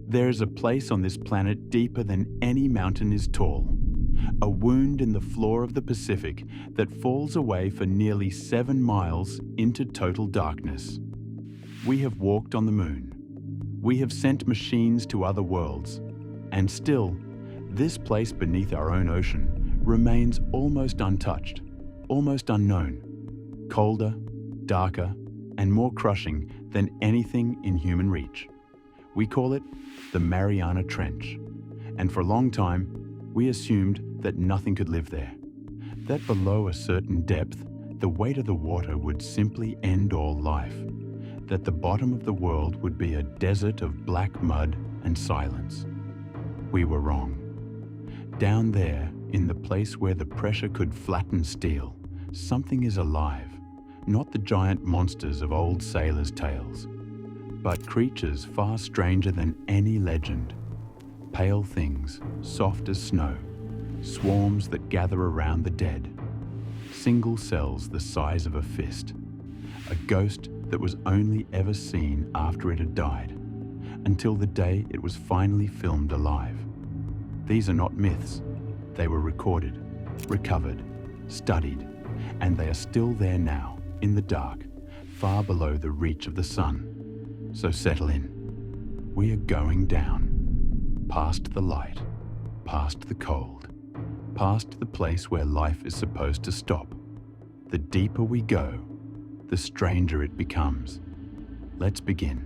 There is a place on this planet deeper than any mountain is tall. A wound in the floor of the Pacific that falls away for nearly 7 miles into total darkness. We have walked on the moon. We have sent machines to other worlds. And still, this place beneath our own ocean remains almost untouched, almost unknown, colder, darker, and more crushing than anything in human reach. We call it the Mariana Trench, and for a long time, we assumed that nothing could live there, that below a certain depth, the weight of the water would simply end all life, that the bottom of the world would be a desert of black mud and silence. We were wrong. Down there, in the place where the pressure could flatten steel, something is alive, not the giant monsters of old sailors' tales, but creatures far stranger than any legend. Pale things, soft as snow, swarms that gather around the dead, single cells the size of a fist, a ghost that was only ever seen after it had died, until the day it was finally filmed alive. These are not myths. They were recorded, recovered, studied, and they are still there now, in the dark, far below the reach of the sun. So settle in. We are going down, past the light, past the cold, past the place where life is supposed to stop. The deeper we go, the stranger it becomes. Let's begin.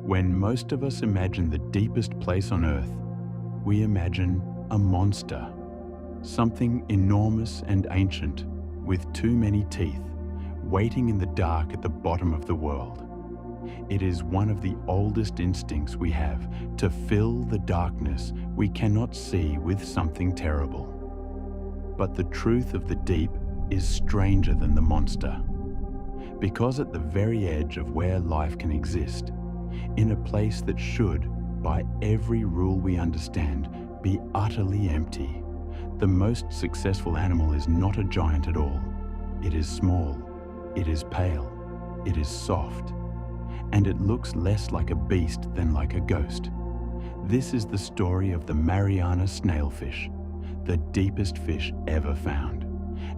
When most of us imagine the deepest place on Earth, we imagine a monster, something enormous and ancient, with too many teeth, waiting in the dark at the bottom of the world. It is one of the oldest instincts we have, to fill the darkness we cannot see with something terrible. But the truth of the deep is stranger than the monster, because at the very edge of where life can exist, in a place that should, by every rule we understand, be utterly empty, the most successful animal is not a giant at all. It is small, it is pale, it is soft, and it looks less like a beast than like a ghost. This is the story of the Mariana snailfish, the deepest fish ever found,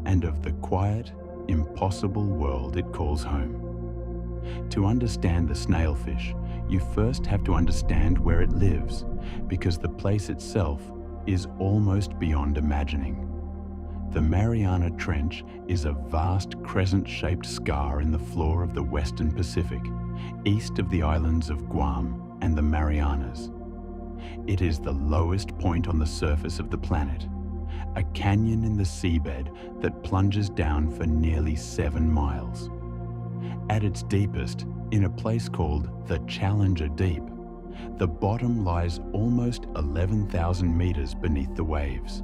and of the quiet, impossible world it calls home. To understand the snailfish, you first have to understand where it lives, because the place itself is almost beyond imagining. The Mariana Trench is a vast crescent-shaped scar in the floor of the Western Pacific, east of the islands of Guam and the Marianas. It is the lowest point on the surface of the planet, a canyon in the seabed that plunges down for nearly 7 miles. At its deepest, in a place called the Challenger Deep, the bottom lies almost 11,000 meters beneath the waves.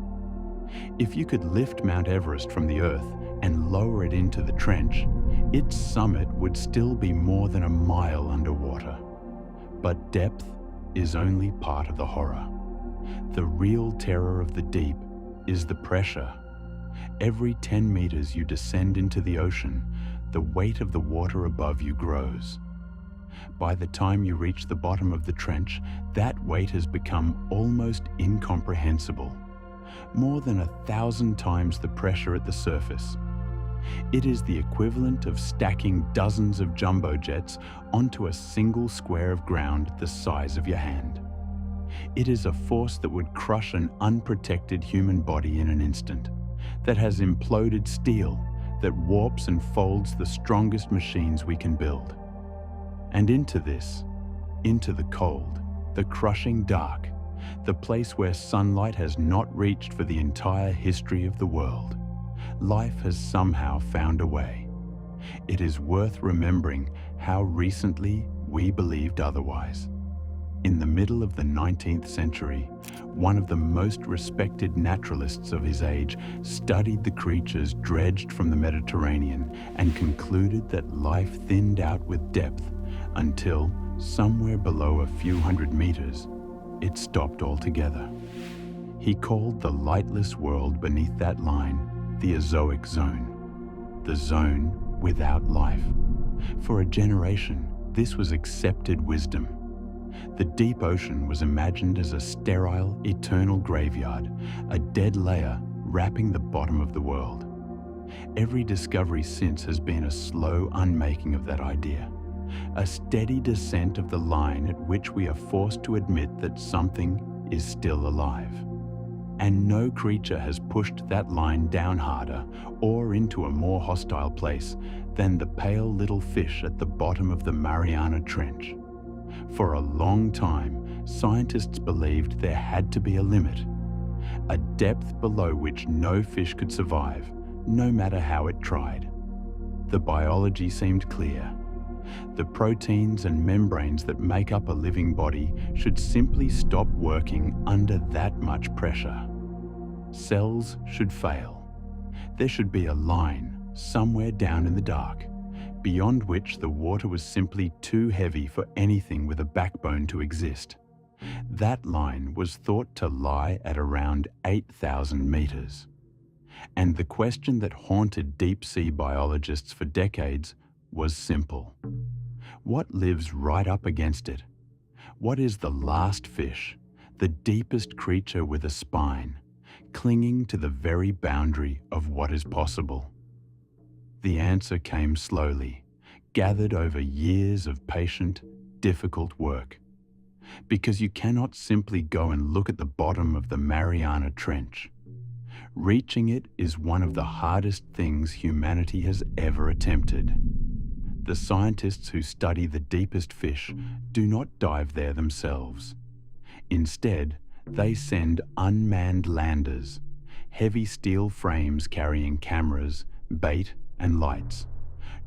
If you could lift Mount Everest from the Earth and lower it into the trench, its summit would still be more than a mile underwater. But depth is only part of the horror. The real terror of the deep is the pressure. Every 10 meters you descend into the ocean, the weight of the water above you grows. By the time you reach the bottom of the trench, that weight has become almost incomprehensible, more than 1,000 times the pressure at the surface. It is the equivalent of stacking dozens of jumbo jets onto a single square of ground the size of your hand. It is a force that would crush an unprotected human body in an instant, that has imploded steel, that warps and folds the strongest machines we can build. And into this, into the cold, the crushing dark, the place where sunlight has not reached for the entire history of the world, life has somehow found a way. It is worth remembering how recently we believed otherwise. In the middle of the 19th century, one of the most respected naturalists of his age studied the creatures dredged from the Mediterranean and concluded that life thinned out with depth until, somewhere below a few hundred meters, it stopped altogether. He called the lightless world beneath that line the Azoic Zone, the zone without life. For a generation, this was accepted wisdom. The deep ocean was imagined as a sterile, eternal graveyard, a dead layer wrapping the bottom of the world. Every discovery since has been a slow unmaking of that idea, a steady descent of the line at which we are forced to admit that something is still alive. And no creature has pushed that line down harder or into a more hostile place than the pale little fish at the bottom of the Mariana Trench. For a long time, scientists believed there had to be a limit, a depth below which no fish could survive, no matter how it tried. The biology seemed clear. The proteins and membranes that make up a living body should simply stop working under that much pressure. Cells should fail. There should be a line somewhere down in the dark, beyond which the water was simply too heavy for anything with a backbone to exist. That line was thought to lie at around 8,000 meters. And the question that haunted deep-sea biologists for decades was simple. What lives right up against it? What is the last fish, the deepest creature with a spine, clinging to the very boundary of what is possible? The answer came slowly, gathered over years of patient, difficult work. Because you cannot simply go and look at the bottom of the Mariana Trench. Reaching it is one of the hardest things humanity has ever attempted. The scientists who study the deepest fish do not dive there themselves. Instead, they send unmanned landers, heavy steel frames carrying cameras, bait, and lights,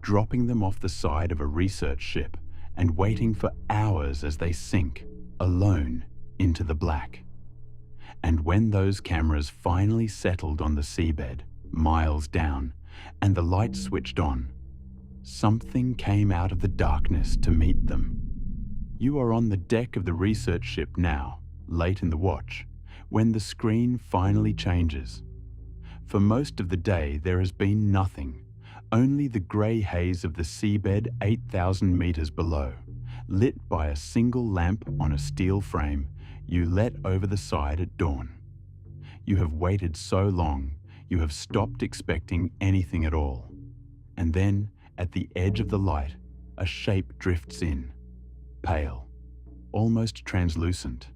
dropping them off the side of a research ship and waiting for hours as they sink, alone, into the black. And when those cameras finally settled on the seabed, miles down, and the lights switched on, something came out of the darkness to meet them. You are on the deck of the research ship now, late in the watch, when the screen finally changes. For most of the day, there has been nothing, only the grey haze of the seabed 8,000 meters below, lit by a single lamp on a steel frame you let over the side at dawn. You have waited so long, you have stopped expecting anything at all. And then, at the edge of the light, a shape drifts in, pale, almost translucent,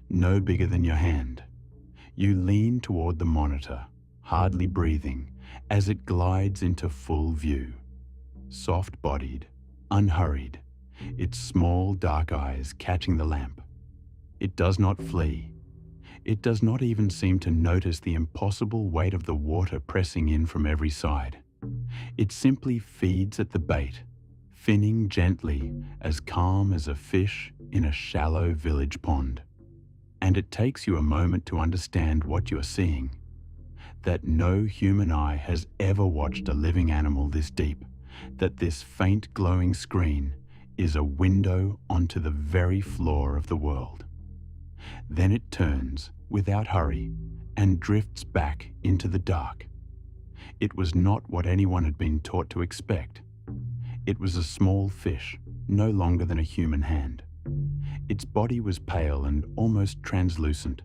no bigger than your hand. You lean toward the monitor, hardly breathing, as it glides into full view. Soft-bodied, unhurried, its small dark eyes catching the lamp. It does not flee. It does not even seem to notice the impossible weight of the water pressing in from every side. It simply feeds at the bait, finning gently, as calm as a fish in a shallow village pond. And it takes you a moment to understand what you're seeing. That no human eye has ever watched a living animal this deep, that this faint glowing screen is a window onto the very floor of the world. Then it turns, without hurry, and drifts back into the dark. It was not what anyone had been taught to expect. It was a small fish, no longer than a human hand. Its body was pale and almost translucent,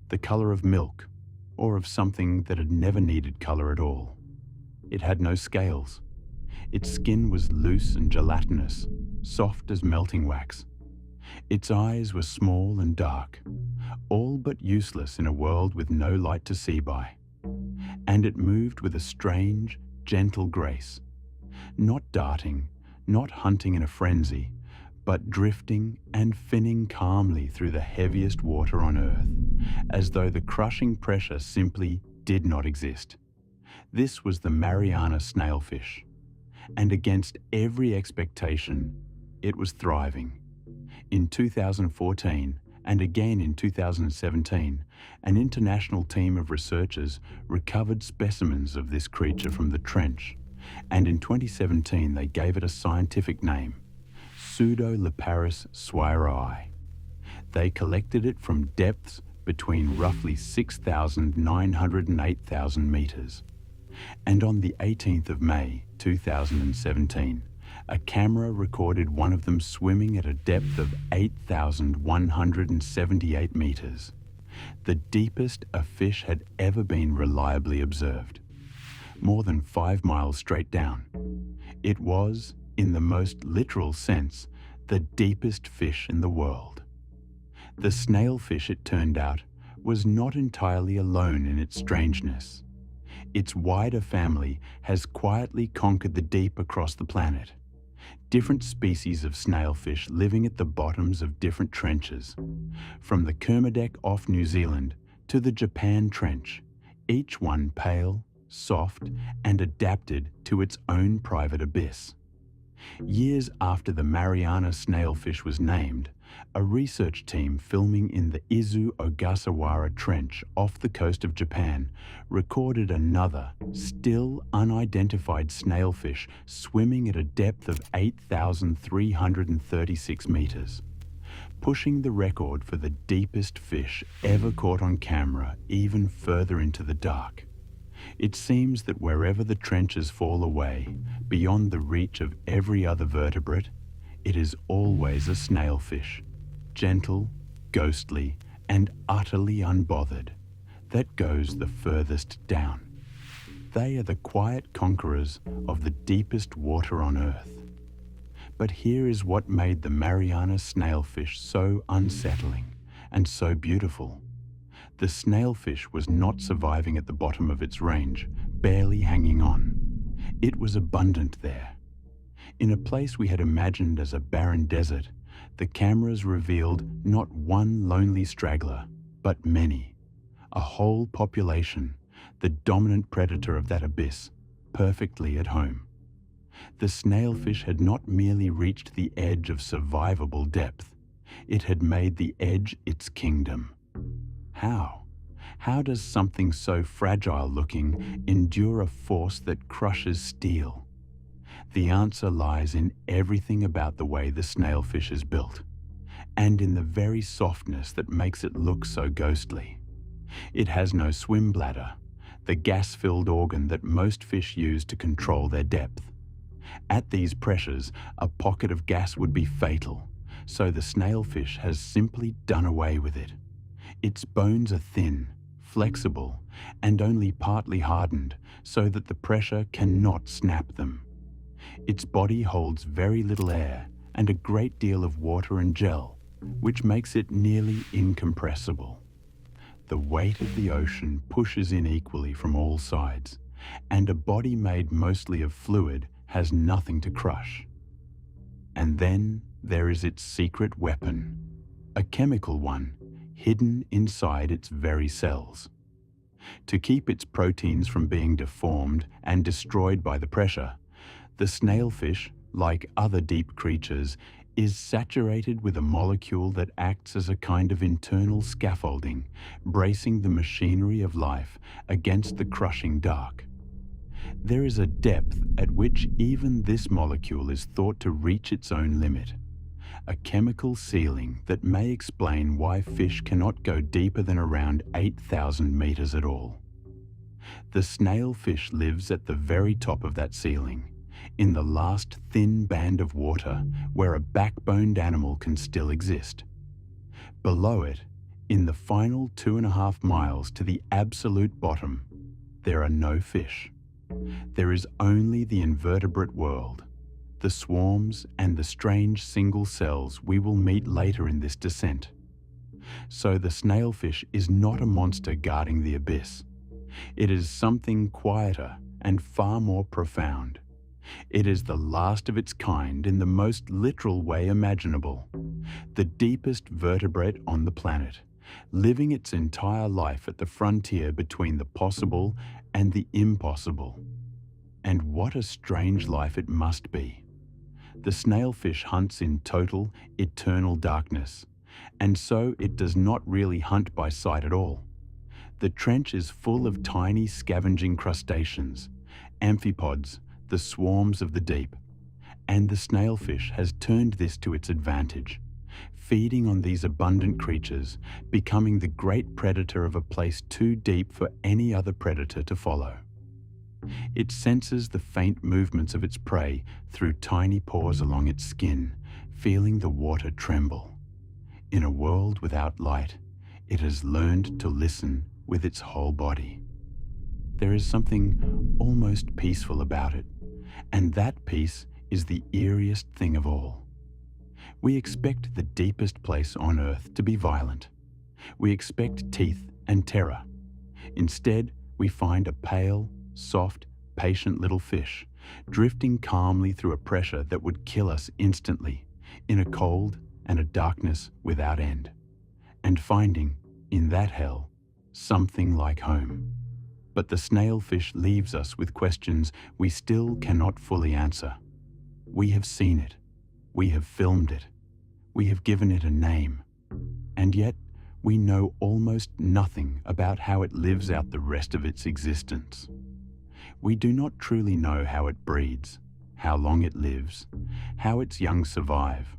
the color of milk, or of something that had never needed color at all. It had no scales. Its skin was loose and gelatinous, soft as melting wax. Its eyes were small and dark, all but useless in a world with no light to see by. And it moved with a strange, gentle grace, not darting, not hunting in a frenzy, but drifting and finning calmly through the heaviest water on Earth, as though the crushing pressure simply did not exist. This was the Mariana snailfish, and against every expectation, it was thriving. In 2014, and again in 2017, an international team of researchers recovered specimens of this creature from the trench, and in 2017 they gave it a scientific name, Pseudoleparis swairii. They collected it from depths between roughly 6,900 and 8,000 meters. And on the 18th of May 2017, a camera recorded one of them swimming at a depth of 8,178 meters, the deepest a fish had ever been reliably observed, more than 5 miles straight down. It was, in the most literal sense, the deepest fish in the world. The snailfish, it turned out, was not entirely alone in its strangeness. Its wider family has quietly conquered the deep across the planet. Different species of snailfish living at the bottoms of different trenches, from the Kermadec off New Zealand to the Japan Trench, each one pale, soft, and adapted to its own private abyss. Years after the Mariana snailfish was named, a research team filming in the Izu Ogasawara Trench off the coast of Japan recorded another, still unidentified snailfish swimming at a depth of 8,336 meters, pushing the record for the deepest fish ever caught on camera even further into the dark. It seems that wherever the trenches fall away, beyond the reach of every other vertebrate, it is always a snailfish, gentle, ghostly, and utterly unbothered, that goes the furthest down. They are the quiet conquerors of the deepest water on Earth. But here is what made the Mariana snailfish so unsettling and so beautiful. The snailfish was not surviving at the bottom of its range, barely hanging on. It was abundant there. In a place we had imagined as a barren desert, the cameras revealed not one lonely straggler, but many. A whole population, the dominant predator of that abyss, perfectly at home. The snailfish had not merely reached the edge of survivable depth, it had made the edge its kingdom. How? How does something so fragile-looking endure a force that crushes steel? The answer lies in everything about the way the snailfish is built, and in the very softness that makes it look so ghostly. It has no swim bladder, the gas-filled organ that most fish use to control their depth. At these pressures, a pocket of gas would be fatal, so the snailfish has simply done away with it. Its bones are thin, flexible, and only partly hardened so that the pressure cannot snap them. Its body holds very little air and a great deal of water and gel, which makes it nearly incompressible. The weight of the ocean pushes in equally from all sides, and a body made mostly of fluid has nothing to crush. And then there is its secret weapon, a chemical one, hidden inside its very cells. To keep its proteins from being deformed and destroyed by the pressure, the snailfish, like other deep creatures, is saturated with a molecule that acts as a kind of internal scaffolding, bracing the machinery of life against the crushing dark. There is a depth at which even this molecule is thought to reach its own limit, a chemical ceiling that may explain why fish cannot go deeper than around 8,000 meters at all. The snailfish lives at the very top of that ceiling, in the last thin band of water where a backboned animal can still exist. Below it, in the final 2.5 miles to the absolute bottom, there are no fish. There is only the invertebrate world, the swarms and the strange single cells we will meet later in this descent. So the snailfish is not a monster guarding the abyss. It is something quieter and far more profound. It is the last of its kind in the most literal way imaginable, the deepest vertebrate on the planet, living its entire life at the frontier between the possible and the impossible. And what a strange life it must be. The snailfish hunts in total, eternal darkness, and so it does not really hunt by sight at all. The trench is full of tiny scavenging crustaceans, amphipods, the swarms of the deep, and the snailfish has turned this to its advantage, feeding on these abundant creatures, becoming the great predator of a place too deep for any other predator to follow. It senses the faint movements of its prey through tiny pores along its skin, feeling the water tremble. In a world without light, it has learned to listen with its whole body. There is something almost peaceful about it, and that peace is the eeriest thing of all. We expect the deepest place on Earth to be violent. We expect teeth and terror. Instead, we find a pale, soft, patient little fish drifting calmly through a pressure that would kill us instantly, in a cold and a darkness without end, and finding, in that hell, something like home. But the snailfish leaves us with questions we still cannot fully answer. We have seen it. We have filmed it. We have given it a name. And yet, we know almost nothing about how it lives out the rest of its existence. We do not truly know how it breeds, how long it lives, how its young survive,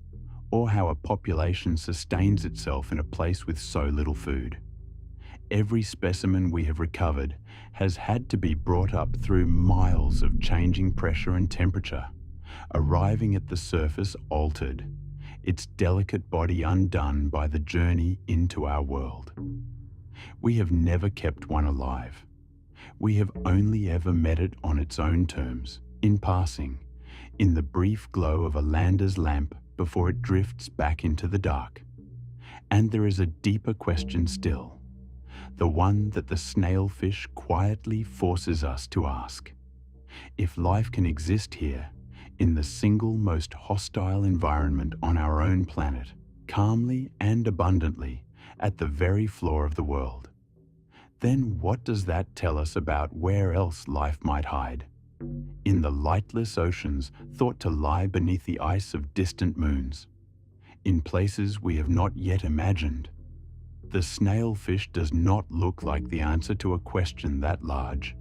or how a population sustains itself in a place with so little food. Every specimen we have recovered has had to be brought up through miles of changing pressure and temperature, arriving at the surface altered, its delicate body undone by the journey into our world. We have never kept one alive. We have only ever met it on its own terms, in passing, in the brief glow of a lander's lamp before it drifts back into the dark. And there is a deeper question still, the one that the snailfish quietly forces us to ask. If life can exist here, in the single most hostile environment on our own planet, calmly and abundantly, at the very floor of the world, then what does that tell us about where else life might hide? In the lightless oceans thought to lie beneath the ice of distant moons, in places we have not yet imagined. The snailfish does not look like the answer to a question that large.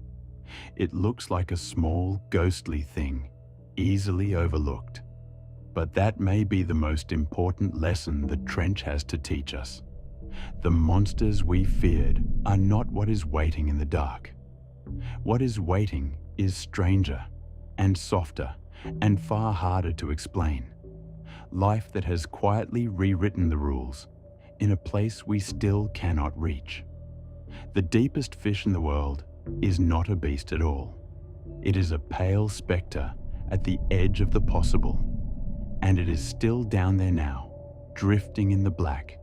It looks like a small, ghostly thing, easily overlooked. But that may be the most important lesson the trench has to teach us. The monsters we feared are not what is waiting in the dark. What is waiting is stranger and softer and far harder to explain. Life that has quietly rewritten the rules in a place we still cannot reach. The deepest fish in the world is not a beast at all. It is a pale spectre at the edge of the possible, and it is still down there now, drifting in the black,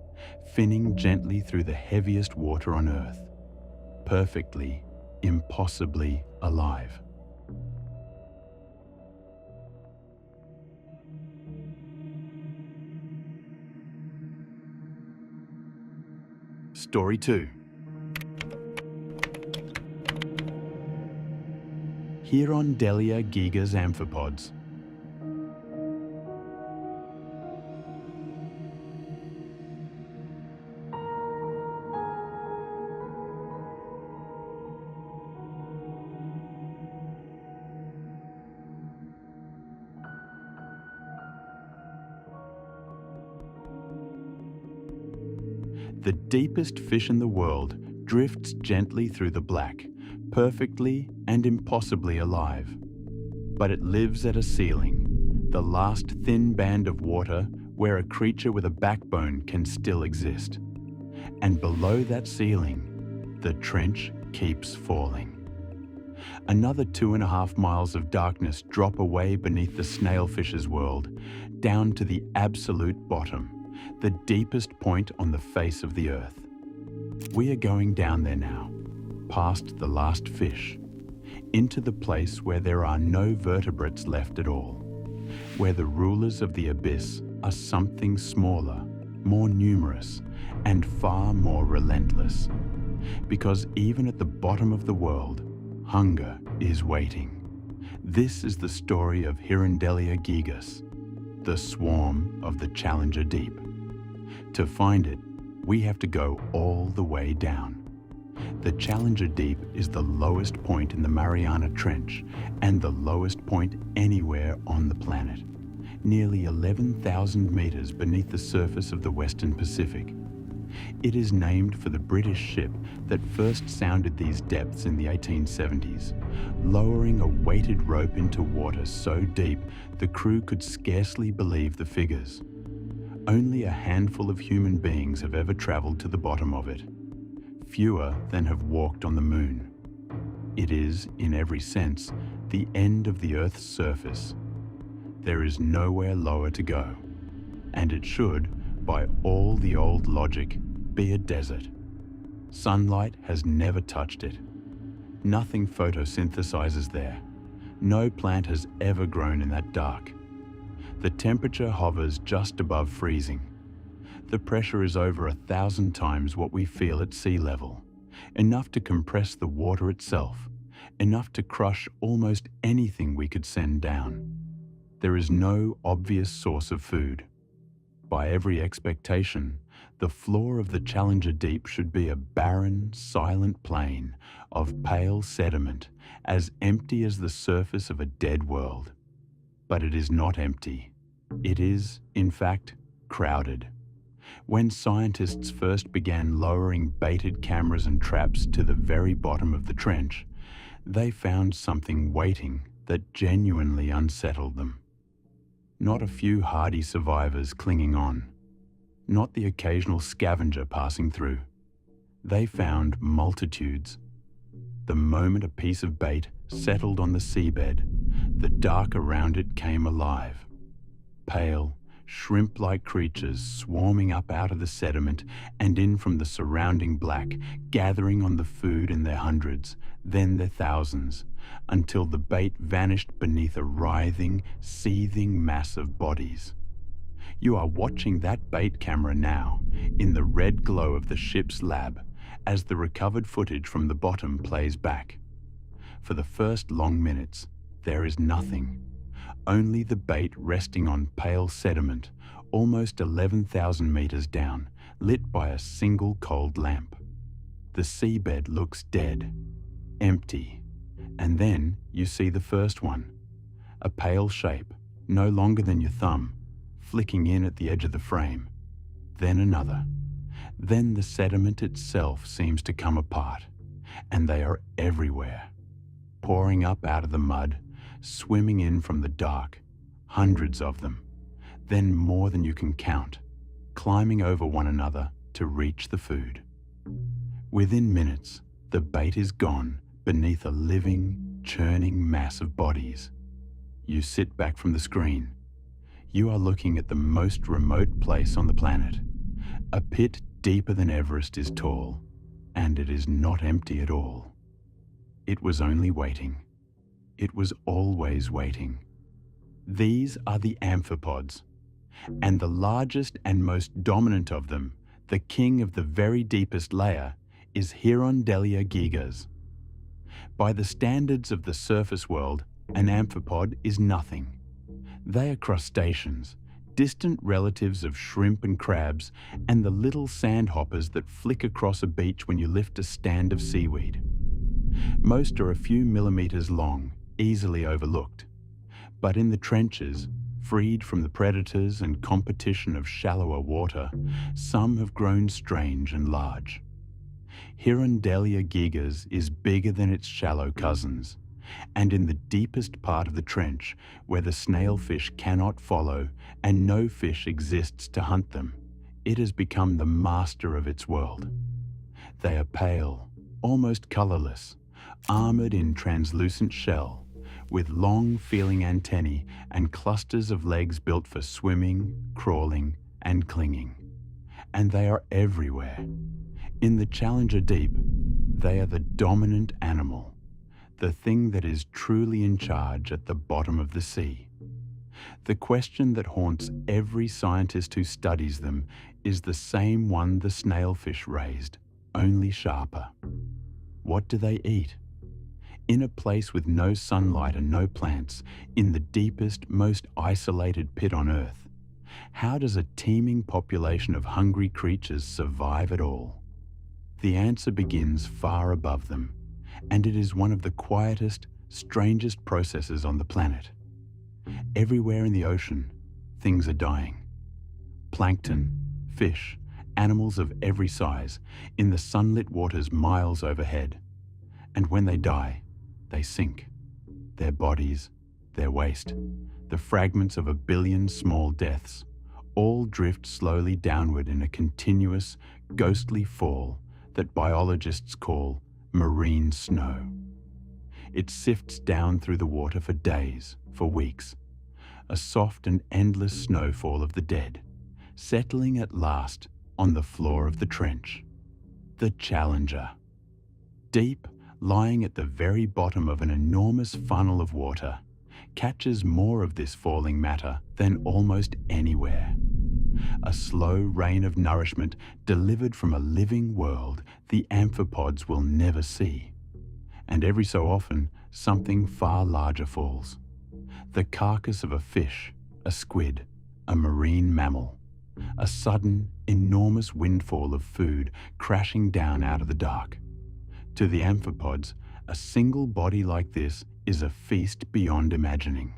finning gently through the heaviest water on Earth, perfectly, impossibly alive. Story 2. Hirondella gigas amphipods. The deepest fish in the world drifts gently through the black, perfectly and impossibly alive. But it lives at a ceiling, the last thin band of water where a creature with a backbone can still exist. And below that ceiling, the trench keeps falling. Another 2.5 miles of darkness drop away beneath the snailfish's world, down to the absolute bottom, the deepest point on the face of the earth. We are going down there now, past the last fish, into the place where there are no vertebrates left at all, where the rulers of the abyss are something smaller, more numerous, and far more relentless. Because even at the bottom of the world, hunger is waiting. This is the story of Hirondella gigas, the swarm of the Challenger Deep. To find it, we have to go all the way down. The Challenger Deep is the lowest point in the Mariana Trench and the lowest point anywhere on the planet, nearly 11,000 meters beneath the surface of the Western Pacific. It is named for the British ship that first sounded these depths in the 1870s, lowering a weighted rope into water so deep the crew could scarcely believe the figures. Only a handful of human beings have ever traveled to the bottom of it, fewer than have walked on the moon. It is, in every sense, the end of the Earth's surface. There is nowhere lower to go, and it should, by all the old logic, be a desert. Sunlight has never touched it. Nothing photosynthesizes there. No plant has ever grown in that dark. The temperature hovers just above freezing. The pressure is over 1,000 times what we feel at sea level, enough to compress the water itself, enough to crush almost anything we could send down. There is no obvious source of food. By every expectation, the floor of the Challenger Deep should be a barren, silent plain of pale sediment, as empty as the surface of a dead world. But it is not empty. It is, in fact, crowded. When scientists first began lowering baited cameras and traps to the very bottom of the trench, they found something waiting that genuinely unsettled them. Not a few hardy survivors clinging on, not the occasional scavenger passing through. They found multitudes. The moment a piece of bait settled on the seabed, the dark around it came alive. Pale, shrimp-like creatures swarming up out of the sediment and in from the surrounding black, gathering on the food in their hundreds, then their thousands, until the bait vanished beneath a writhing, seething mass of bodies. You are watching that bait camera now, in the red glow of the ship's lab, as the recovered footage from the bottom plays back. For the first long minutes, there is nothing. Only the bait resting on pale sediment, almost 11,000 meters down, lit by a single cold lamp. The seabed looks dead, empty, and then you see the first one, a pale shape, no longer than your thumb, flicking in at the edge of the frame. Then another. Then the sediment itself seems to come apart, and they are everywhere, pouring up out of the mud, swimming in from the dark, hundreds of them, then more than you can count, climbing over one another to reach the food. Within minutes, the bait is gone beneath a living, churning mass of bodies. You sit back from the screen. You are looking at the most remote place on the planet. A pit deeper than Everest is tall, and it is not empty at all. It was only waiting. It was always waiting. These are the amphipods, and the largest and most dominant of them, the king of the very deepest layer, is Hirundelia gigas. By the standards of the surface world, an amphipod is nothing. They are crustaceans, distant relatives of shrimp and crabs, and the little sandhoppers that flick across a beach when you lift a stand of seaweed. Most are a few millimeters long, easily overlooked. But in the trenches, freed from the predators and competition of shallower water, some have grown strange and large. Hirundelia gigas is bigger than its shallow cousins, and in the deepest part of the trench, where the snailfish cannot follow and no fish exists to hunt them, it has become the master of its world. They are pale, almost colorless, armored in translucent shell, with long feeling antennae and clusters of legs built for swimming, crawling, and clinging. And they are everywhere. In the Challenger Deep, they are the dominant animal, the thing that is truly in charge at the bottom of the sea. The question that haunts every scientist who studies them is the same one the snailfish raised, only sharper. What do they eat? In a place with no sunlight and no plants, in the deepest, most isolated pit on Earth, how does a teeming population of hungry creatures survive at all? The answer begins far above them, and it is one of the quietest, strangest processes on the planet. Everywhere in the ocean, things are dying. Plankton, fish, animals of every size, in the sunlit waters miles overhead. And when they die, they sink. Their bodies, their waste, the fragments of 1 billion small deaths, all drift slowly downward in a continuous, ghostly fall that biologists call marine snow. It sifts down through the water for days, for weeks, a soft and endless snowfall of the dead, settling at last on the floor of the trench. The Challenger. Deep, lying at the very bottom of an enormous funnel of water, catches more of this falling matter than almost anywhere. A slow rain of nourishment delivered from a living world the amphipods will never see. And every so often, something far larger falls. The carcass of a fish, a squid, a marine mammal. A sudden, enormous windfall of food crashing down out of the dark. To the amphipods, a single body like this is a feast beyond imagining,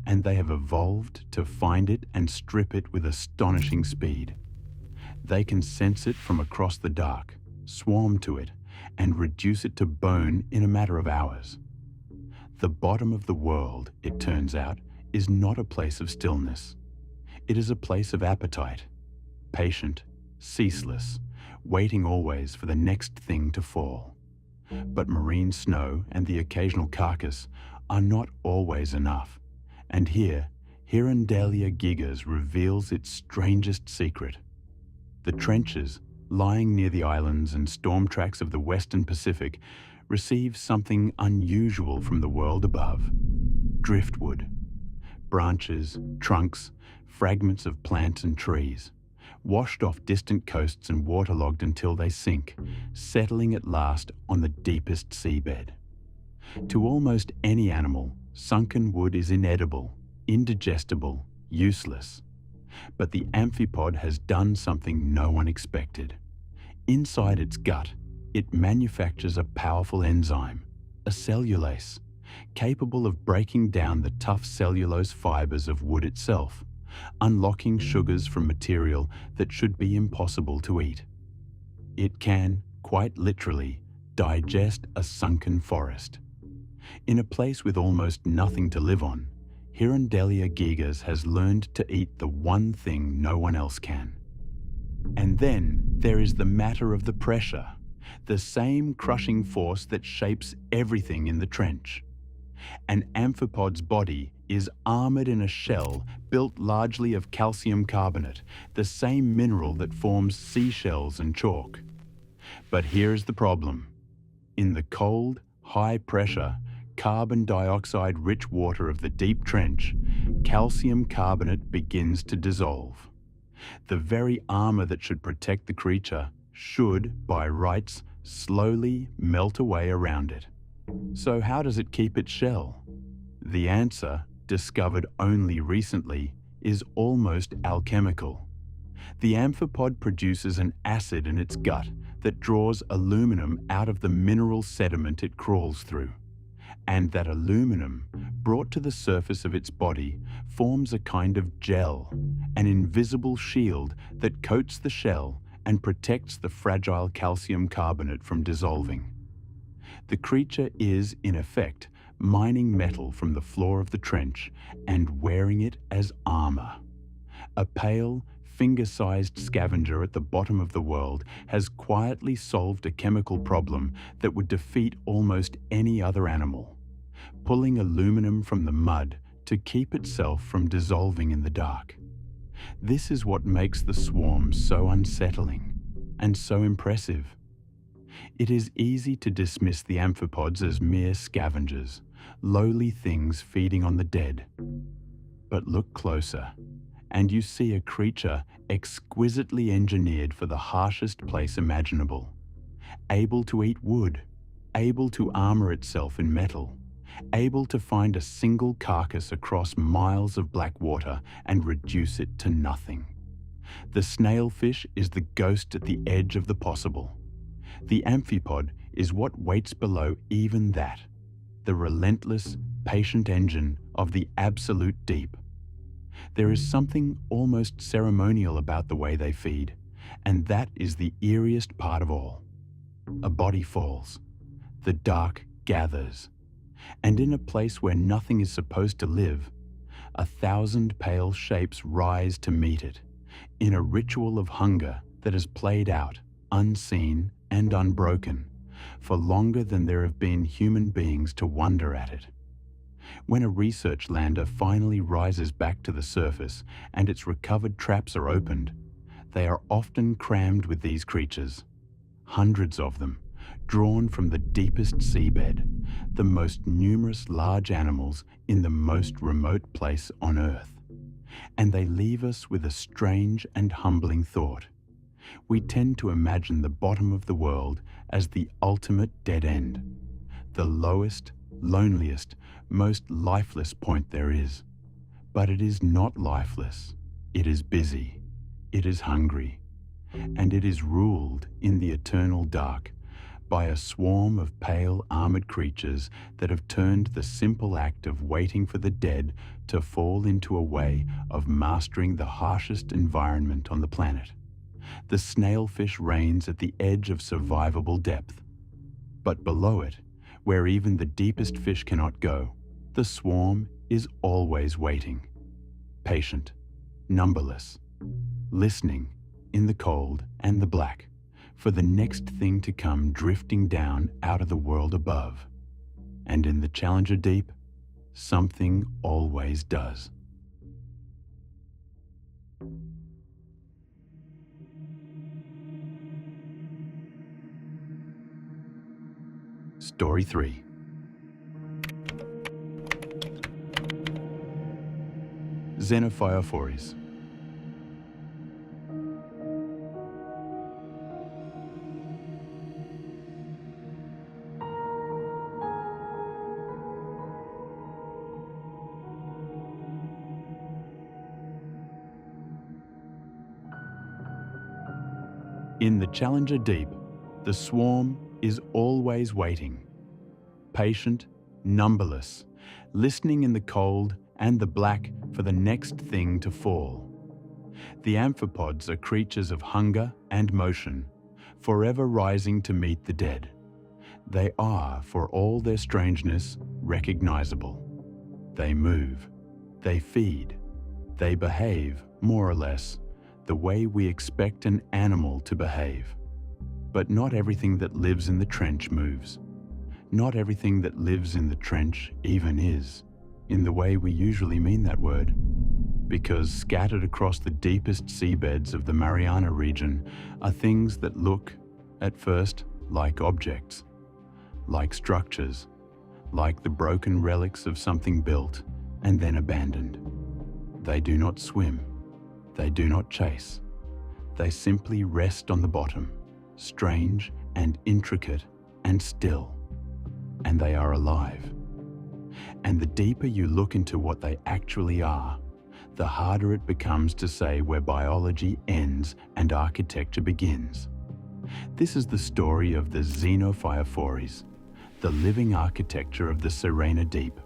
and they have evolved to find it and strip it with astonishing speed. They can sense it from across the dark, swarm to it, and reduce it to bone in a matter of hours. The bottom of the world, it turns out, is not a place of stillness. It is a place of appetite, patient, ceaseless, waiting always for the next thing to fall. But marine snow and the occasional carcass are not always enough, and here, Hirandalia gigas reveals its strangest secret. The trenches, lying near the islands and storm tracks of the Western Pacific, receive something unusual from the world above. Driftwood. Branches, trunks, fragments of plants and trees, washed off distant coasts and waterlogged until they sink, settling at last on the deepest seabed. To almost any animal, sunken wood is inedible, indigestible, useless. But the amphipod has done something no one expected. Inside its gut, it manufactures a powerful enzyme, a cellulase, capable of breaking down the tough cellulose fibers of wood itself, unlocking sugars from material that should be impossible to eat. It can, quite literally, digest a sunken forest. In a place with almost nothing to live on, Hirandalia gigas has learned to eat the one thing no one else can. And then there is the matter of the pressure, the same crushing force that shapes everything in the trench. An amphipod's body is armored in a shell built largely of calcium carbonate, the same mineral that forms seashells and chalk. But here is the problem. In the cold, high-pressure, carbon dioxide-rich water of the deep trench, calcium carbonate begins to dissolve. The very armor that should protect the creature should, by rights, slowly melt away around it. So how does it keep its shell? The answer, discovered only recently, is almost alchemical. The amphipod produces an acid in its gut that draws aluminum out of the mineral sediment it crawls through. And that aluminum, brought to the surface of its body, forms a kind of gel, an invisible shield that coats the shell and protects the fragile calcium carbonate from dissolving. The creature is, in effect, mining metal from the floor of the trench and wearing it as armor. A pale, finger-sized scavenger at the bottom of the world has quietly solved a chemical problem that would defeat almost any other animal, pulling aluminum from the mud to keep itself from dissolving in the dark. This is what makes the swarm so unsettling and so impressive. It is easy to dismiss the amphipods as mere scavengers, lowly things feeding on the dead. But look closer, and you see a creature exquisitely engineered for the harshest place imaginable, able to eat wood, able to armor itself in metal, able to find a single carcass across miles of black water and reduce it to nothing. The snailfish is the ghost at the edge of the possible. The amphipod is what waits below even that, the relentless, patient engine of the absolute deep. There is something almost ceremonial about the way they feed, And that is the eeriest part of all. A body falls. The dark gathers. And in a place where nothing is supposed to live, 1,000 pale shapes rise to meet it, in a ritual of hunger that has played out, unseen and unbroken, for longer than there have been human beings to wonder at it. When a research lander finally rises back to the surface and its recovered traps are opened, they are often crammed with these creatures, hundreds of them, drawn from the deepest seabed, the most numerous large animals in the most remote place on Earth. And they leave us with a strange and humbling thought. We tend to imagine the bottom of the world as the ultimate dead end, the lowest, loneliest, most lifeless point there is. But it is not lifeless. It is busy. It is hungry. And it is ruled in the eternal dark by a swarm of pale armored creatures that have turned the simple act of waiting for the dead to fall into a way of mastering the harshest environment on the planet. The snailfish reigns at the edge of survivable depth. But below it, where even the deepest fish cannot go, the swarm is always waiting, patient, numberless, listening in the cold and the black for the next thing to come drifting down out of the world above. And in the Challenger Deep, something always does. Story 3. Xenophyophores. In the Challenger Deep, the swarm is always waiting, patient, numberless, listening in the cold and the black for the next thing to fall. The amphipods are creatures of hunger and motion, forever rising to meet the dead. They are, for all their strangeness, recognizable. They move, they feed, they behave, more or less, the way we expect an animal to behave. But not everything that lives in the trench moves. Not everything that lives in the trench even is, in the way we usually mean that word. Because scattered across the deepest seabeds of the Mariana region are things that look, at first, like objects, like structures, like the broken relics of something built and then abandoned. They do not swim. They do not chase. They simply rest on the bottom, strange and intricate and still. And they are alive. And the deeper you look into what they actually are, the harder it becomes to say where biology ends and architecture begins. This is the story of the Xenophyophores, the living architecture of the Serena Deep.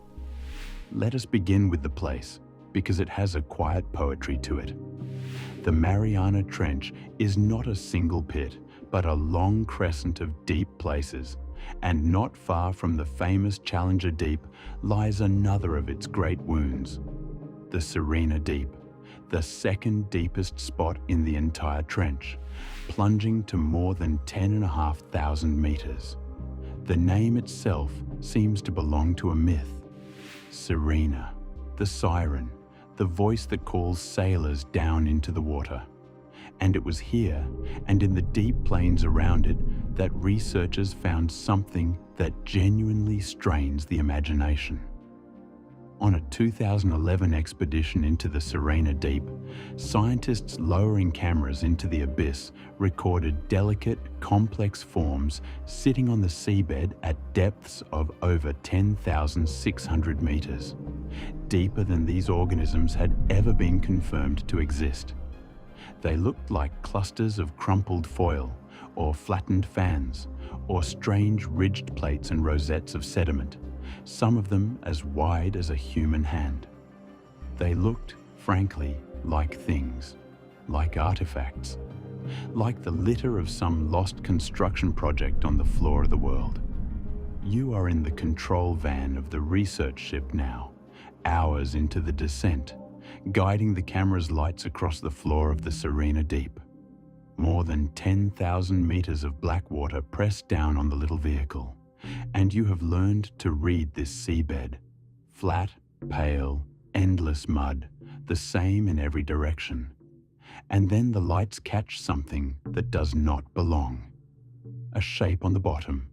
Let us begin with the place, because it has a quiet poetry to it. The Mariana Trench is not a single pit, but a long crescent of deep places, and not far from the famous Challenger Deep lies another of its great wounds, the Serena Deep, the second deepest spot in the entire trench, plunging to more than 10,500 meters. The name itself seems to belong to a myth. Serena, the siren, the voice that calls sailors down into the water. And it was here, and in the deep plains around it, that researchers found something that genuinely strains the imagination. On a 2011 expedition into the Serena Deep, scientists lowering cameras into the abyss recorded delicate, complex forms sitting on the seabed at depths of over 10,600 meters, deeper than these organisms had ever been confirmed to exist. They looked like clusters of crumpled foil, or flattened fans, or strange ridged plates and rosettes of sediment, some of them as wide as a human hand. They looked, frankly, like things, like artifacts, like the litter of some lost construction project on the floor of the world. You are in the control van of the research ship now, hours into the descent, guiding the camera's lights across the floor of the Serena Deep. More than 10,000 meters of black water pressed down on the little vehicle, and you have learned to read this seabed. Flat, pale, endless mud, the same in every direction. And then the lights catch something that does not belong. A shape on the bottom,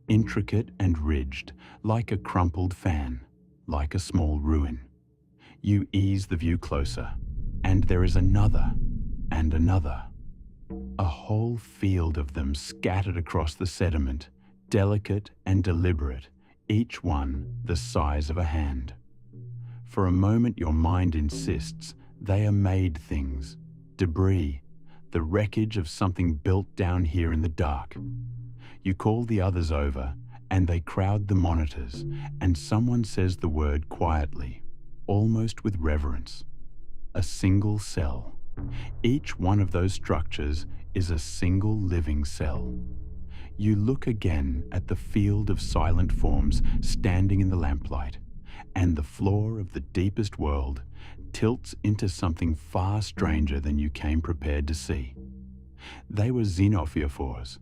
intricate and ridged, like a crumpled fan, like a small ruin. You ease the view closer, and there is another and another. A whole field of them scattered across the sediment, delicate and deliberate, each one the size of a hand. For a moment your mind insists they are made things, debris, the wreckage of something built down here in the dark. You call the others over, and they crowd the monitors, and someone says the word quietly, almost with reverence. A single cell. Each one of those structures is a single living cell. You look again at the field of silent forms standing in the lamplight, and the floor of the deepest world tilts into something far stranger than you came prepared to see. They were xenophyophores,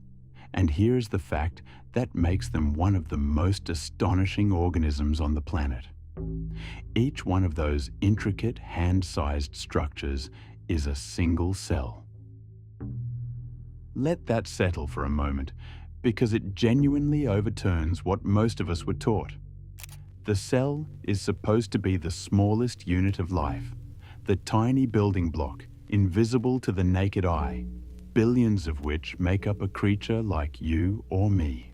and here is the fact that makes them one of the most astonishing organisms on the planet. Each one of those intricate hand-sized structures is a single cell. Let that settle for a moment, because it genuinely overturns what most of us were taught. The cell is supposed to be the smallest unit of life, the tiny building block, invisible to the naked eye, billions of which make up a creature like you or me.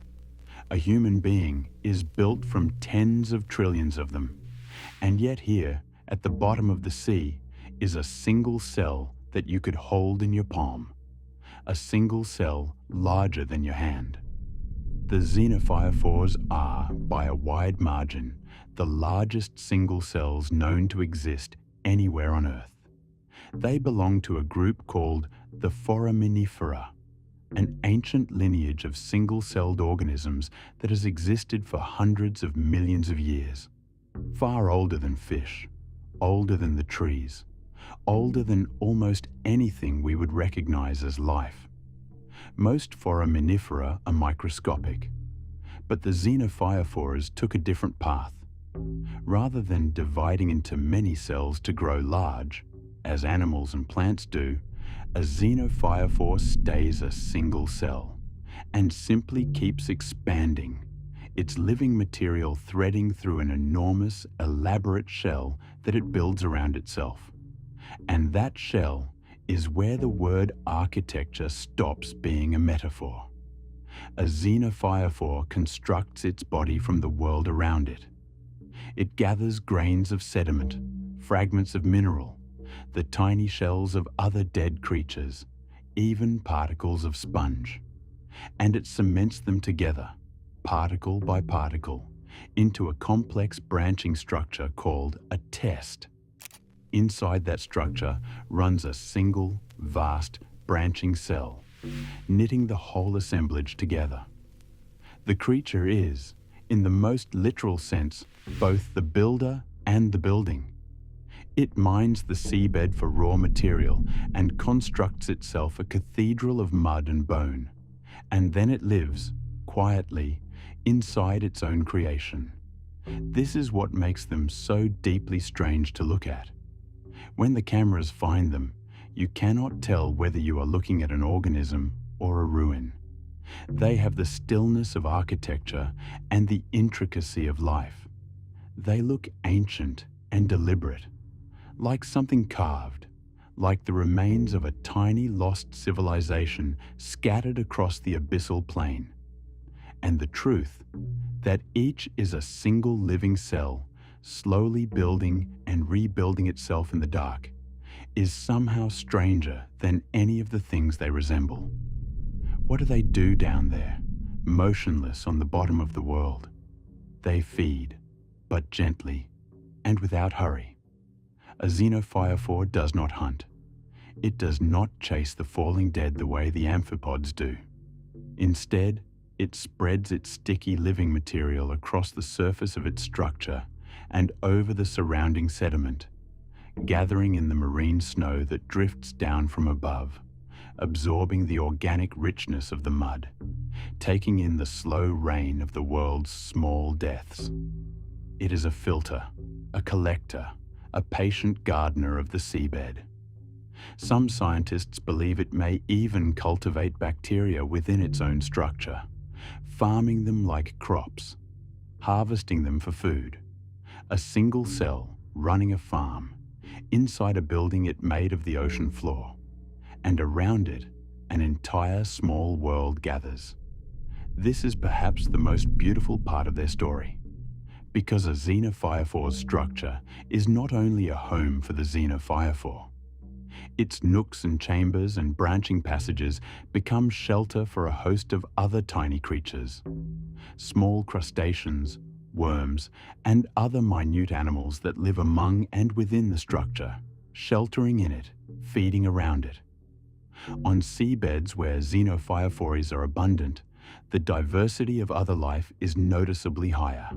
A human being is built from tens of trillions of them, and yet here, at the bottom of the sea, is a single cell that you could hold in your palm, a single cell larger than your hand. The xenophyophores are, by a wide margin, the largest single cells known to exist anywhere on Earth. They belong to a group called the Foraminifera, an ancient lineage of single-celled organisms that has existed for hundreds of millions of years. Far older than fish, older than the trees, older than almost anything we would recognize as life. Most foraminifera are microscopic, but the xenophyophores took a different path. Rather than dividing into many cells to grow large, as animals and plants do, a xenophyophore stays a single cell and simply keeps expanding, its living material threading through an enormous, elaborate shell that it builds around itself. And that shell is where the word architecture stops being a metaphor. A xenophyophore constructs its body from the world around it. It gathers grains of sediment, fragments of mineral, the tiny shells of other dead creatures, even particles of sponge, and it cements them together, particle by particle, into a complex branching structure called a test. Inside that structure runs a single, vast, branching cell, knitting the whole assemblage together. The creature is, in the most literal sense, both the builder and the building. It mines the seabed for raw material and constructs itself a cathedral of mud and bone, and then it lives, quietly, inside its own creation. This is what makes them so deeply strange to look at. When the cameras find them, you cannot tell whether you are looking at an organism or a ruin. They have the stillness of architecture and the intricacy of life. They look ancient and deliberate, like something carved, like the remains of a tiny lost civilization scattered across the abyssal plain. And the truth, that each is a single living cell, slowly building and rebuilding itself in the dark, is somehow stranger than any of the things they resemble. What do they do down there, motionless on the bottom of the world? They feed, but gently and without hurry. A xenophyophore does not hunt. It does not chase the falling dead the way the amphipods do. Instead, it spreads its sticky living material across the surface of its structure and over the surrounding sediment, gathering in the marine snow that drifts down from above, absorbing the organic richness of the mud, taking in the slow rain of the world's small deaths. It is a filter, a collector, a patient gardener of the seabed. Some scientists believe it may even cultivate bacteria within its own structure, farming them like crops, harvesting them for food. A single cell running a farm, inside a building it made of the ocean floor, and around it, an entire small world gathers. This is perhaps the most beautiful part of their story, because a xenophyophore structure is not only a home for the xenophyophore. Its nooks and chambers and branching passages become shelter for a host of other tiny creatures, small crustaceans, worms, and other minute animals that live among and within the structure, sheltering in it, feeding around it. On seabeds where xenophyophores are abundant, the diversity of other life is noticeably higher.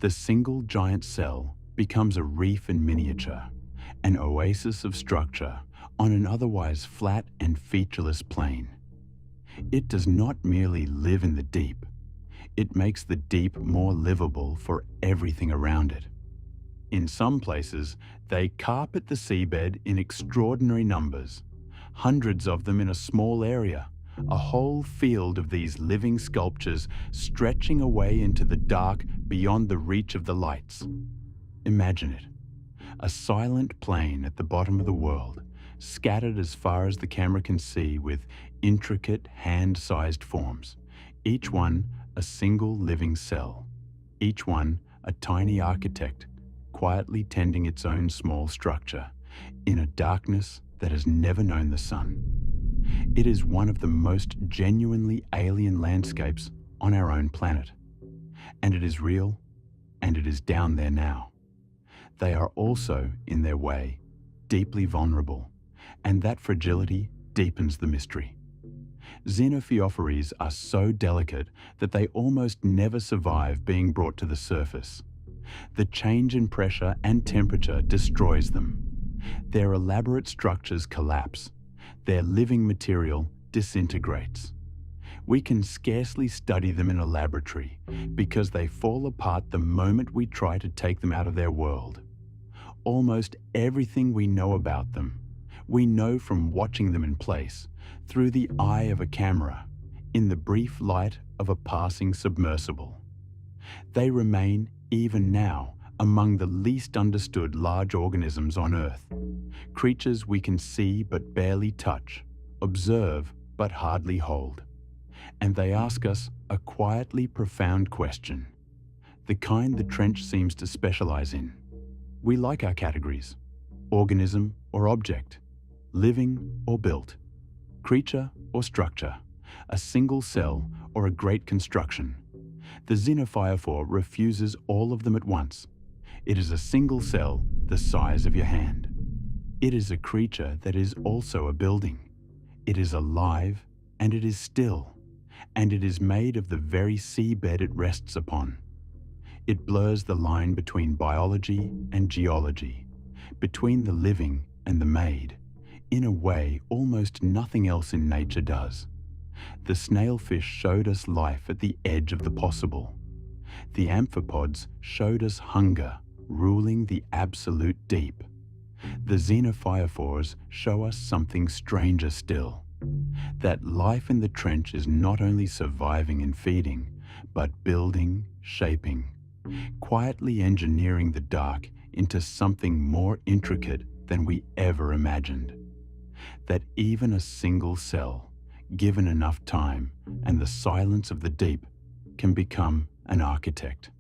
The single giant cell becomes a reef in miniature, an oasis of structure on an otherwise flat and featureless plain. It does not merely live in the deep, it makes the deep more livable for everything around it. In some places, they carpet the seabed in extraordinary numbers, hundreds of them in a small area, a whole field of these living sculptures stretching away into the dark beyond the reach of the lights. Imagine it. A silent plain at the bottom of the world, scattered as far as the camera can see with intricate hand-sized forms, each one a single living cell, each one a tiny architect quietly tending its own small structure in a darkness that has never known the sun. It is one of the most genuinely alien landscapes on our own planet. And it is real, and it is down there now. They are also, in their way, deeply vulnerable, and that fragility deepens the mystery. Xenophyophores are so delicate that they almost never survive being brought to the surface. The change in pressure and temperature destroys them. Their elaborate structures collapse. Their living material disintegrates. We can scarcely study them in a laboratory because they fall apart the moment we try to take them out of their world. Almost everything we know about them, we know from watching them in place, through the eye of a camera, in the brief light of a passing submersible. They remain, even now, among the least understood large organisms on Earth, creatures we can see but barely touch, observe but hardly hold. And they ask us a quietly profound question, the kind the Trench seems to specialize in. We like our categories: organism or object, living or built, creature or structure, a single cell or a great construction. The xenophyophore refuses all of them at once. It is a single cell the size of your hand. It is a creature that is also a building. It is alive and it is still, and it is made of the very seabed it rests upon. It blurs the line between biology and geology, between the living and the made, in a way almost nothing else in nature does. The snailfish showed us life at the edge of the possible. The amphipods showed us hunger ruling the absolute deep. The xenophyophores show us something stranger still, that life in the trench is not only surviving and feeding, but building, shaping, quietly engineering the dark into something more intricate than we ever imagined. That even a single cell, given enough time and the silence of the deep, can become an architect.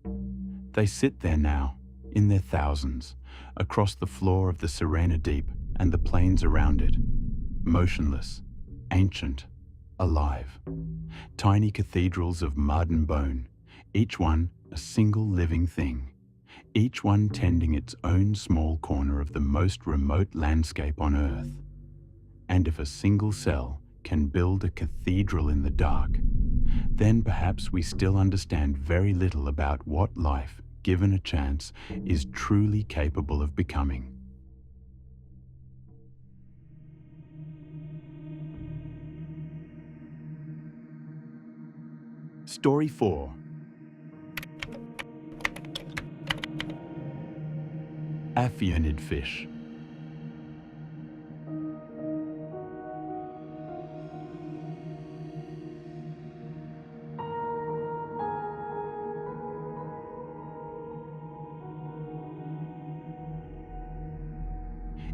They sit there now, in their thousands, across the floor of the Serena Deep and the plains around it, motionless, ancient, alive. Tiny cathedrals of mud and bone, each one a single living thing, each one tending its own small corner of the most remote landscape on Earth. And if a single cell can build a cathedral in the dark, then perhaps we still understand very little about what life, given a chance, is truly capable of becoming. Story 4. Aphionid fish.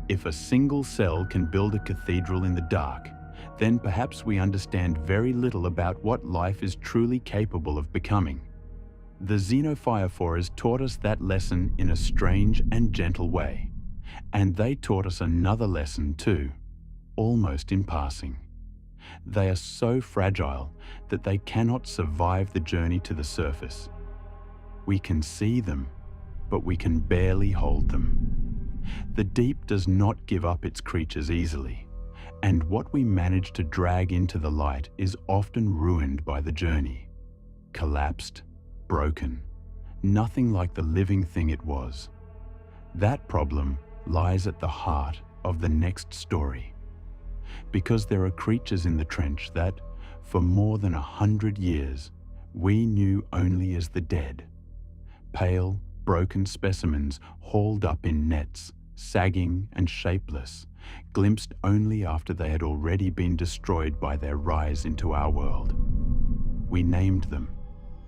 If a single cell can build a cathedral in the dark, then perhaps we understand very little about what life is truly capable of becoming. The xenophyrophores taught us that lesson in a strange and gentle way, and they taught us another lesson too, almost in passing. They are so fragile that they cannot survive the journey to the surface. We can see them, but we can barely hold them. The deep does not give up its creatures easily, and what we manage to drag into the light is often ruined by the journey. Collapsed, broken, nothing like the living thing it was. That problem lies at the heart of the next story, because there are creatures in the trench that, for more than 100 years, we knew only as the dead. Pale, broken specimens hauled up in nets, sagging and shapeless, glimpsed only after they had already been destroyed by their rise into our world. We named them,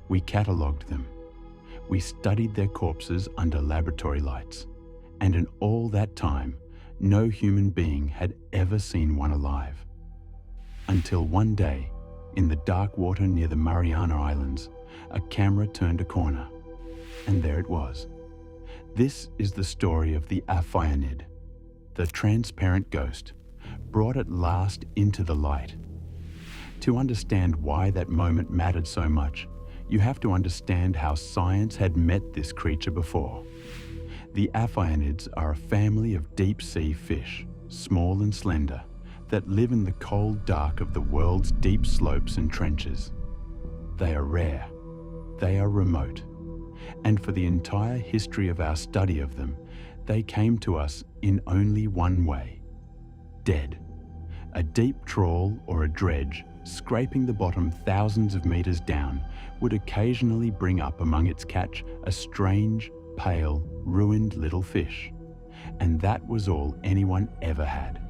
we catalogued them, we studied their corpses under laboratory lights, and in all that time, no human being had ever seen one alive. Until one day, in the dark water near the Mariana Islands, a camera turned a corner, and there it was. This is the story of the Aphionid, the transparent ghost, brought at last into the light. To understand why that moment mattered so much, you have to understand how science had met this creature before. The Aphionids are a family of deep-sea fish, small and slender, that live in the cold dark of the world's deep slopes and trenches. They are rare, they are remote, and for the entire history of our study of them, they came to us in only one way: dead. A deep trawl or a dredge, scraping the bottom thousands of meters down, would occasionally bring up among its catch a strange, pale, ruined little fish. And that was all anyone ever had.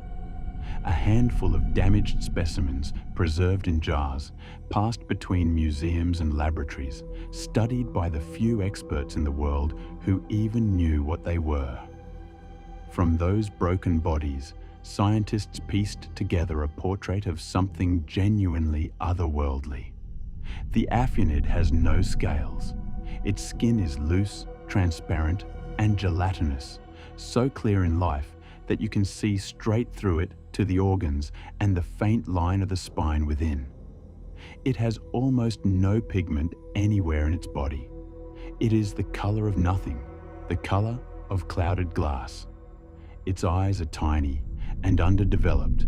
A handful of damaged specimens, preserved in jars, passed between museums and laboratories, studied by the few experts in the world who even knew what they were. From those broken bodies, scientists pieced together a portrait of something genuinely otherworldly. The Aphionid has no scales. Its skin is loose, transparent, and gelatinous, so clear in life that you can see straight through it to the organs and the faint line of the spine within. It has almost no pigment anywhere in its body. It is the color of nothing, the color of clouded glass. Its eyes are tiny and underdeveloped,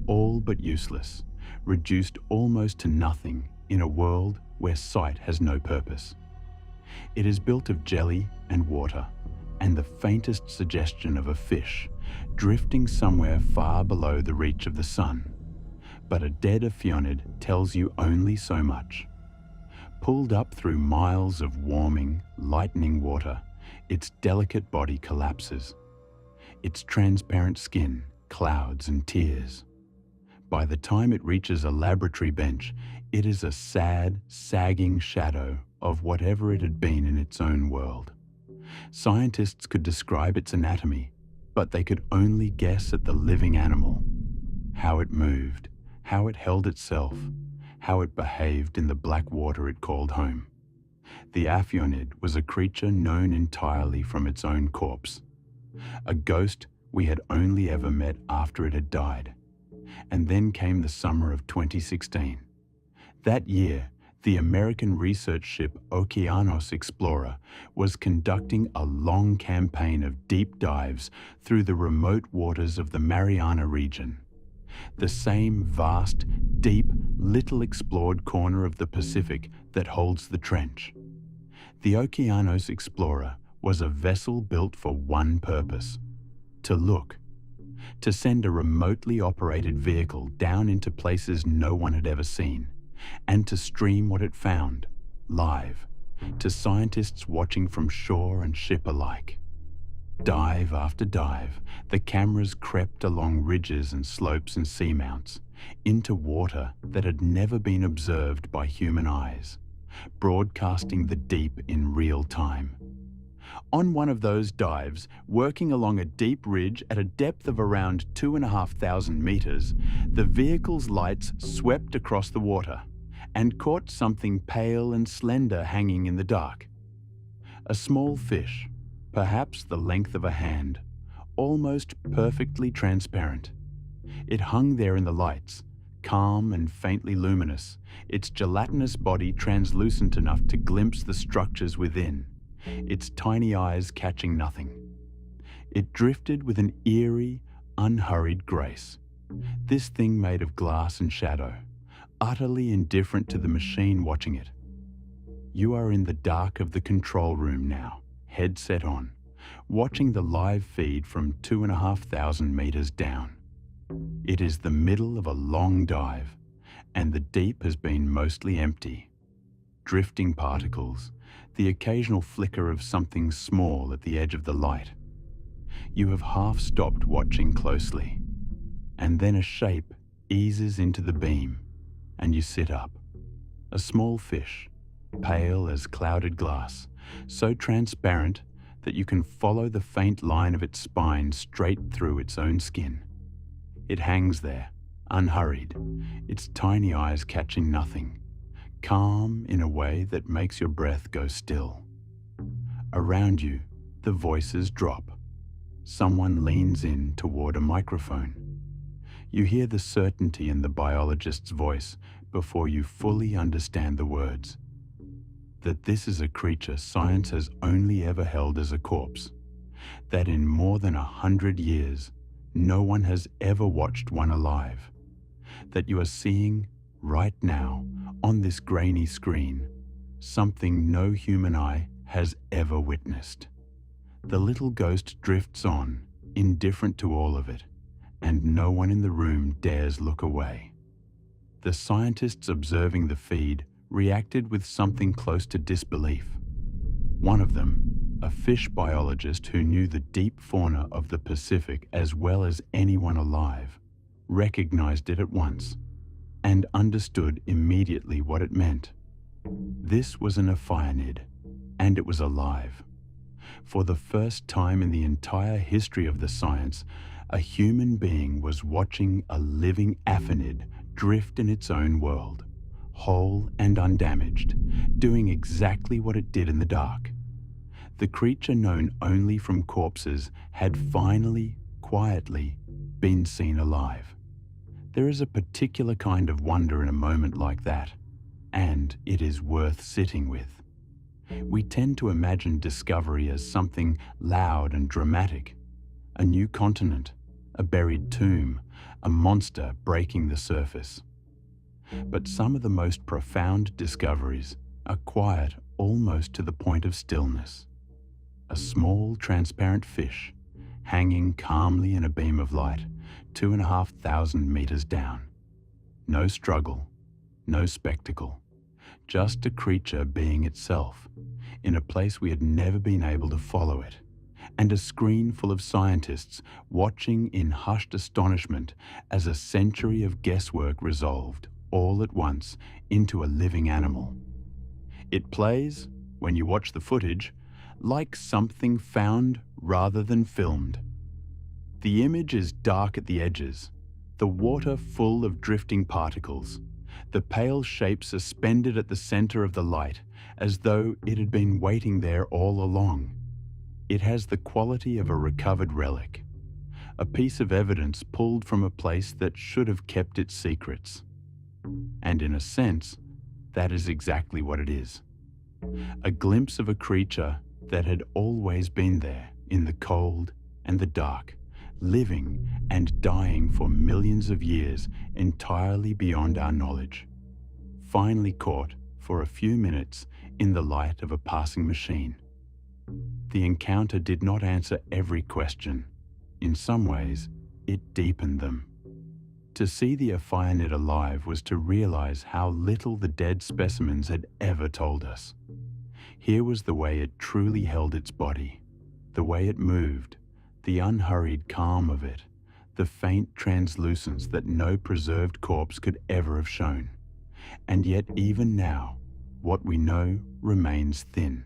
all but useless, reduced almost to nothing in a world where sight has no purpose. It is built of jelly and water, and the faintest suggestion of a fish, drifting somewhere far below the reach of the sun. But a dead Aphionid tells you only so much. Pulled up through miles of warming, lightening water, its delicate body collapses. Its transparent skin clouds and tears. By the time it reaches a laboratory bench, it is a sad, sagging shadow of whatever it had been in its own world. Scientists could describe its anatomy, but they could only guess at the living animal, how it moved, how it held itself, how it behaved in the black water it called home. The Aphionid was a creature known entirely from its own corpse, a ghost we had only ever met after it had died. And then came the summer of 2016. That year, the American research ship Okeanos Explorer was conducting a long campaign of deep dives through the remote waters of the Mariana region. the same vast, deep, little explored corner of the Pacific that holds the trench. The Okeanos Explorer was a vessel built for one purpose: to look, to send a remotely operated vehicle down into places no one had ever seen, and to stream what it found, live, to scientists watching from shore and ship alike. Dive after dive, the cameras crept along ridges and slopes and seamounts, into water that had never been observed by human eyes, broadcasting the deep in real time. On one of those dives, working along a deep ridge at a depth of around 2,500 meters, the vehicle's lights swept across the water and caught something pale and slender hanging in the dark. A small fish, perhaps the length of a hand, almost perfectly transparent. It hung there in the lights, calm and faintly luminous, its gelatinous body translucent enough to glimpse the structures within, its tiny eyes catching nothing. It drifted with an eerie, unhurried grace. This thing made of glass and shadow, utterly indifferent to the machine watching it. You are in the dark of the control room now, headset on, watching the live feed from 2,500 meters down. It is the middle of a long dive, and the deep has been mostly empty. Drifting particles, the occasional flicker of something small at the edge of the light. You have half stopped watching closely, and then a shape eases into the beam, and you sit up. A small fish, pale as clouded glass, so transparent that you can follow the faint line of its spine straight through its own skin. It hangs there, unhurried, its tiny eyes catching nothing, calm in a way that makes your breath go still. Around you, the voices drop. Someone leans in toward a microphone. You hear the certainty in the biologist's voice before you fully understand the words. That this is a creature science has only ever held as a corpse. That in more than 100 years, no one has ever watched one alive. That you are seeing, right now, on this grainy screen, something no human eye has ever witnessed. The little ghost drifts on, indifferent to all of it, and no one in the room dares look away. The scientists observing the feed reacted with something close to disbelief. One of them, a fish biologist who knew the deep fauna of the Pacific as well as anyone alive, recognized it at once and understood immediately what it meant. This was an ophianid, and it was alive. For the first time in the entire history of the science, a human being was watching a living aphanid drift in its own world, whole and undamaged, doing exactly what it did in the dark. The creature known only from corpses had finally, quietly, been seen alive. There is a particular kind of wonder in a moment like that, and it is worth sitting with. We tend to imagine discovery as something loud and dramatic, a new continent, a buried tomb, a monster breaking the surface. But some of the most profound discoveries are quiet almost to the point of stillness. A small, transparent fish, hanging calmly in a beam of light, 2,500 meters down. No struggle, no spectacle, just a creature being itself, in a place we had never been able to follow it, and a screen full of scientists watching in hushed astonishment as a century of guesswork resolved, all at once, into a living animal. It plays, when you watch the footage, like something found rather than filmed. The image is dark at the edges, the water full of drifting particles, the pale shape suspended at the center of the light, as though it had been waiting there all along. It has the quality of a recovered relic, a piece of evidence pulled from a place that should have kept its secrets. And in a sense, that is exactly what it is. A glimpse of a creature that had always been there in the cold and the dark, living and dying for millions of years entirely beyond our knowledge. Finally caught for a few minutes in the light of a passing machine. The encounter did not answer every question. In some ways, it deepened them. To see the Ophianid alive was to realize how little the dead specimens had ever told us. Here was the way it truly held its body, the way it moved, the unhurried calm of it, the faint translucence that no preserved corpse could ever have shown. And yet even now, what we know remains thin.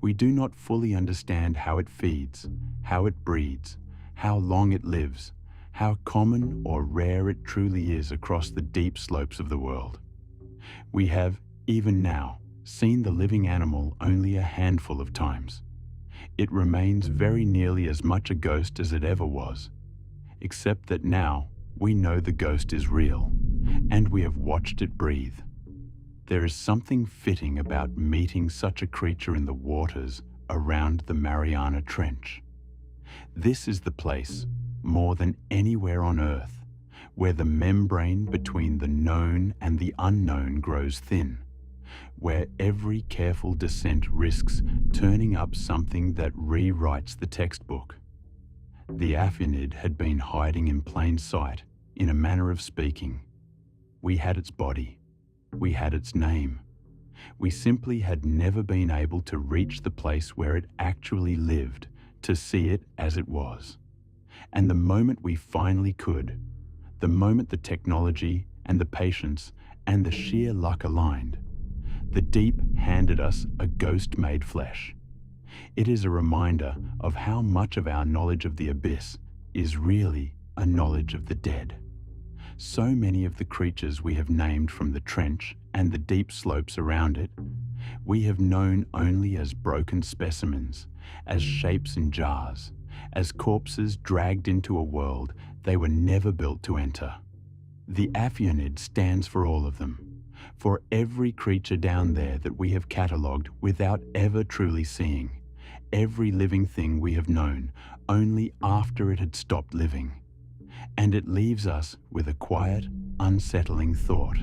We do not fully understand how it feeds, how it breeds, how long it lives, how common or rare it truly is across the deep slopes of the world. We have, even now, seen the living animal only a handful of times. It remains very nearly as much a ghost as it ever was, except that now we know the ghost is real, and we have watched it breathe. There is something fitting about meeting such a creature in the waters around the Mariana Trench. This is the place, more than anywhere on Earth, where the membrane between the known and the unknown grows thin, where every careful descent risks turning up something that rewrites the textbook. The Ophianid had been hiding in plain sight, in a manner of speaking. We had its body. We had its name. We simply had never been able to reach the place where it actually lived, to see it as it was. And the moment we finally could, the moment the technology and the patience and the sheer luck aligned, the deep handed us a ghost made flesh. It is a reminder of how much of our knowledge of the abyss is really a knowledge of the dead. So many of the creatures we have named from the trench and the deep slopes around it, we have known only as broken specimens, as shapes in jars, as corpses dragged into a world they were never built to enter. The Ophianid stands for all of them, for every creature down there that we have catalogued without ever truly seeing, every living thing we have known only after it had stopped living. And it leaves us with a quiet, unsettling thought.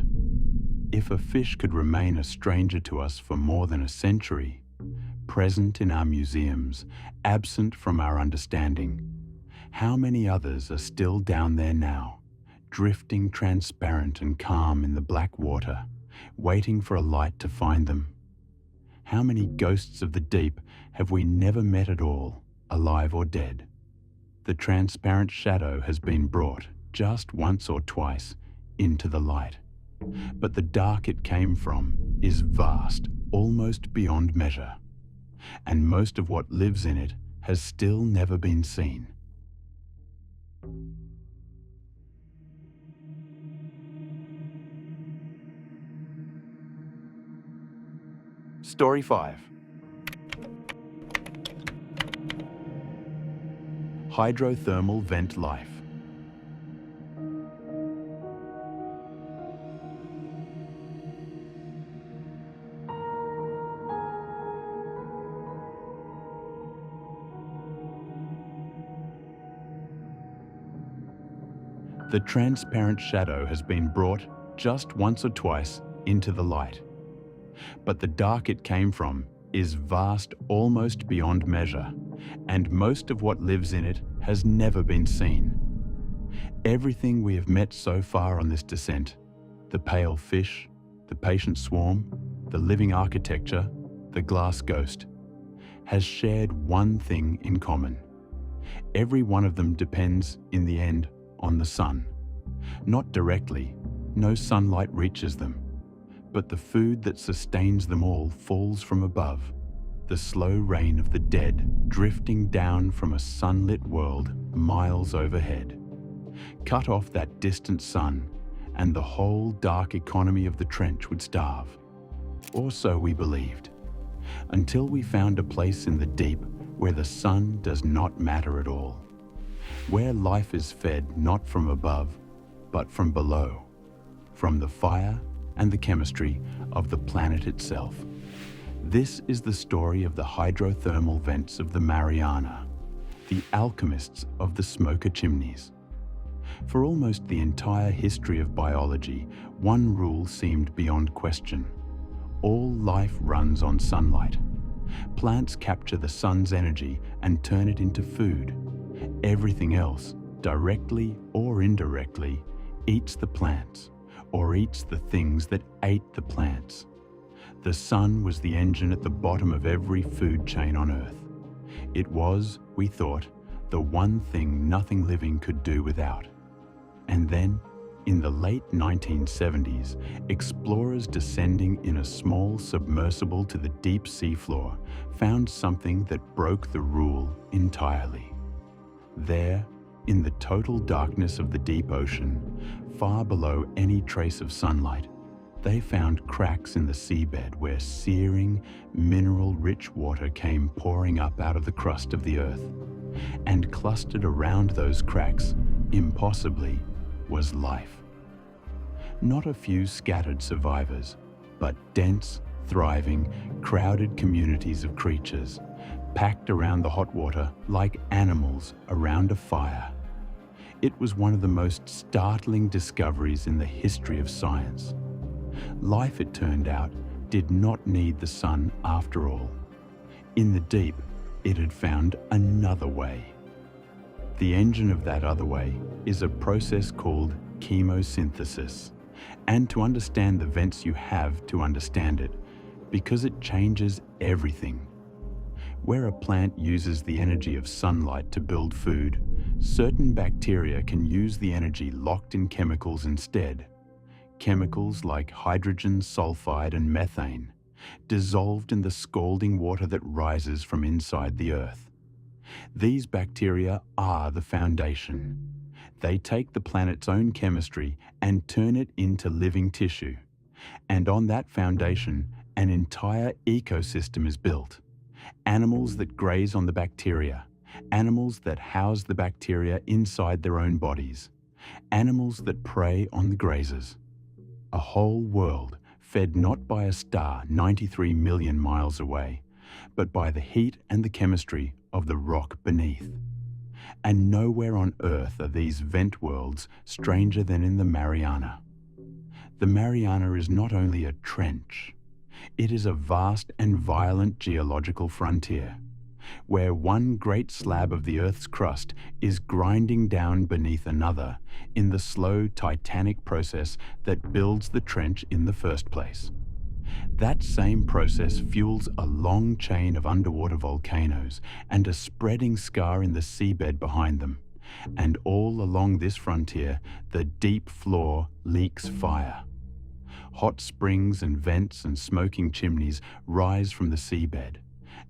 If a fish could remain a stranger to us for more than a century, present in our museums, absent from our understanding, how many others are still down there now, drifting transparent and calm in the black water, waiting for a light to find them? How many ghosts of the deep have we never met at all, alive or dead? The transparent shadow has been brought, just once or twice, into the light. But the dark it came from is vast, almost beyond measure. And most of what lives in it has still never been seen. Story 5. Hydrothermal vent life. The transparent shadow has been brought just once or twice into the light. But the dark it came from is vast almost beyond measure, and most of what lives in it has never been seen. Everything we have met so far on this descent, the pale fish, the patient swarm, the living architecture, the glass ghost, has shared one thing in common. Every one of them depends, in the end, on the sun. Not directly, no sunlight reaches them, but the food that sustains them all falls from above, the slow rain of the dead drifting down from a sunlit world miles overhead. Cut off that distant sun, and the whole dark economy of the trench would starve. Or so we believed, until we found a place in the deep where the sun does not matter at all, where life is fed not from above, but from below, from the fire and the chemistry of the planet itself. This is the story of the hydrothermal vents of the Mariana, the alchemists of the smoker chimneys. For almost the entire history of biology, one rule seemed beyond question. All life runs on sunlight. Plants capture the sun's energy and turn it into food. Everything else, directly or indirectly, eats the plants, or eats the things that ate the plants. The sun was the engine at the bottom of every food chain on Earth. It was, we thought, the one thing nothing living could do without. And then, in the late 1970s, explorers descending in a small submersible to the deep seafloor found something that broke the rule entirely. There, in the total darkness of the deep ocean, far below any trace of sunlight, they found cracks in the seabed where searing, mineral-rich water came pouring up out of the crust of the Earth. And clustered around those cracks, impossibly, was life. Not a few scattered survivors, but dense, thriving, crowded communities of creatures, packed around the hot water like animals around a fire. It was one of the most startling discoveries in the history of science. Life, it turned out, did not need the sun after all. In the deep, it had found another way. The engine of that other way is a process called chemosynthesis. And to understand the vents, you have to understand it, because it changes everything. Where a plant uses the energy of sunlight to build food, certain bacteria can use the energy locked in chemicals instead. Chemicals like hydrogen sulfide and methane, dissolved in the scalding water that rises from inside the Earth. These bacteria are the foundation. They take the planet's own chemistry and turn it into living tissue. And on that foundation, an entire ecosystem is built. Animals that graze on the bacteria, animals that house the bacteria inside their own bodies, animals that prey on the grazers. A whole world fed not by a star 93 million miles away, but by the heat and the chemistry of the rock beneath. And nowhere on Earth are these vent worlds stranger than in the Mariana. The Mariana is not only a trench, it is a vast and violent geological frontier, where one great slab of the Earth's crust is grinding down beneath another in the slow titanic process that builds the trench in the first place. That same process fuels a long chain of underwater volcanoes and a spreading scar in the seabed behind them. And all along this frontier, the deep floor leaks fire. Hot springs and vents and smoking chimneys rise from the seabed,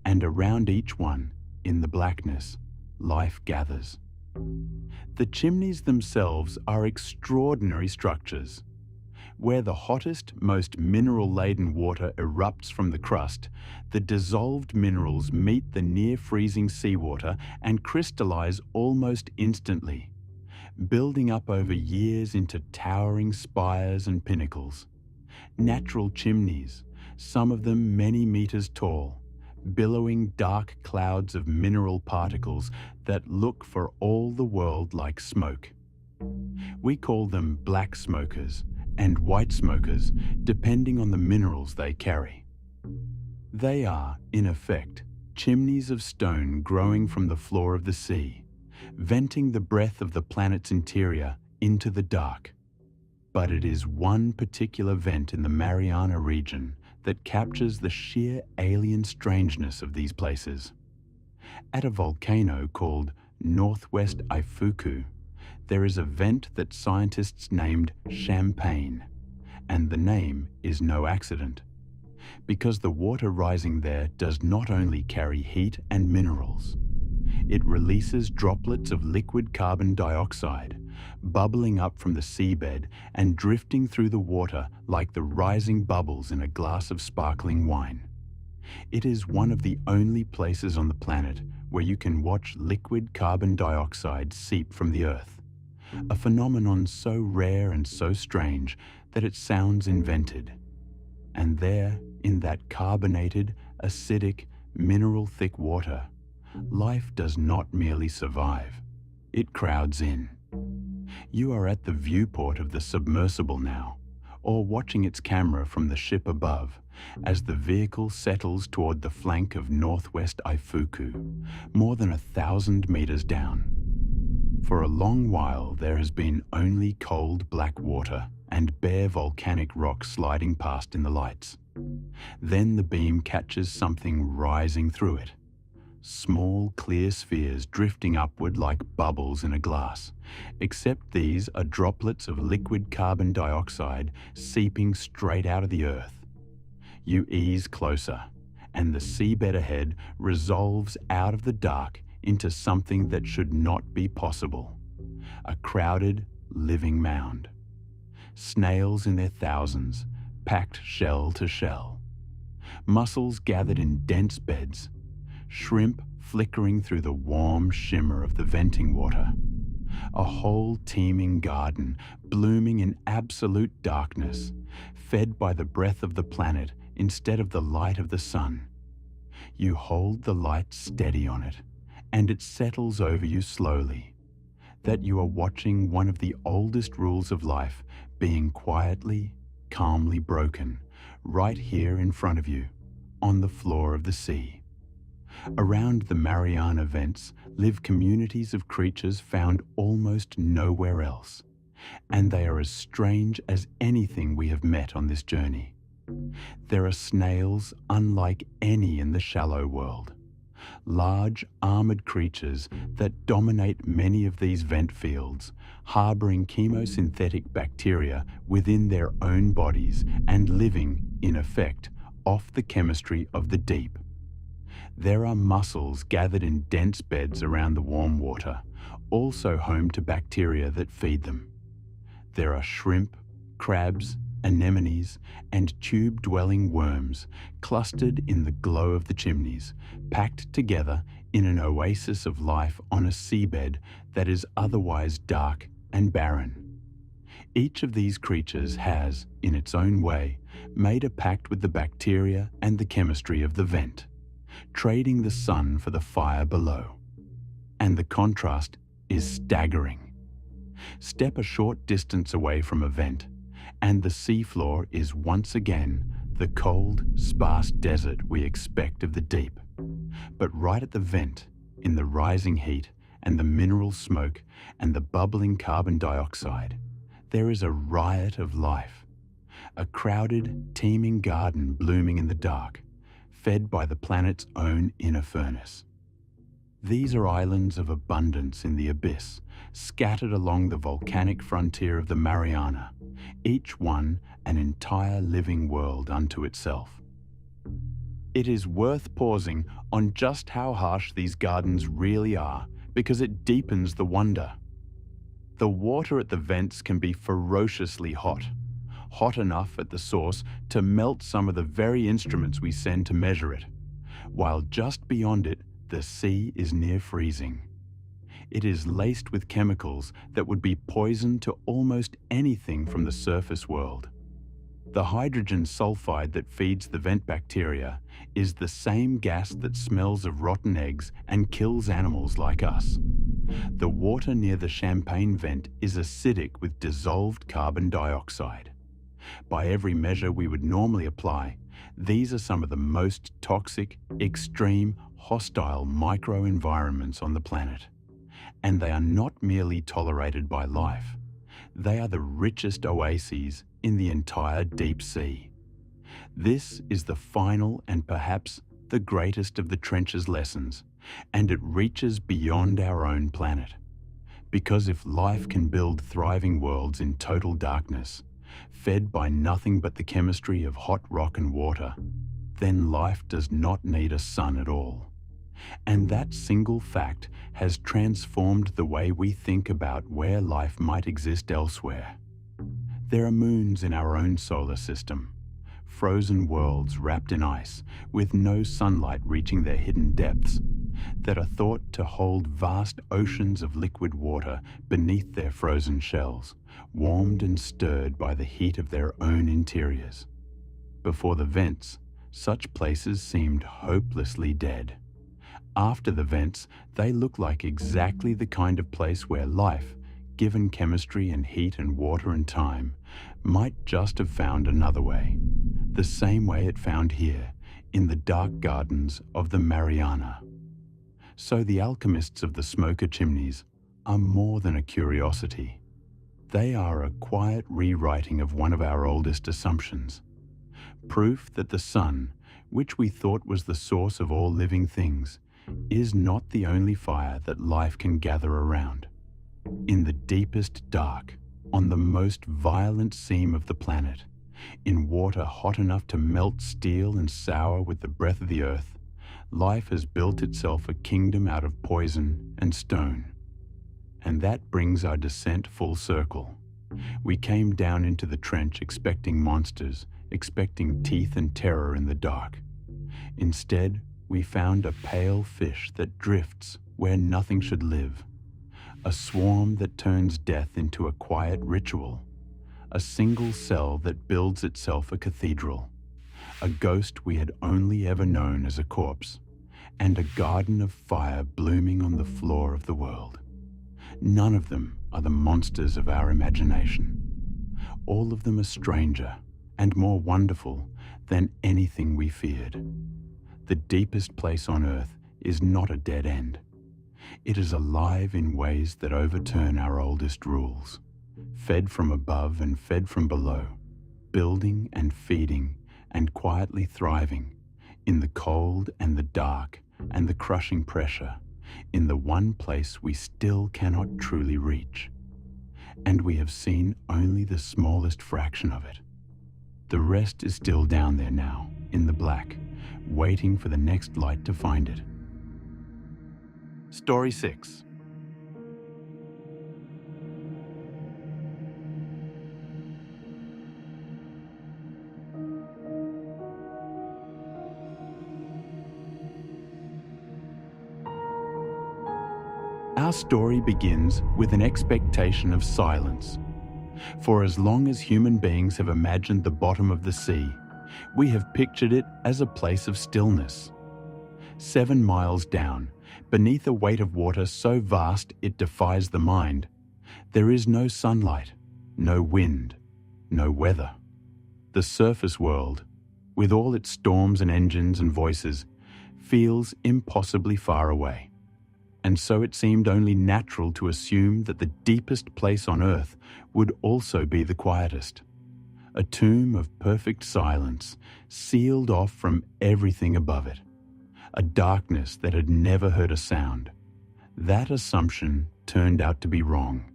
and around each one, in the blackness, life gathers. The chimneys themselves are extraordinary structures. Where the hottest, most mineral-laden water erupts from the crust, the dissolved minerals meet the near-freezing seawater and crystallize almost instantly, building up over years into towering spires and pinnacles. Natural chimneys, some of them many meters tall, billowing dark clouds of mineral particles that look for all the world like smoke. We call them black smokers and white smokers, depending on the minerals they carry. They are, in effect, chimneys of stone growing from the floor of the sea, venting the breath of the planet's interior into the dark. But it is one particular vent in the Mariana region that captures the sheer alien strangeness of these places. At a volcano called Northwest Ifuku, there is a vent that scientists named Champagne, and the name is no accident, because the water rising there does not only carry heat and minerals. It releases droplets of liquid carbon dioxide, bubbling up from the seabed and drifting through the water like the rising bubbles in a glass of sparkling wine. It is one of the only places on the planet where you can watch liquid carbon dioxide seep from the Earth, a phenomenon so rare and so strange that it sounds invented. And there, in that carbonated, acidic, mineral-thick water, life does not merely survive, it crowds in. You are at the viewport of the submersible now, or watching its camera from the ship above as the vehicle settles toward the flank of northwest Ifuku, more than 1,000 meters down. For a long while there has been only cold black water and bare volcanic rock sliding past in the lights. Then the beam catches something rising through it. Small, clear spheres drifting upward like bubbles in a glass, except these are droplets of liquid carbon dioxide seeping straight out of the earth. You ease closer, and the seabed ahead resolves out of the dark into something that should not be possible. A crowded, living mound. Snails in their thousands, packed shell to shell. Mussels gathered in dense beds. Shrimp flickering through the warm shimmer of the venting water. A whole teeming garden blooming in absolute darkness, fed by the breath of the planet instead of the light of the sun. You hold the light steady on it, and it settles over you slowly, that you are watching one of the oldest rules of life being quietly, calmly broken, right here in front of you, on the floor of the sea. Around the Mariana vents live communities of creatures found almost nowhere else, and they are as strange as anything we have met on this journey. There are snails unlike any in the shallow world, large armored creatures that dominate many of these vent fields, harboring chemosynthetic bacteria within their own bodies and living, in effect, off the chemistry of the deep. There are mussels gathered in dense beds around the warm water, also home to bacteria that feed them. There are shrimp, crabs, anemones, and tube-dwelling worms clustered in the glow of the chimneys, packed together in an oasis of life on a seabed that is otherwise dark and barren. Each of these creatures has, in its own way, made a pact with the bacteria and the chemistry of the vent, trading the sun for the fire below. And the contrast is staggering. Step a short distance away from a vent, and the seafloor is once again the cold, sparse desert we expect of the deep. But right at the vent, in the rising heat and the mineral smoke and the bubbling carbon dioxide, there is a riot of life. A crowded, teeming garden blooming in the dark, fed by the planet's own inner furnace. These are islands of abundance in the abyss, scattered along the volcanic frontier of the Mariana, each one an entire living world unto itself. It is worth pausing on just how harsh these gardens really are, because it deepens the wonder. The water at the vents can be ferociously hot, hot enough at the source to melt some of the very instruments we send to measure it, while just beyond it, the sea is near freezing. It is laced with chemicals that would be poison to almost anything from the surface world. The hydrogen sulfide that feeds the vent bacteria is the same gas that smells of rotten eggs and kills animals like us. The water near the champagne vent is acidic with dissolved carbon dioxide. By every measure we would normally apply, these are some of the most toxic, extreme, hostile microenvironments on the planet. And they are not merely tolerated by life. They are the richest oases in the entire deep sea. This is the final and perhaps the greatest of the Trench's lessons, and it reaches beyond our own planet. Because if life can build thriving worlds in total darkness, fed by nothing but the chemistry of hot rock and water, then life does not need a sun at all. And that single fact has transformed the way we think about where life might exist elsewhere. There are moons in our own solar system, frozen worlds wrapped in ice with no sunlight reaching their hidden depths, that are thought to hold vast oceans of liquid water beneath their frozen shells, warmed and stirred by the heat of their own interiors. Before the vents, such places seemed hopelessly dead. After the vents, they look like exactly the kind of place where life, given chemistry and heat and water and time, might just have found another way. The same way it found here, in the dark gardens of the Mariana. So the alchemists of the smoker chimneys are more than a curiosity. They are a quiet rewriting of one of our oldest assumptions. Proof that the sun, which we thought was the source of all living things, is not the only fire that life can gather around. In the deepest dark, on the most violent seam of the planet, in water hot enough to melt steel and sour with the breath of the earth, life has built itself a kingdom out of poison and stone. And that brings our descent full circle. We came down into the trench expecting monsters, expecting teeth and terror in the dark. Instead, we found a pale fish that drifts where nothing should live, a swarm that turns death into a quiet ritual, a single cell that builds itself a cathedral, a ghost we had only ever known as a corpse, and a garden of fire blooming on the floor of the world. None of them are the monsters of our imagination. All of them are stranger and more wonderful than anything we feared. The deepest place on earth is not a dead end. It is alive in ways that overturn our oldest rules, fed from above and fed from below, building and feeding and quietly thriving in the cold and the dark and the crushing pressure, in the one place we still cannot truly reach. And we have seen only the smallest fraction of it. The rest is still down there now, in the black, waiting for the next light to find it. Story 6. Our story begins with an expectation of silence. For as long as human beings have imagined the bottom of the sea, we have pictured it as a place of stillness. 7 miles down, beneath a weight of water so vast it defies the mind, there is no sunlight, no wind, no weather. The surface world, with all its storms and engines and voices, feels impossibly far away. And so it seemed only natural to assume that the deepest place on earth would also be the quietest. A tomb of perfect silence, sealed off from everything above it. A darkness that had never heard a sound. That assumption turned out to be wrong.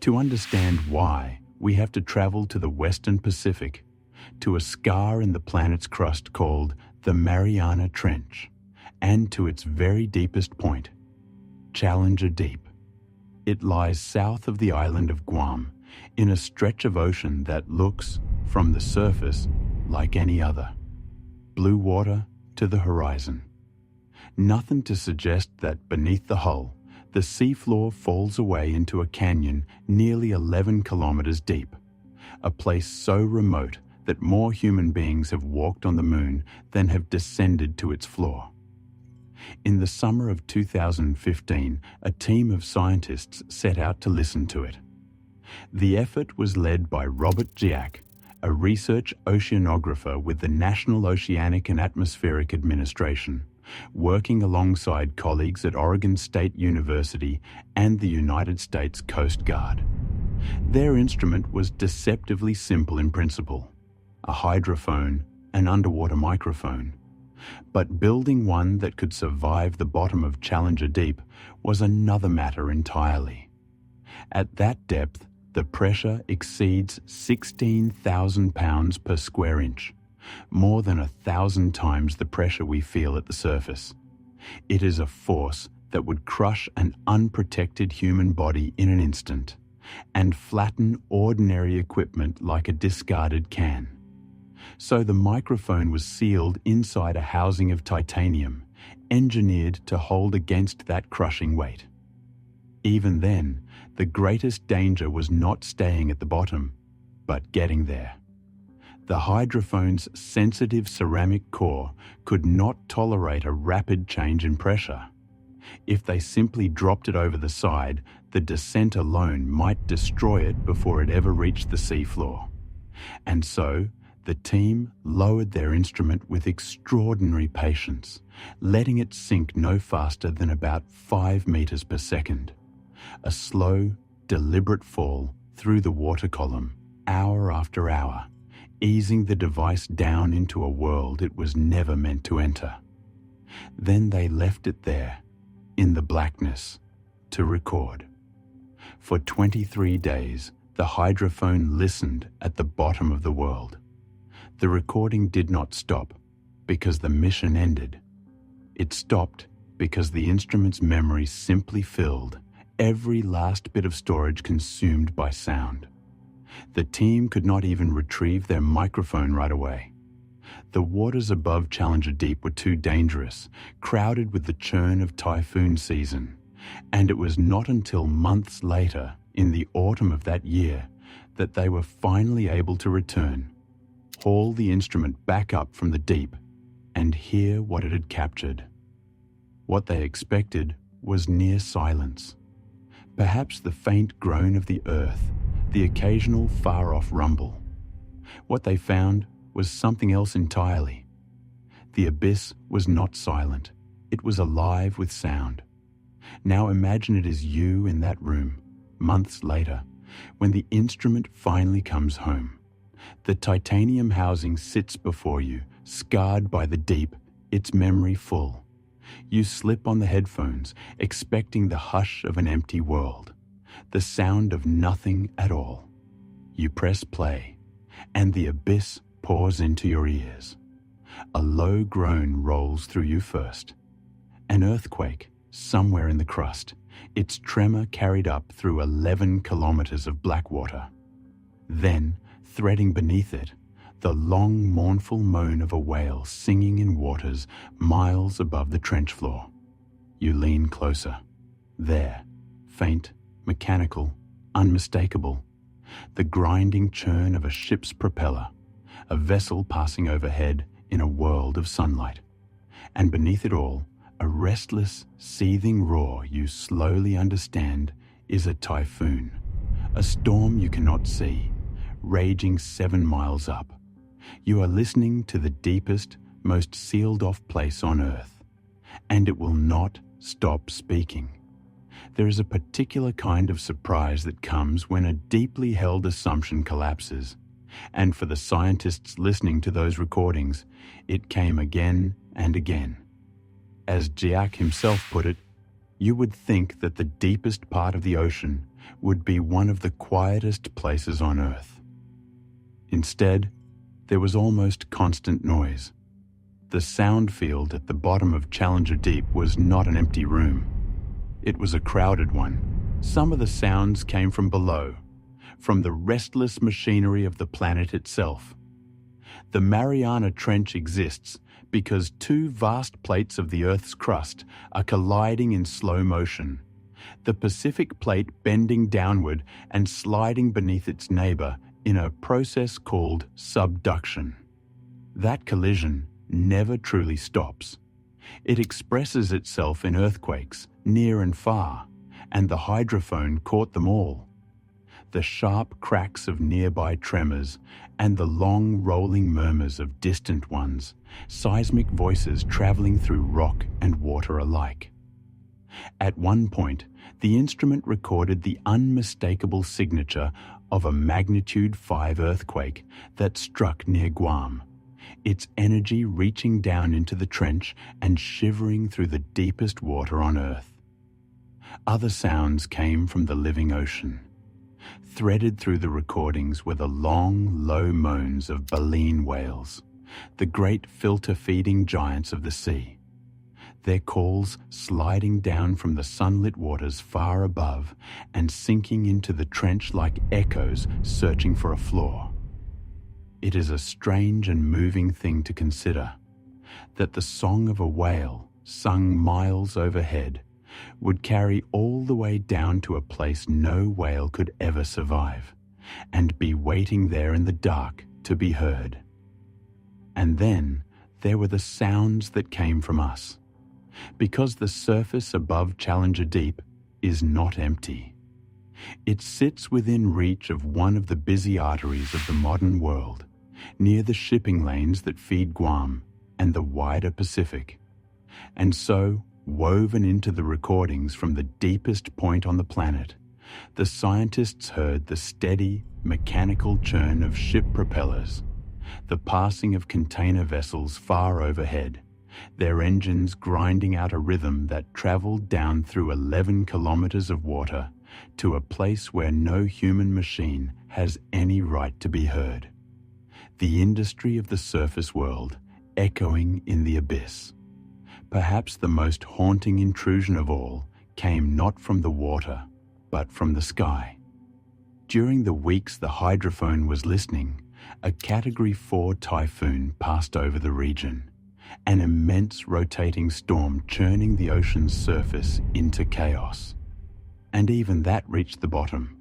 To understand why, we have to travel to the Western Pacific, to a scar in the planet's crust called the Mariana Trench, and to its very deepest point, Challenger Deep. It lies south of the island of Guam, in a stretch of ocean that looks, from the surface, like any other. Blue water to the horizon. Nothing to suggest that beneath the hull, the seafloor falls away into a canyon nearly 11 kilometers deep, a place so remote that more human beings have walked on the moon than have descended to its floor. In the summer of 2015, a team of scientists set out to listen to it. The effort was led by Robert Giac, a research oceanographer with the National Oceanic and Atmospheric Administration, working alongside colleagues at Oregon State University and the United States Coast Guard. Their instrument was deceptively simple in principle: a hydrophone, an underwater microphone. But building one that could survive the bottom of Challenger Deep was another matter entirely. At that depth, the pressure exceeds 16,000 pounds per square inch, more than 1,000 times the pressure we feel at the surface. It is a force that would crush an unprotected human body in an instant and flatten ordinary equipment like a discarded can. So the microphone was sealed inside a housing of titanium, engineered to hold against that crushing weight. Even then, the greatest danger was not staying at the bottom, but getting there. The hydrophone's sensitive ceramic core could not tolerate a rapid change in pressure. If they simply dropped it over the side, the descent alone might destroy it before it ever reached the seafloor. And so, the team lowered their instrument with extraordinary patience, letting it sink no faster than about 5 meters per second. A slow, deliberate fall through the water column, hour after hour, easing the device down into a world it was never meant to enter. Then they left it there, in the blackness, to record. For 23 days, the hydrophone listened at the bottom of the world. The recording did not stop because the mission ended. It stopped because the instrument's memory simply filled every last bit of storage consumed by sound. The team could not even retrieve their microphone right away. The waters above Challenger Deep were too dangerous, crowded with the churn of typhoon season, and it was not until months later, in the autumn of that year, that they were finally able to return, haul the instrument back up from the deep, and hear what it had captured. What they expected was near silence. Perhaps the faint groan of the earth, the occasional far-off rumble. What they found was something else entirely. The abyss was not silent. It was alive with sound. Now imagine it is you in that room, months later, when the instrument finally comes home. The titanium housing sits before you, scarred by the deep, its memory full. You slip on the headphones, expecting the hush of an empty world, the sound of nothing at all. You press play, and the abyss pours into your ears. A low groan rolls through you first. An earthquake somewhere in the crust, its tremor carried up through 11 kilometers of black water. Then, threading beneath it, the long, mournful moan of a whale singing in waters miles above the trench floor. You lean closer. There, faint, mechanical, unmistakable, the grinding churn of a ship's propeller, a vessel passing overhead in a world of sunlight. And beneath it all, a restless, seething roar you slowly understand is a typhoon, a storm you cannot see, raging 7 miles up. You are listening to the deepest, most sealed-off place on Earth, and it will not stop speaking. There is a particular kind of surprise that comes when a deeply held assumption collapses, and for the scientists listening to those recordings, it came again and again. As Giac himself put it, you would think that the deepest part of the ocean would be one of the quietest places on Earth. Instead, there was almost constant noise. The sound field at the bottom of Challenger Deep was not an empty room. It was a crowded one. Some of the sounds came from below, from the restless machinery of the planet itself. The Mariana Trench exists because 2 vast plates of the Earth's crust are colliding in slow motion, the Pacific plate bending downward and sliding beneath its neighbor in a process called subduction. That collision never truly stops. It expresses itself in earthquakes, near and far, and the hydrophone caught them all. The sharp cracks of nearby tremors and the long rolling murmurs of distant ones, seismic voices traveling through rock and water alike. At one point, the instrument recorded the unmistakable signature of a magnitude 5 earthquake that struck near Guam, its energy reaching down into the trench and shivering through the deepest water on Earth. Other sounds came from the living ocean. Threaded through the recordings were the long, low moans of baleen whales, the great filter-feeding giants of the sea. Their calls sliding down from the sunlit waters far above and sinking into the trench like echoes searching for a floor. It is a strange and moving thing to consider, that the song of a whale, sung miles overhead, would carry all the way down to a place no whale could ever survive, and be waiting there in the dark to be heard. And then there were the sounds that came from us, because the surface above Challenger Deep is not empty. It sits within reach of one of the busy arteries of the modern world, near the shipping lanes that feed Guam and the wider Pacific. And so, woven into the recordings from the deepest point on the planet, the scientists heard the steady, mechanical churn of ship propellers, the passing of container vessels far overhead, their engines grinding out a rhythm that travelled down through 11 kilometres of water to a place where no human machine has any right to be heard. The industry of the surface world echoing in the abyss. Perhaps the most haunting intrusion of all came not from the water, but from the sky. During the weeks the hydrophone was listening, a Category 4 typhoon passed over the region, an immense rotating storm churning the ocean's surface into chaos. And even that reached the bottom.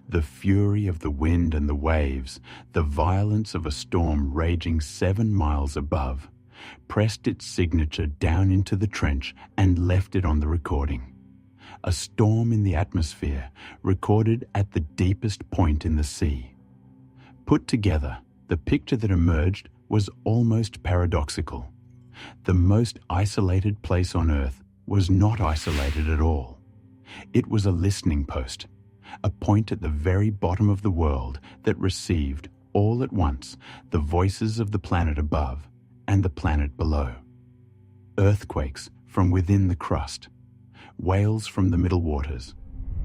The fury of the wind and the waves, the violence of a storm raging 7 miles above, pressed its signature down into the trench and left it on the recording. A storm in the atmosphere, recorded at the deepest point in the sea. Put together, the picture that emerged was almost paradoxical. The most isolated place on Earth was not isolated at all. It was a listening post, a point at the very bottom of the world that received, all at once, the voices of the planet above and the planet below. Earthquakes from within the crust, wails from the middle waters,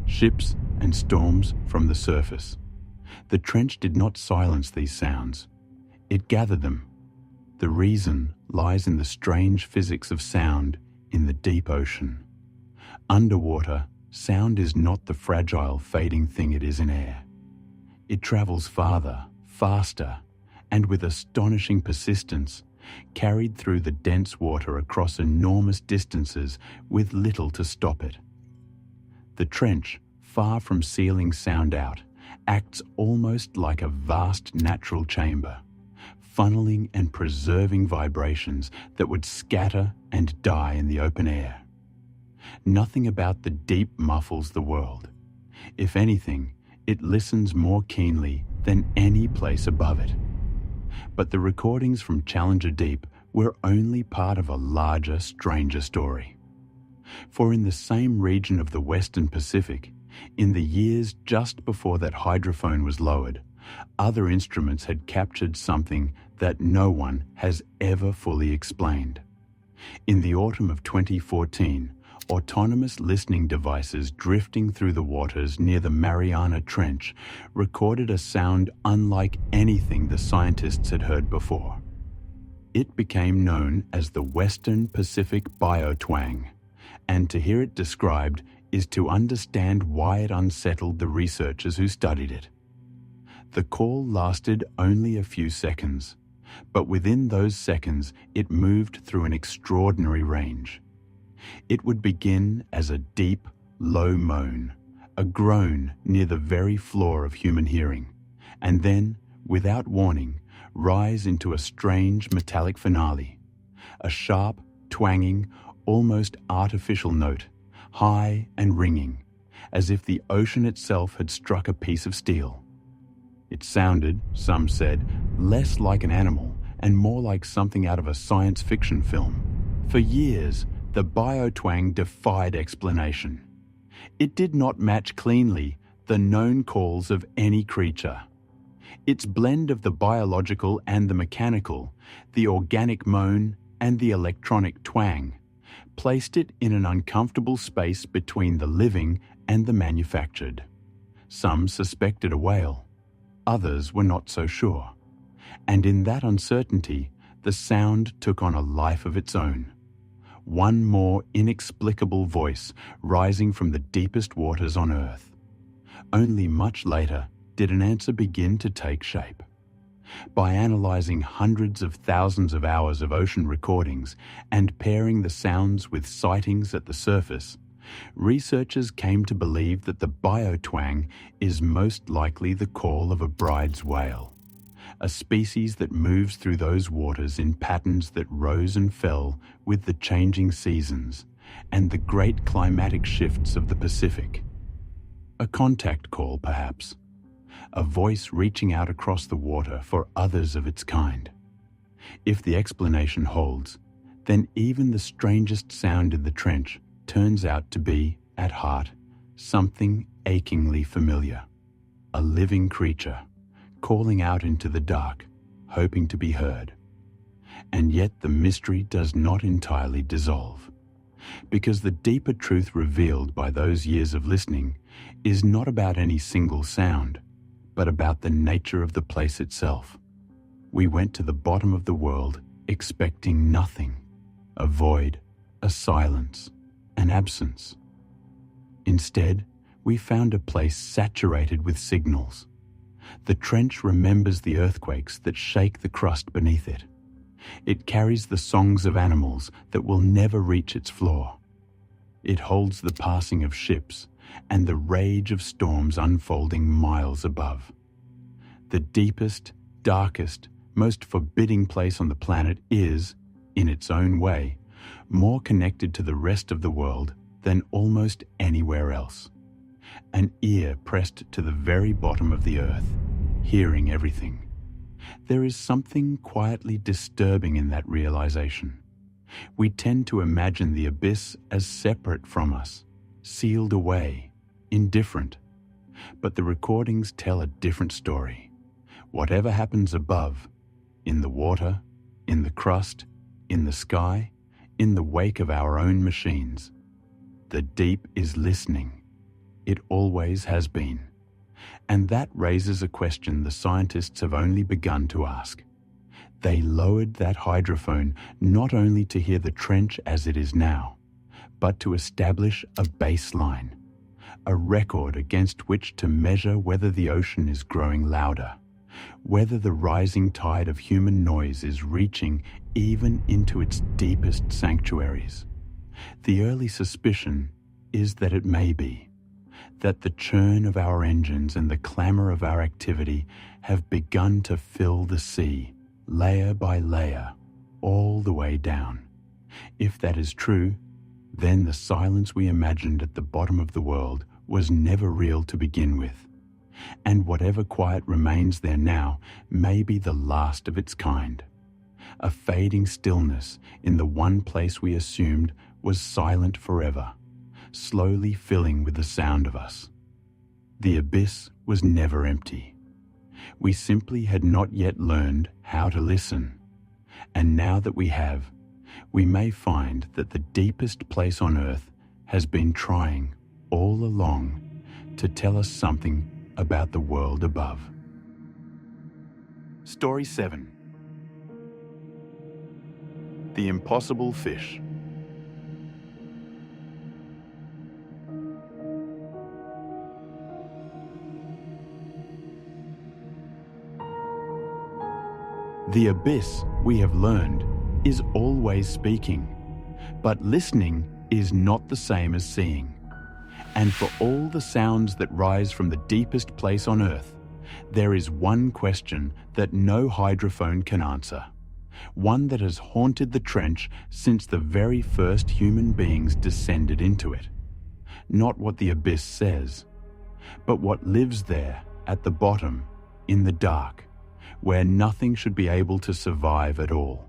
ships and storms from the surface. The trench did not silence these sounds. It gathered them. The reason lies in the strange physics of sound in the deep ocean. Underwater, sound is not the fragile, fading thing it is in air. It travels farther, faster, and with astonishing persistence, carried through the dense water across enormous distances with little to stop it. The trench, far from sealing sound out, acts almost like a vast natural chamber, funneling and preserving vibrations that would scatter and die in the open air. Nothing about the deep muffles the world. If anything, it listens more keenly than any place above it. But the recordings from Challenger Deep were only part of a larger, stranger story. For in the same region of the Western Pacific, in the years just before that hydrophone was lowered, other instruments had captured something that no one has ever fully explained. In the autumn of 2014, autonomous listening devices drifting through the waters near the Mariana Trench recorded a sound unlike anything the scientists had heard before. It became known as the Western Pacific Biotwang, and to hear it described is to understand why it unsettled the researchers who studied it. The call lasted only a few seconds, but within those seconds it moved through an extraordinary range. It would begin as a deep, low moan, a groan near the very floor of human hearing, and then, without warning, rise into a strange metallic finale, a sharp, twanging, almost artificial note, high and ringing, as if the ocean itself had struck a piece of steel. It sounded, some said, less like an animal and more like something out of a science fiction film. For years, the biotwang defied explanation. It did not match cleanly the known calls of any creature. Its blend of the biological and the mechanical, the organic moan and the electronic twang, placed it in an uncomfortable space between the living and the manufactured. Some suspected a whale, others were not so sure. And in that uncertainty, the sound took on a life of its own. One more inexplicable voice rising from the deepest waters on Earth. Only much later did an answer begin to take shape. By analysing hundreds of thousands of hours of ocean recordings and pairing the sounds with sightings at the surface, researchers came to believe that the biotwang is most likely the call of a bride's wail, a species that moves through those waters in patterns that rose and fell with the changing seasons and the great climatic shifts of the Pacific. A contact call, perhaps. A voice reaching out across the water for others of its kind. If the explanation holds, then even the strangest sound in the trench turns out to be, at heart, something achingly familiar. A living creature, calling out into the dark, hoping to be heard. And yet the mystery does not entirely dissolve, because the deeper truth revealed by those years of listening is not about any single sound, but about the nature of the place itself. We went to the bottom of the world expecting nothing, a void, a silence, an absence. Instead, we found a place saturated with signals. The trench remembers the earthquakes that shake the crust beneath it. It carries the songs of animals that will never reach its floor. It holds the passing of ships and the rage of storms unfolding miles above. The deepest, darkest, most forbidding place on the planet is, in its own way, more connected to the rest of the world than almost anywhere else. An ear pressed to the very bottom of the earth, hearing everything. There is something quietly disturbing in that realization. We tend to imagine the abyss as separate from us, sealed away, indifferent. But the recordings tell a different story. Whatever happens above, in the water, in the crust, in the sky, in the wake of our own machines, the deep is listening. It always has been. And that raises a question the scientists have only begun to ask. They lowered that hydrophone not only to hear the trench as it is now, but to establish a baseline, a record against which to measure whether the ocean is growing louder, whether the rising tide of human noise is reaching even into its deepest sanctuaries. The early suspicion is that it may be, that the churn of our engines and the clamor of our activity have begun to fill the sea, layer by layer, all the way down. If that is true, then the silence we imagined at the bottom of the world was never real to begin with, and whatever quiet remains there now may be the last of its kind. A fading stillness in the one place we assumed was silent forever, slowly filling with the sound of us. The abyss was never empty. We simply had not yet learned how to listen. And now that we have, we may find that the deepest place on earth has been trying all along to tell us something about the world above. Story 7. The Impossible Fish. The abyss, we have learned, is always speaking, but listening is not the same as seeing. And for all the sounds that rise from the deepest place on earth, there is one question that no hydrophone can answer, one that has haunted the trench since the very first human beings descended into it. Not what the abyss says, but what lives there at the bottom, in the dark, where nothing should be able to survive at all.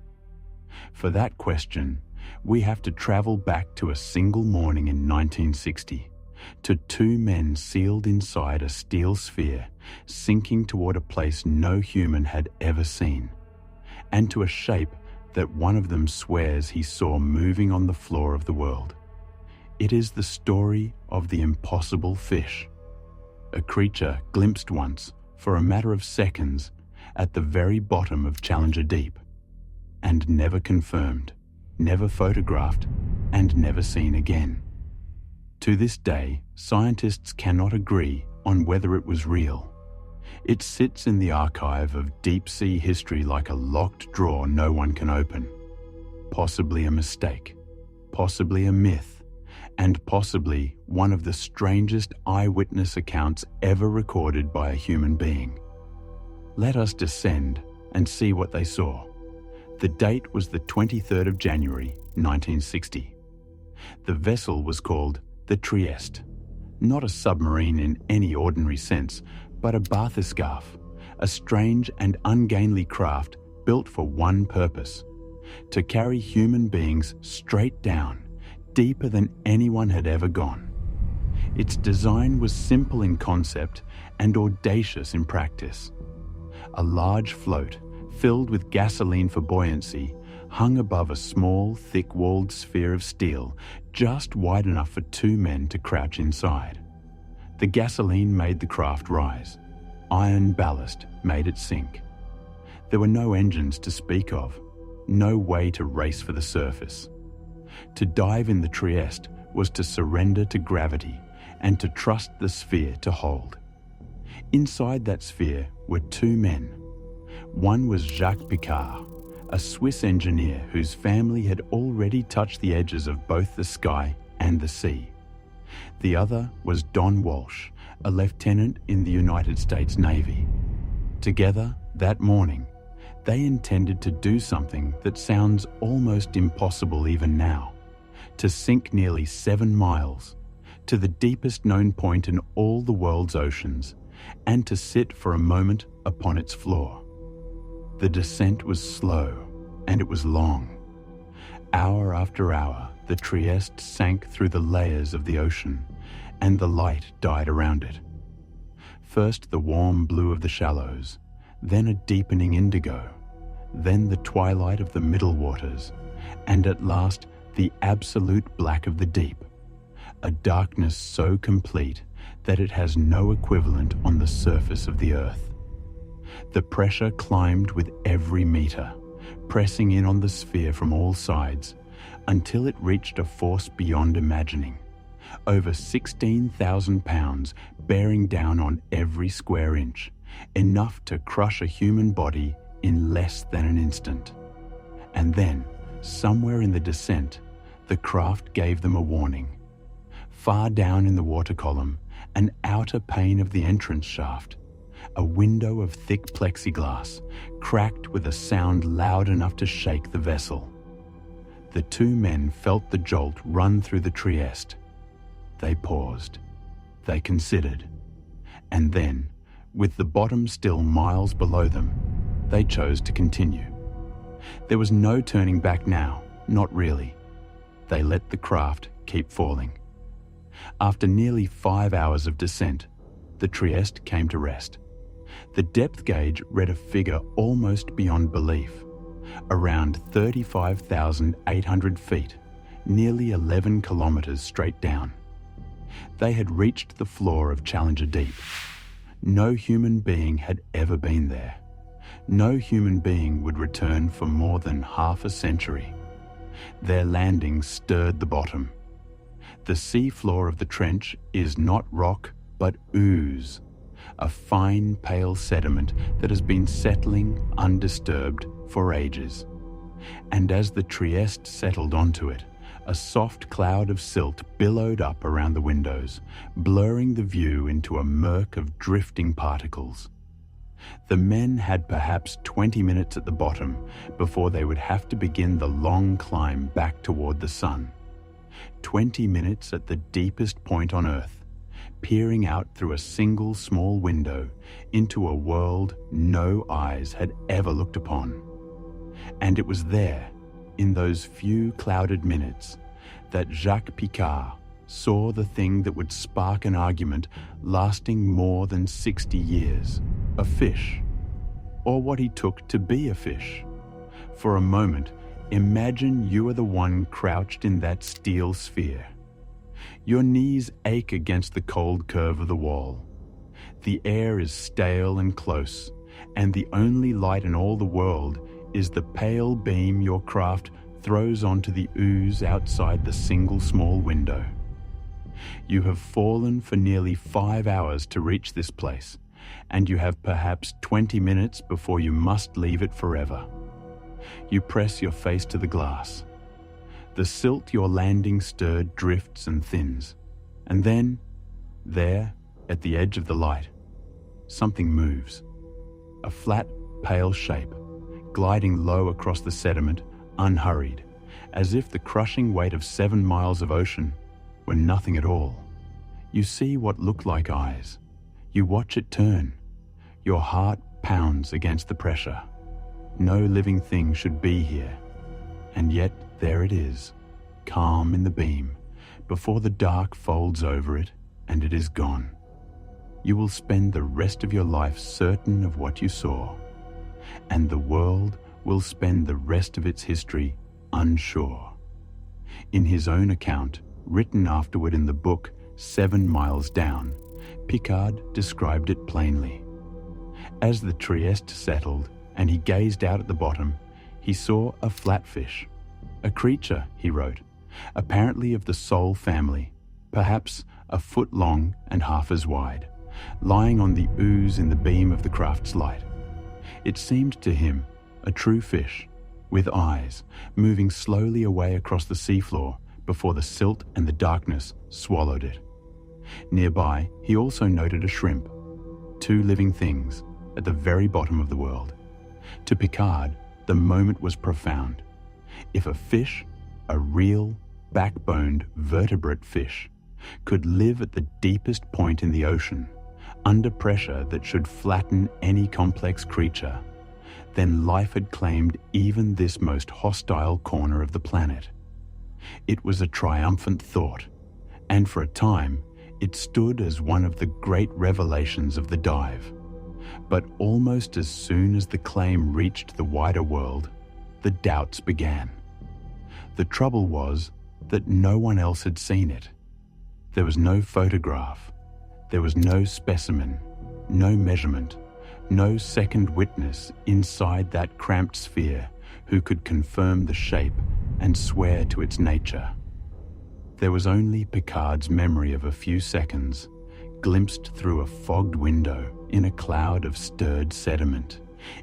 For that question, we have to travel back to a single morning in 1960, to two men sealed inside a steel sphere, sinking toward a place no human had ever seen, and to a shape that one of them swears he saw moving on the floor of the world. It is the story of the impossible fish, a creature glimpsed once, for a matter of seconds, at the very bottom of Challenger Deep, and never confirmed, never photographed, and never seen again. To this day, scientists cannot agree on whether it was real. It sits in the archive of deep-sea history like a locked drawer no one can open. Possibly a mistake, possibly a myth, and possibly one of the strangest eyewitness accounts ever recorded by a human being. Let us descend and see what they saw. The date was the 23rd of January, 1960. The vessel was called the Trieste, not a submarine in any ordinary sense, but a bathyscaphe, a strange and ungainly craft built for one purpose: to carry human beings straight down, deeper than anyone had ever gone. Its design was simple in concept and audacious in practice. A large float, filled with gasoline for buoyancy, hung above a small, thick-walled sphere of steel, just wide enough for two men to crouch inside. The gasoline made the craft rise. Iron ballast made it sink. There were no engines to speak of, no way to race for the surface. To dive in the Trieste was to surrender to gravity and to trust the sphere to hold. Inside that sphere were two men. One was Jacques Picard, a Swiss engineer whose family had already touched the edges of both the sky and the sea. The other was Don Walsh, a lieutenant in the United States Navy. Together, that morning, they intended to do something that sounds almost impossible even now: to sink nearly 7 miles, to the deepest known point in all the world's oceans, and to sit for a moment upon its floor. The descent was slow, and it was long. Hour after hour, the Trieste sank through the layers of the ocean, and the light died around it. First the warm blue of the shallows, then a deepening indigo, then the twilight of the middle waters, and at last the absolute black of the deep, a darkness so complete that it has no equivalent on the surface of the earth. The pressure climbed with every meter, pressing in on the sphere from all sides, until it reached a force beyond imagining. Over 16,000 pounds bearing down on every square inch, enough to crush a human body in less than an instant. And then, somewhere in the descent, the craft gave them a warning. Far down in the water column, an outer pane of the entrance shaft, a window of thick plexiglass, cracked with a sound loud enough to shake the vessel. The two men felt the jolt run through the Trieste. They paused. They considered. And then, with the bottom still miles below them, they chose to continue. There was no turning back now, not really. They let the craft keep falling. After nearly 5 hours of descent, the Trieste came to rest. The depth gauge read a figure almost beyond belief. Around 35,800 feet, nearly 11 kilometers straight down. They had reached the floor of Challenger Deep. No human being had ever been there. No human being would return for more than half a century. Their landing stirred the bottom. The sea floor of the trench is not rock, but ooze, a fine, pale sediment that has been settling undisturbed for ages. And as the Trieste settled onto it, a soft cloud of silt billowed up around the windows, blurring the view into a murk of drifting particles. The men had perhaps 20 minutes at the bottom before they would have to begin the long climb back toward the sun. 20 minutes at the deepest point on Earth, peering out through a single small window into a world no eyes had ever looked upon. And it was there, in those few clouded minutes, that Jacques Picard saw the thing that would spark an argument lasting more than 60 years. A fish, or what he took to be a fish. For a moment, imagine you are the one crouched in that steel sphere. Your knees ache against the cold curve of the wall. The air is stale and close, and the only light in all the world is the pale beam your craft throws onto the ooze outside the single small window. You have fallen for nearly 5 hours to reach this place, and you have perhaps 20 minutes before you must leave it forever. You press your face to the glass. The silt your landing stirred drifts and thins, and then, there, at the edge of the light, something moves. a flat, pale shape, gliding low across the sediment, unhurried, as if the crushing weight of 7 miles of ocean were nothing at all. You see what looked like eyes. You watch it turn. Your heart pounds against the pressure. No living thing should be here. And yet there it is, calm in the beam, before the dark folds over it and it is gone. You will spend the rest of your life certain of what you saw, and the world will spend the rest of its history unsure. In his own account, written afterward in the book 7 Miles Down, Picard described it plainly. As the Trieste settled and he gazed out at the bottom, he saw a flatfish, a creature, he wrote, apparently of the sole family, perhaps a foot long and half as wide, lying on the ooze in the beam of the craft's light. It seemed to him a true fish, with eyes, moving slowly away across the seafloor before the silt and the darkness swallowed it. Nearby, he also noted a shrimp, 2 living things at the very bottom of the world. To Picard, the moment was profound. If a fish, a real, backboned, vertebrate fish, could live at the deepest point in the ocean, under pressure that should flatten any complex creature, then life had claimed even this most hostile corner of the planet. It was a triumphant thought, and for a time, it stood as one of the great revelations of the dive. But almost as soon as the claim reached the wider world, the doubts began. The trouble was that no one else had seen it. There was no photograph. There was no specimen, no measurement, no second witness inside that cramped sphere who could confirm the shape and swear to its nature. There was only Picard's memory of a few seconds, glimpsed through a fogged window in a cloud of stirred sediment,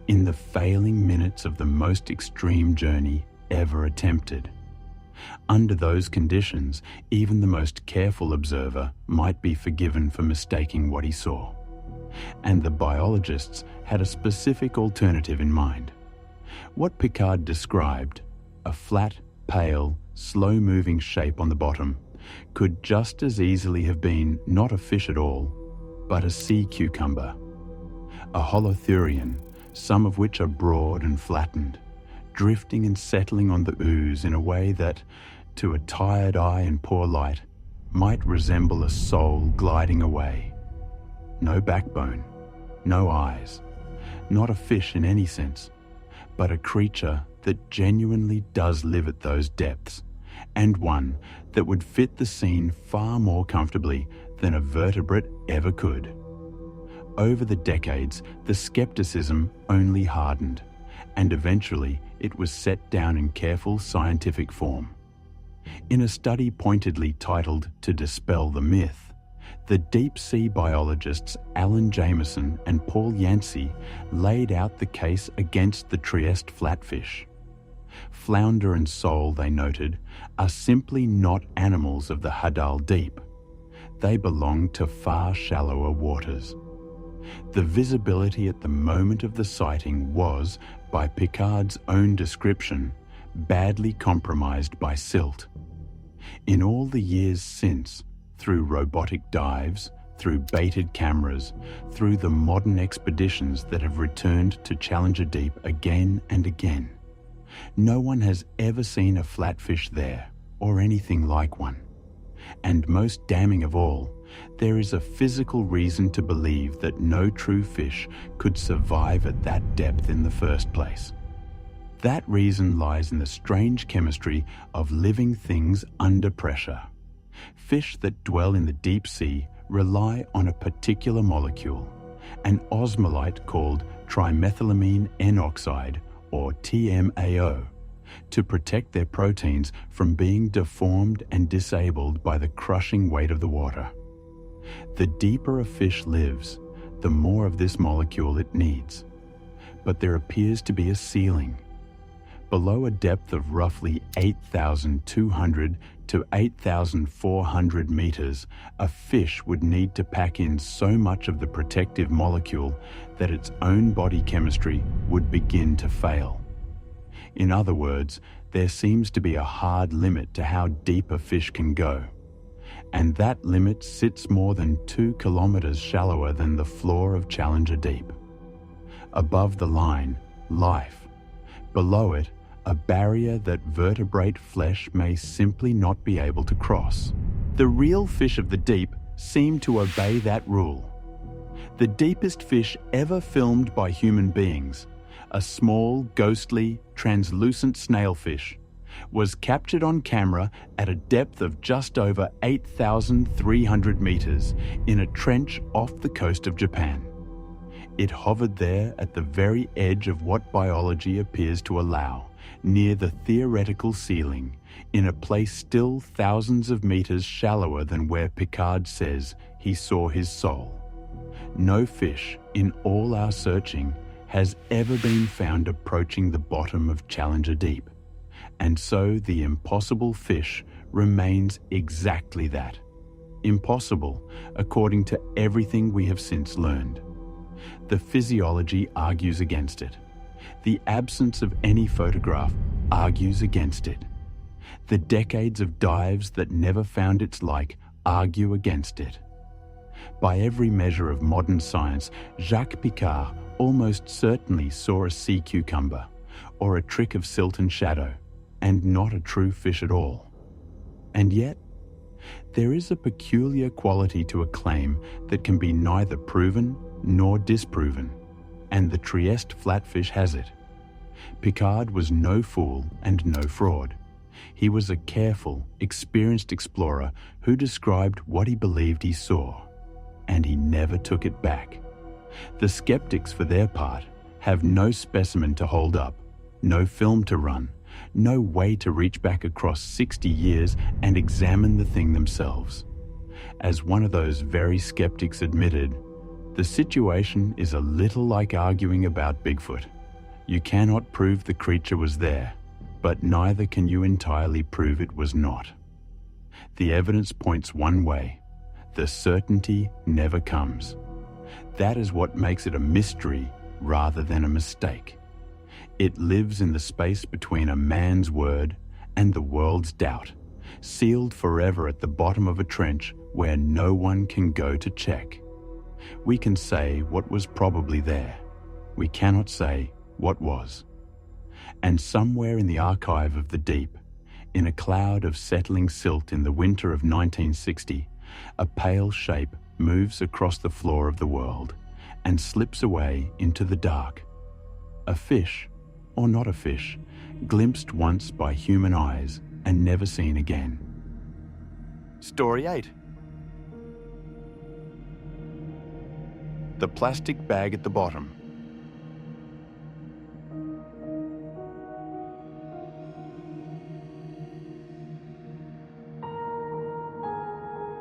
in the failing minutes of the most extreme journey ever attempted. Under those conditions, even the most careful observer might be forgiven for mistaking what he saw. And the biologists had a specific alternative in mind. What Picard described, a flat, pale, slow-moving shape on the bottom, could just as easily have been not a fish at all, but a sea cucumber, a holothurian, some of which are broad and flattened, drifting and settling on the ooze in a way that, to a tired eye and poor light, might resemble a soul gliding away. No backbone, no eyes, not a fish in any sense, but a creature that genuinely does live at those depths, and one that would fit the scene far more comfortably than a vertebrate ever could. Over the decades, the skepticism only hardened, and eventually it was set down in careful scientific form. In a study pointedly titled To Dispel the Myth, the deep-sea biologists Alan Jameson and Paul Yancey laid out the case against the Trieste flatfish. Flounder and sole, they noted, are simply not animals of the Hadal Deep. They belong to far shallower waters. The visibility at the moment of the sighting was, by Picard's own description, badly compromised by silt. In all the years since, through robotic dives, through baited cameras, through the modern expeditions that have returned to Challenger Deep again and again, no one has ever seen a flatfish there, or anything like one. And most damning of all, there is a physical reason to believe that no true fish could survive at that depth in the first place. That reason lies in the strange chemistry of living things under pressure. Fish that dwell in the deep sea rely on a particular molecule, an osmolyte called trimethylamine N-oxide, or TMAO, to protect their proteins from being deformed and disabled by the crushing weight of the water. The deeper a fish lives, the more of this molecule it needs. But there appears to be a ceiling. Below a depth of roughly 8,200 to 8,400 meters, a fish would need to pack in so much of the protective molecule that its own body chemistry would begin to fail. In other words, there seems to be a hard limit to how deep a fish can go. And that limit sits more than 2 kilometers shallower than the floor of Challenger Deep. Above the line, life. Below it, a barrier that vertebrate flesh may simply not be able to cross. The real fish of the deep seem to obey that rule. The deepest fish ever filmed by human beings, a small, ghostly, translucent snailfish, was captured on camera at a depth of just over 8,300 meters in a trench off the coast of Japan. It hovered there at the very edge of what biology appears to allow, near the theoretical ceiling, in a place still thousands of meters shallower than where Picard says he saw his soul. No fish, in all our searching, has ever been found approaching the bottom of Challenger Deep. And so the impossible fish remains exactly that. Impossible, according to everything we have since learned. The physiology argues against it. The absence of any photograph argues against it. The decades of dives that never found its like argue against it. By every measure of modern science, Jacques Picard almost certainly saw a sea cucumber, or a trick of silt and shadow, and not a true fish at all. And yet, there is a peculiar quality to a claim that can be neither proven nor disproven, and the Trieste flatfish has it. Picard was no fool and no fraud. He was a careful, experienced explorer who described what he believed he saw, and he never took it back. The skeptics, for their part, have no specimen to hold up, no film to run, no way to reach back across 60 years and examine the thing themselves. As one of those very skeptics admitted, the situation is a little like arguing about Bigfoot. You cannot prove the creature was there, but neither can you entirely prove it was not. The evidence points one way. The certainty never comes. That is what makes it a mystery rather than a mistake. It lives in the space between a man's word and the world's doubt, sealed forever at the bottom of a trench where no one can go to check. We can say what was probably there. We cannot say what was. And somewhere in the archive of the deep, in a cloud of settling silt in the winter of 1960, a pale shape moves across the floor of the world and slips away into the dark. A fish, or not a fish, glimpsed once by human eyes and never seen again. Story 8. The plastic bag at the bottom.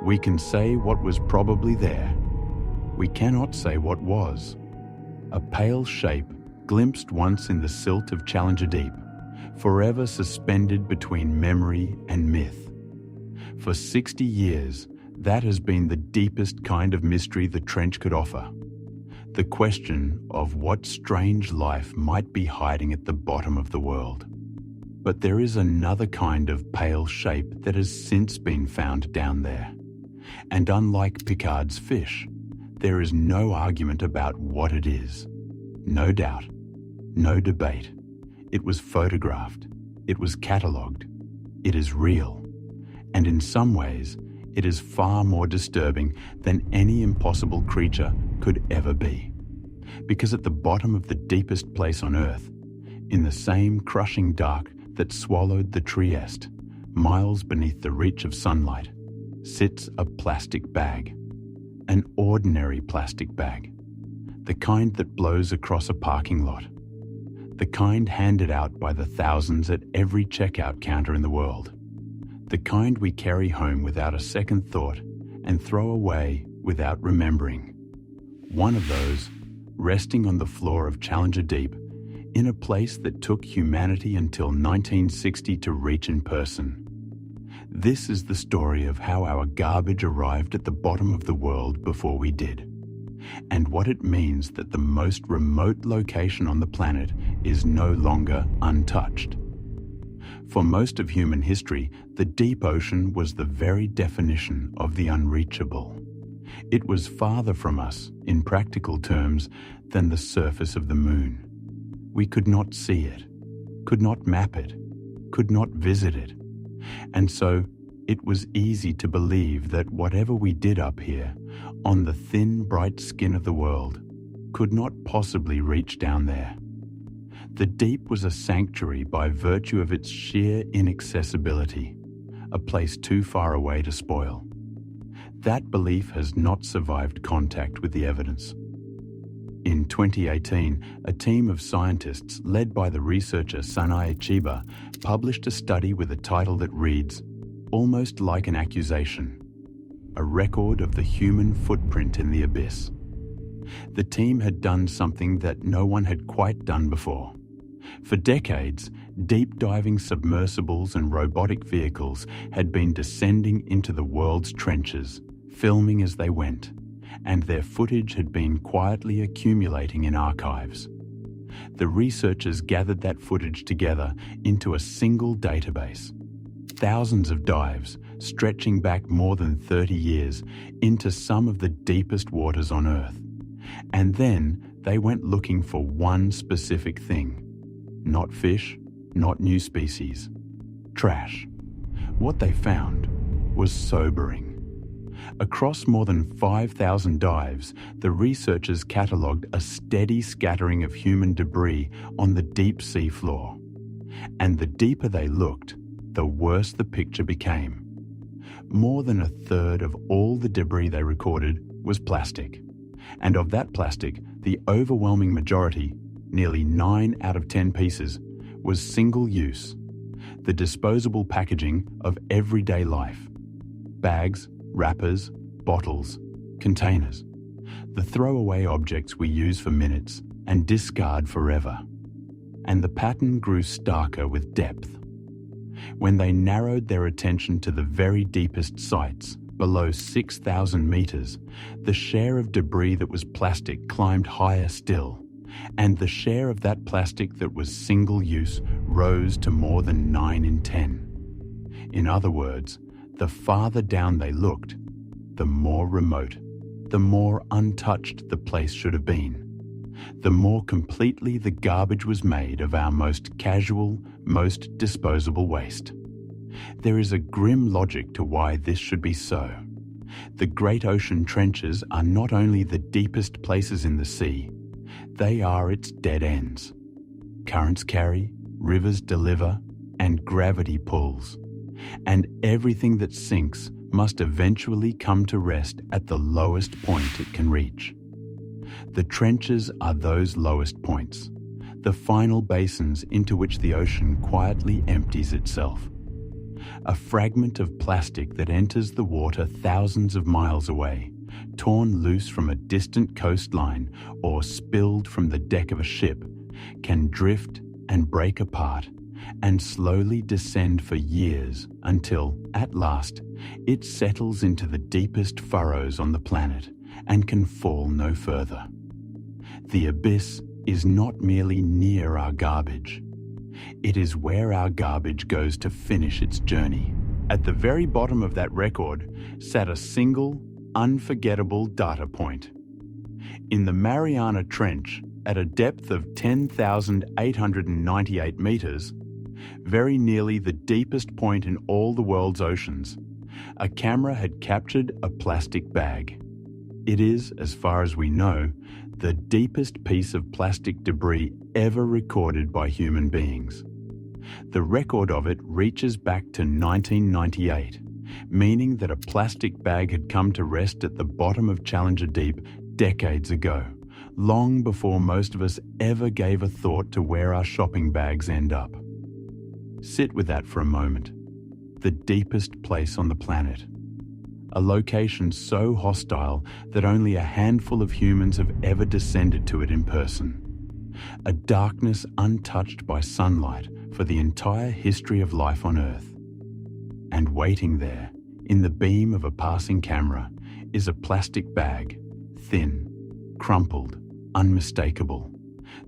We can say what was probably there. We cannot say what was. A pale shape glimpsed once in the silt of Challenger Deep, forever suspended between memory and myth. For 60 years, that has been the deepest kind of mystery the trench could offer. The question of what strange life might be hiding at the bottom of the world. But there is another kind of pale shape that has since been found down there. And unlike Picard's fish, there is no argument about what it is. No doubt, no debate. It was photographed. It was catalogued. It is real. And in some ways, it is far more disturbing than any impossible creature could ever be. Because at the bottom of the deepest place on Earth, in the same crushing dark that swallowed the Trieste, miles beneath the reach of sunlight, sits a plastic bag. An ordinary plastic bag. The kind that blows across a parking lot. The kind handed out by the thousands at every checkout counter in the world. The kind we carry home without a second thought and throw away without remembering. One of those, resting on the floor of Challenger Deep, in a place that took humanity until 1960 to reach in person. This is the story of how our garbage arrived at the bottom of the world before we did, and what it means that the most remote location on the planet is no longer untouched. For most of human history, the deep ocean was the very definition of the unreachable. It was farther from us, in practical terms, than the surface of the moon. We could not see it, could not map it, could not visit it, and so it was easy to believe that whatever we did up here, on the thin, bright skin of the world, could not possibly reach down there. The deep was a sanctuary by virtue of its sheer inaccessibility, a place too far away to spoil. That belief has not survived contact with the evidence. In 2018, a team of scientists led by the researcher Sanae Chiba published a study with a title that reads, "Almost like an accusation, a record of the human footprint in the abyss." The team had done something that no one had quite done before. For decades, deep-diving submersibles and robotic vehicles had been descending into the world's trenches, filming as they went, and their footage had been quietly accumulating in archives. The researchers gathered that footage together into a single database. Thousands of dives, stretching back more than 30 years, into some of the deepest waters on Earth. And then they went looking for one specific thing. Not fish, not new species. Trash. What they found was sobering. Across more than 5,000 dives, the researchers catalogued a steady scattering of human debris on the deep sea floor. And the deeper they looked, the worse the picture became. More than a third of all the debris they recorded was plastic. And of that plastic, the overwhelming majority, nearly 9 out of 10 pieces, was single-use, the disposable packaging of everyday life. Bags, wrappers, bottles, containers, the throwaway objects we use for minutes and discard forever. And the pattern grew starker with depth. When they narrowed their attention to the very deepest sites, below 6,000 meters, the share of debris that was plastic climbed higher still, and the share of that plastic that was single-use rose to more than 9 in 10. In other words, the farther down they looked, the more remote, the more untouched the place should have been, the more completely the garbage was made of our most casual, most disposable waste. There is a grim logic to why this should be so. The great ocean trenches are not only the deepest places in the sea, they are its dead ends. Currents carry, rivers deliver, and gravity pulls. And everything that sinks must eventually come to rest at the lowest point it can reach. The trenches are those lowest points, the final basins into which the ocean quietly empties itself. A fragment of plastic that enters the water thousands of miles away, torn loose from a distant coastline or spilled from the deck of a ship, can drift and break apart and slowly descend for years until, at last, it settles into the deepest furrows on the planet and can fall no further. The abyss is not merely near our garbage. It is where our garbage goes to finish its journey. At the very bottom of that record sat a single, unforgettable data point. In the Mariana Trench, at a depth of 10,898 meters, very nearly the deepest point in all the world's oceans, a camera had captured a plastic bag. It is, as far as we know, the deepest piece of plastic debris ever recorded by human beings. The record of it reaches back to 1998, meaning that a plastic bag had come to rest at the bottom of Challenger Deep decades ago, long before most of us ever gave a thought to where our shopping bags end up. Sit with that for a moment. The deepest place on the planet. A location so hostile that only a handful of humans have ever descended to it in person. A darkness untouched by sunlight for the entire history of life on Earth. And waiting there, in the beam of a passing camera, is a plastic bag, thin, crumpled, unmistakable,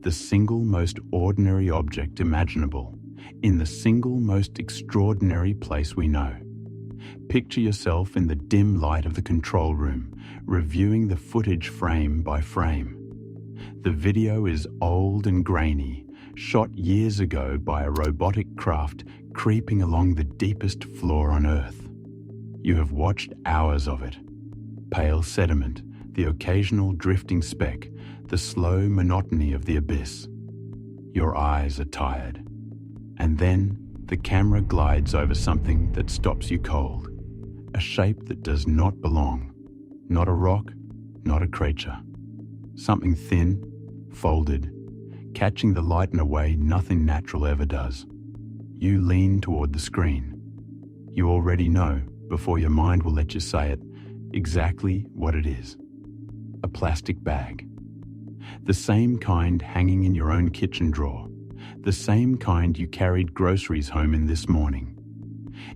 the single most ordinary object imaginable, in the single most extraordinary place we know. Picture yourself in the dim light of the control room, reviewing the footage frame by frame. The video is old and grainy, shot years ago by a robotic craft creeping along the deepest floor on Earth. You have watched hours of it. Pale sediment, the occasional drifting speck, the slow monotony of the abyss. Your eyes are tired. And then the camera glides over something that stops you cold. A shape that does not belong. Not a rock, not a creature. Something thin, folded, catching the light in a way nothing natural ever does. You lean toward the screen. You already know, before your mind will let you say it, exactly what it is. A plastic bag. The same kind hanging in your own kitchen drawer. The same kind you carried groceries home in this morning.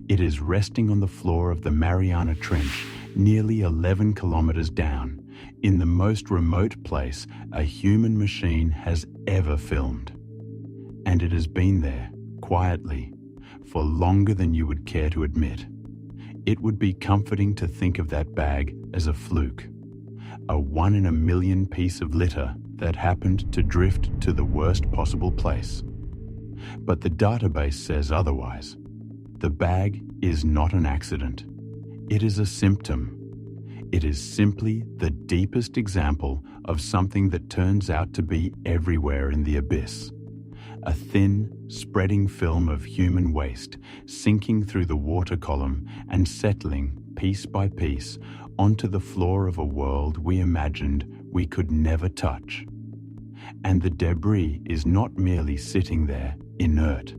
It is resting on the floor of the Mariana Trench, nearly 11 kilometers down, in the most remote place a human machine has ever filmed. And it has been there, quietly, for longer than you would care to admit. It would be comforting to think of that bag as a fluke, a 1 in a million piece of litter that happened to drift to the worst possible place. But the database says otherwise. The bag is not an accident. It is a symptom. It is simply the deepest example of something that turns out to be everywhere in the abyss. A thin, spreading film of human waste sinking through the water column and settling, piece by piece, onto the floor of a world we imagined we could never touch. And the debris is not merely sitting there, inert.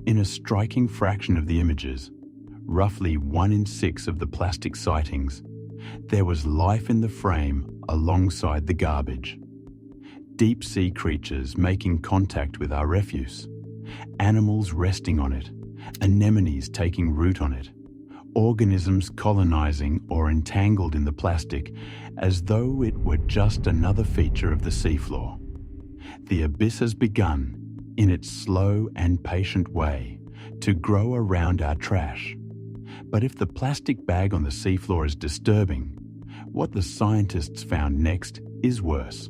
In a striking fraction of the images, roughly 1 in 6 of the plastic sightings, there was life in the frame alongside the garbage. Deep-sea creatures making contact with our refuse, animals resting on it, anemones taking root on it, organisms colonizing or entangled in the plastic as though it were just another feature of the seafloor. The abyss has begun, in its slow and patient way, to grow around our trash. But if the plastic bag on the seafloor is disturbing, what the scientists found next is worse.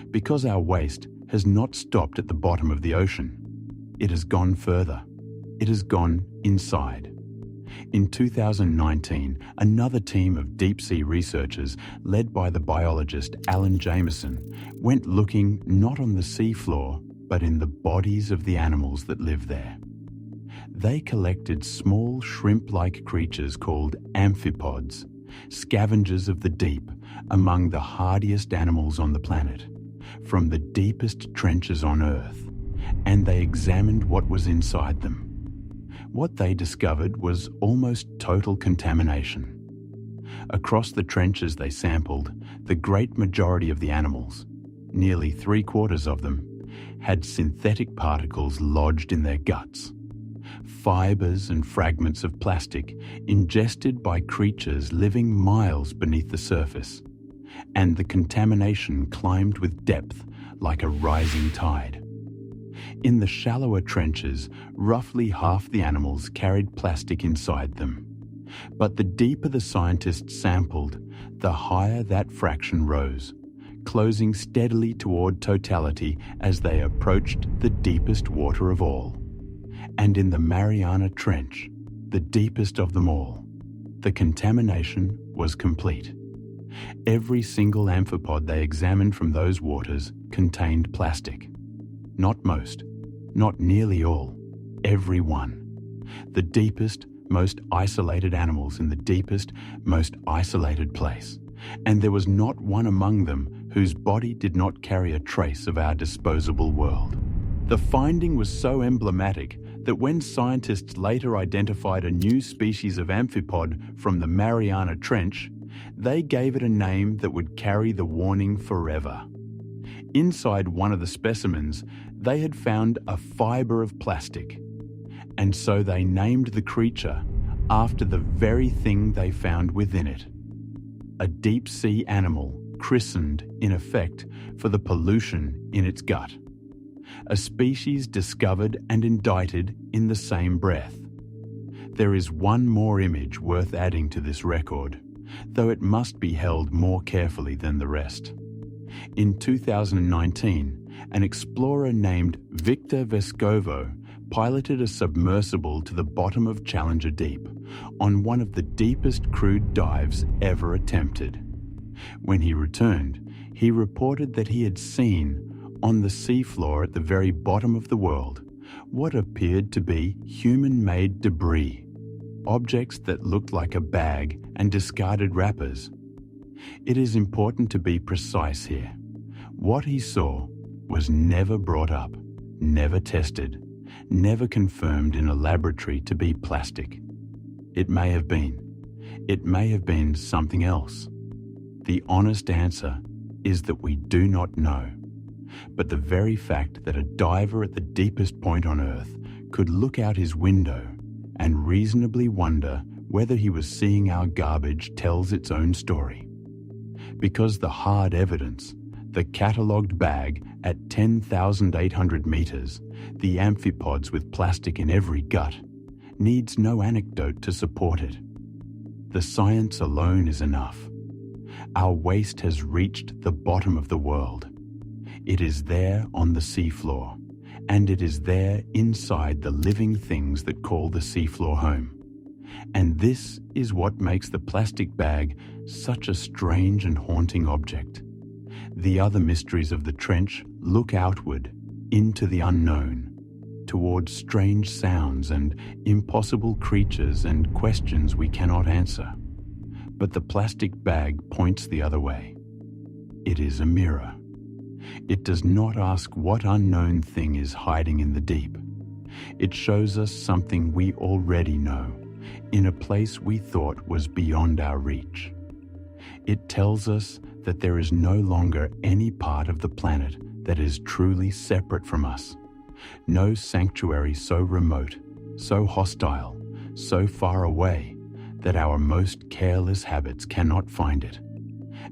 Because our waste has not stopped at the bottom of the ocean. It has gone further. It has gone inside. In 2019, another team of deep-sea researchers, led by the biologist Alan Jameson, went looking not on the seafloor, but in the bodies of the animals that live there. They collected small shrimp-like creatures called amphipods, scavengers of the deep, among the hardiest animals on the planet, from the deepest trenches on Earth, and they examined what was inside them. What they discovered was almost total contamination. Across the trenches they sampled, the great majority of the animals, nearly 3/4 of them, had synthetic particles lodged in their guts. Fibers and fragments of plastic ingested by creatures living miles beneath the surface, and the contamination climbed with depth like a rising tide. In the shallower trenches, roughly half the animals carried plastic inside them. But the deeper the scientists sampled, the higher that fraction rose, closing steadily toward totality as they approached the deepest water of all. And in the Mariana Trench, the deepest of them all, the contamination was complete. Every single amphipod they examined from those waters contained plastic. Not most, not nearly all, every one. The deepest, most isolated animals in the deepest, most isolated place. And there was not one among them whose body did not carry a trace of our disposable world. The finding was so emblematic that when scientists later identified a new species of amphipod from the Mariana Trench, they gave it a name that would carry the warning forever. Inside one of the specimens, they had found a fibre of plastic, and so they named the creature after the very thing they found within it. A deep-sea animal christened, in effect, for the pollution in its gut. A species discovered and indicted in the same breath. There is one more image worth adding to this record, though it must be held more carefully than the rest. In 2019, an explorer named Victor Vescovo piloted a submersible to the bottom of Challenger Deep on one of the deepest crewed dives ever attempted. When he returned, he reported that he had seen, on the seafloor at the very bottom of the world, what appeared to be human-made debris, objects that looked like a bag and discarded wrappers. It is important to be precise here. What he saw was never brought up, never tested, never confirmed in a laboratory to be plastic. It may have been. It may have been something else. The honest answer is that we do not know. But the very fact that a diver at the deepest point on Earth could look out his window and reasonably wonder whether he was seeing our garbage tells its own story. Because the hard evidence, the catalogued bag at 10,800 meters, the amphipods with plastic in every gut, needs no anecdote to support it. The science alone is enough. Our waste has reached the bottom of the world. It is there on the seafloor, and it is there inside the living things that call the seafloor home. And this is what makes the plastic bag such a strange and haunting object. The other mysteries of the trench look outward, into the unknown, towards strange sounds and impossible creatures and questions we cannot answer. But the plastic bag points the other way. It is a mirror. It does not ask what unknown thing is hiding in the deep. It shows us something we already know, in a place we thought was beyond our reach. It tells us that there is no longer any part of the planet that is truly separate from us. No sanctuary so remote, so hostile, so far away that our most careless habits cannot find it.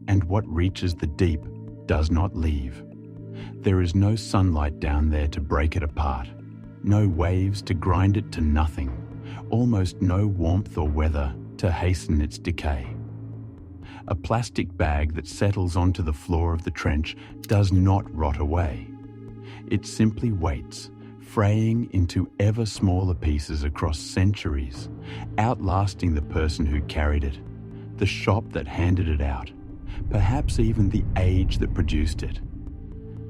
And what reaches the deep does not leave. There is no sunlight down there to break it apart, no waves to grind it to nothing, almost no warmth or weather to hasten its decay. A plastic bag that settles onto the floor of the trench does not rot away. It simply waits, fraying into ever smaller pieces across centuries, outlasting the person who carried it, the shop that handed it out, perhaps even the age that produced it.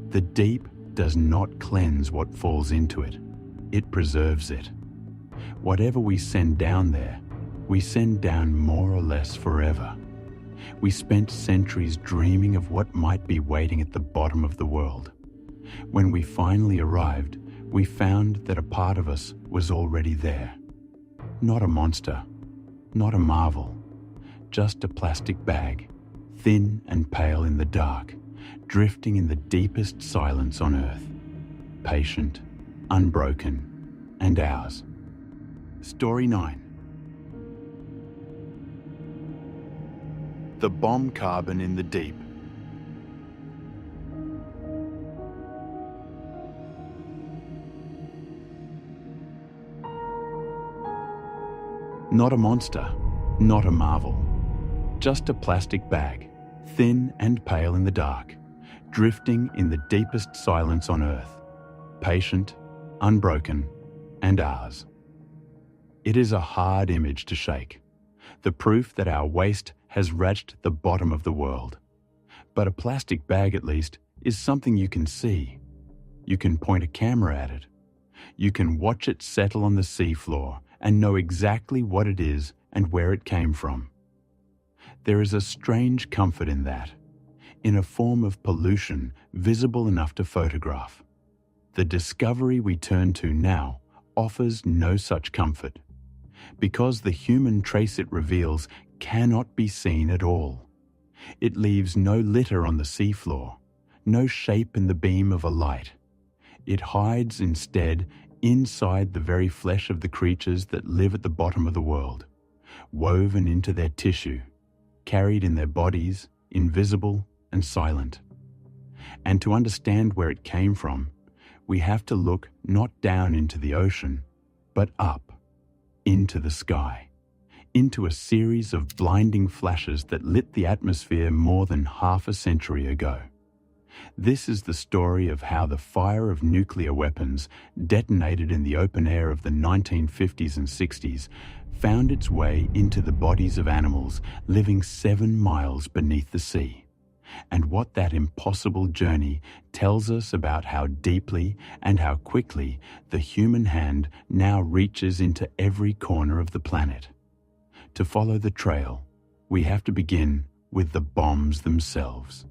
The deep does not cleanse what falls into it. It preserves it. Whatever we send down there, we send down more or less forever. We spent centuries dreaming of what might be waiting at the bottom of the world. When we finally arrived, we found that a part of us was already there. Not a monster, not a marvel, just a plastic bag, thin and pale in the dark, drifting in the deepest silence on Earth, patient, unbroken, and ours. Story 9. The bomb carbon in the deep. Not a monster, not a marvel, just a plastic bag, thin and pale in the dark, drifting in the deepest silence on Earth, patient, unbroken, and ours. It is a hard image to shake, the proof that our waste has reached the bottom of the world. But a plastic bag, at least, is something you can see. You can point a camera at it. You can watch it settle on the seafloor and know exactly what it is and where it came from. There is a strange comfort in that, in a form of pollution visible enough to photograph. The discovery we turn to now offers no such comfort, because the human trace it reveals cannot be seen at all. It leaves no litter on the seafloor, no shape in the beam of a light. It hides instead inside the very flesh of the creatures that live at the bottom of the world. woven into their tissue, carried in their bodies, invisible and silent. And to understand where it came from, we have to look not down into the ocean, but up, into the sky, into a series of blinding flashes that lit the atmosphere more than half a century ago. This is the story of how the fire of nuclear weapons, detonated in the open air of the 1950s and 60s, found its way into the bodies of animals living 7 miles beneath the sea, and what that impossible journey tells us about how deeply and how quickly the human hand now reaches into every corner of the planet. To follow the trail, we have to begin with the bombs themselves.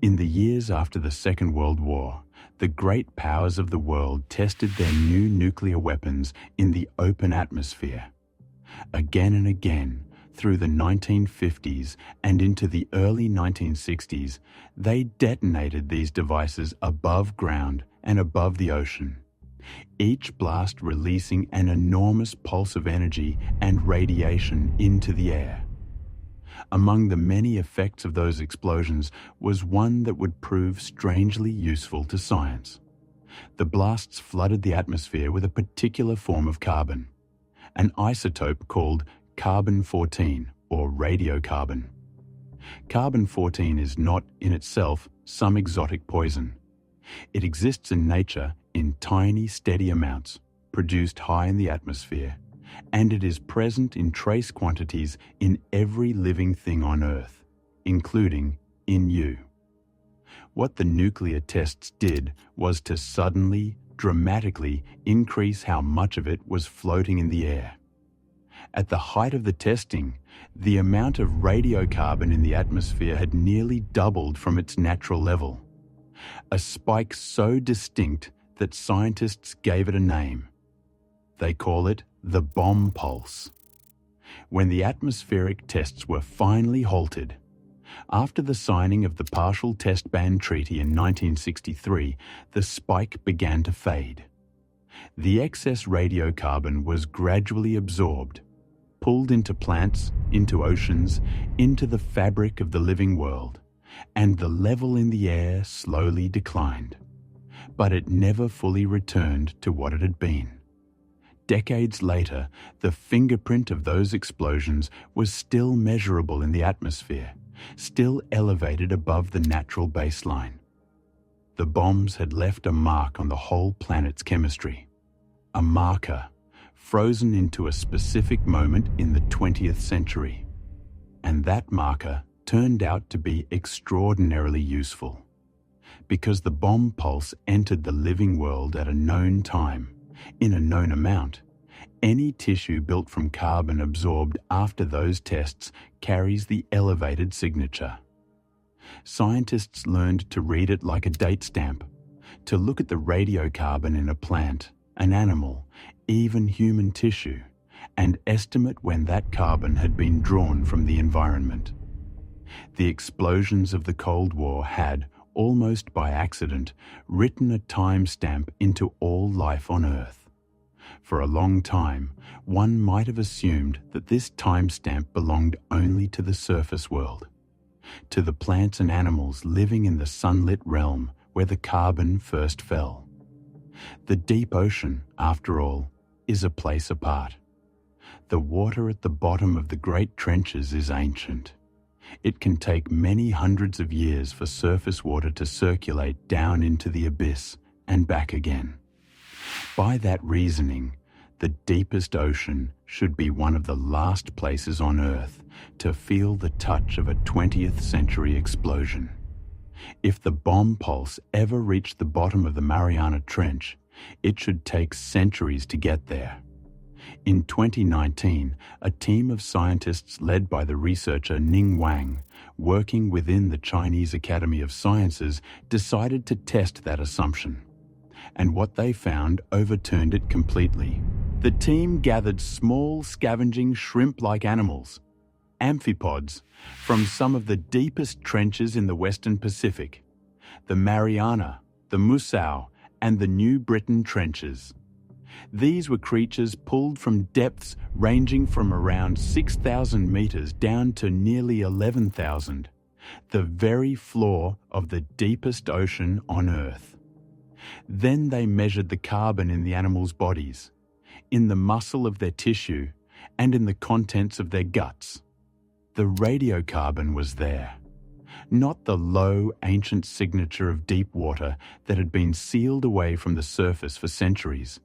In the years after the Second World War, the great powers of the world tested their new nuclear weapons in the open atmosphere. Again and again, through the 1950s and into the early 1960s, they detonated these devices above ground and above the ocean, each blast releasing an enormous pulse of energy and radiation into the air. Among the many effects of those explosions was one that would prove strangely useful to science. The blasts flooded the atmosphere with a particular form of carbon, an isotope called carbon-14 or radiocarbon. Carbon-14 is not in itself some exotic poison. It exists in nature in tiny, steady amounts, produced high in the atmosphere, and it is present in trace quantities in every living thing on Earth, including in you. What the nuclear tests did was to suddenly, dramatically increase how much of it was floating in the air. At the height of the testing, the amount of radiocarbon in the atmosphere had nearly doubled from its natural level, a spike so distinct that scientists gave it a name. They call it the bomb pulse. When the atmospheric tests were finally halted, after the signing of the Partial Test Ban Treaty in 1963, the spike began to fade. The excess radiocarbon was gradually absorbed, pulled into plants, into oceans, into the fabric of the living world, and the level in the air slowly declined. But it never fully returned to what it had been. Decades later, the fingerprint of those explosions was still measurable in the atmosphere, still elevated above the natural baseline. The bombs had left a mark on the whole planet's chemistry, a marker frozen into a specific moment in the 20th century. And that marker turned out to be extraordinarily useful, because the bomb pulse entered the living world at a known time, in a known amount. Any tissue built from carbon absorbed after those tests carries the elevated signature. Scientists learned to read it like a date stamp, to look at the radiocarbon in a plant, an animal, even human tissue, and estimate when that carbon had been drawn from the environment. The explosions of the Cold War had, almost by accident, written a time stamp into all life on Earth. For a long time, one might have assumed that this time stamp belonged only to the surface world, to the plants and animals living in the sunlit realm where the carbon first fell. The deep ocean, after all, is a place apart. The water at the bottom of the great trenches is ancient. It can take many hundreds of years for surface water to circulate down into the abyss and back again. By that reasoning, the deepest ocean should be one of the last places on Earth to feel the touch of a 20th century explosion. If the bomb pulse ever reached the bottom of the Mariana Trench, it should take centuries to get there. In 2019, a team of scientists led by the researcher Ning Wang, working within the Chinese Academy of Sciences, decided to test that assumption. And what they found overturned it completely. The team gathered small, scavenging, shrimp-like animals, amphipods, from some of the deepest trenches in the Western Pacific, the Mariana, the Musau, and the New Britain trenches. These were creatures pulled from depths ranging from around 6,000 meters down to nearly 11,000, the very floor of the deepest ocean on Earth. Then they measured the carbon in the animals' bodies, in the muscle of their tissue, and in the contents of their guts. The radiocarbon was there. Not the low, ancient signature of deep water that had been sealed away from the surface for centuries,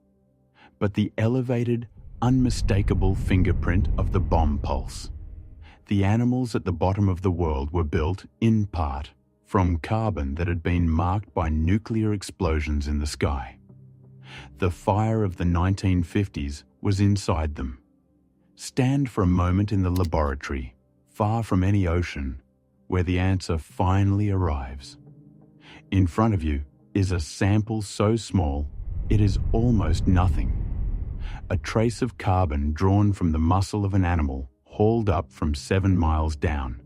but the elevated, unmistakable fingerprint of the bomb pulse. The animals at the bottom of the world were built, in part, from carbon that had been marked by nuclear explosions in the sky. The fire of the 1950s was inside them. Stand for a moment in the laboratory, far from any ocean, where the answer finally arrives. In front of you is a sample so small it is almost nothing. A trace of carbon drawn from the muscle of an animal hauled up from 7 miles down,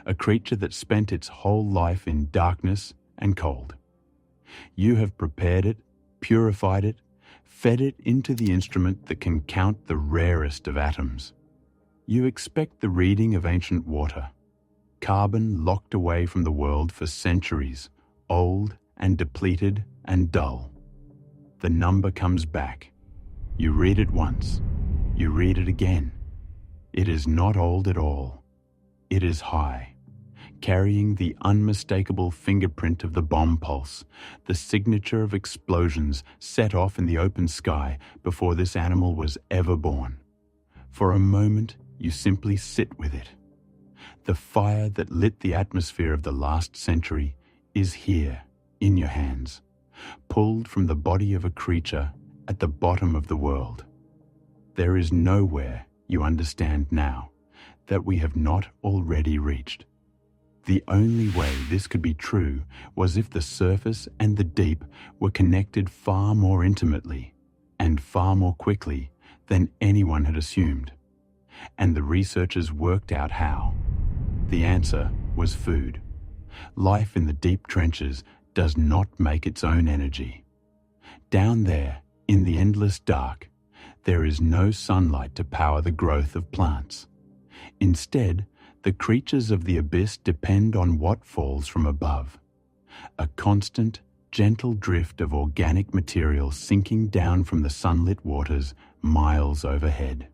a creature that spent its whole life in darkness and cold. You have prepared it, purified it, fed it into the instrument that can count the rarest of atoms. You expect the reading of ancient water, carbon locked away from the world for centuries, old and depleted and dull. The number comes back. You read it once. You read it again. It is not old at all. It is high, carrying the unmistakable fingerprint of the bomb pulse, the signature of explosions set off in the open sky before this animal was ever born. For a moment, you simply sit with it. The fire that lit the atmosphere of the last century is here, in your hands, pulled from the body of a creature at the bottom of the world. There is nowhere, you understand now, that we have not already reached. The only way this could be true was if the surface and the deep were connected far more intimately and far more quickly than anyone had assumed. And the researchers worked out how. The answer was food. Life in the deep trenches does not make its own energy. Down there, in the endless dark, there is no sunlight to power the growth of plants. Instead, the creatures of the abyss depend on what falls from above. A constant, gentle drift of organic material sinking down from the sunlit waters miles overhead.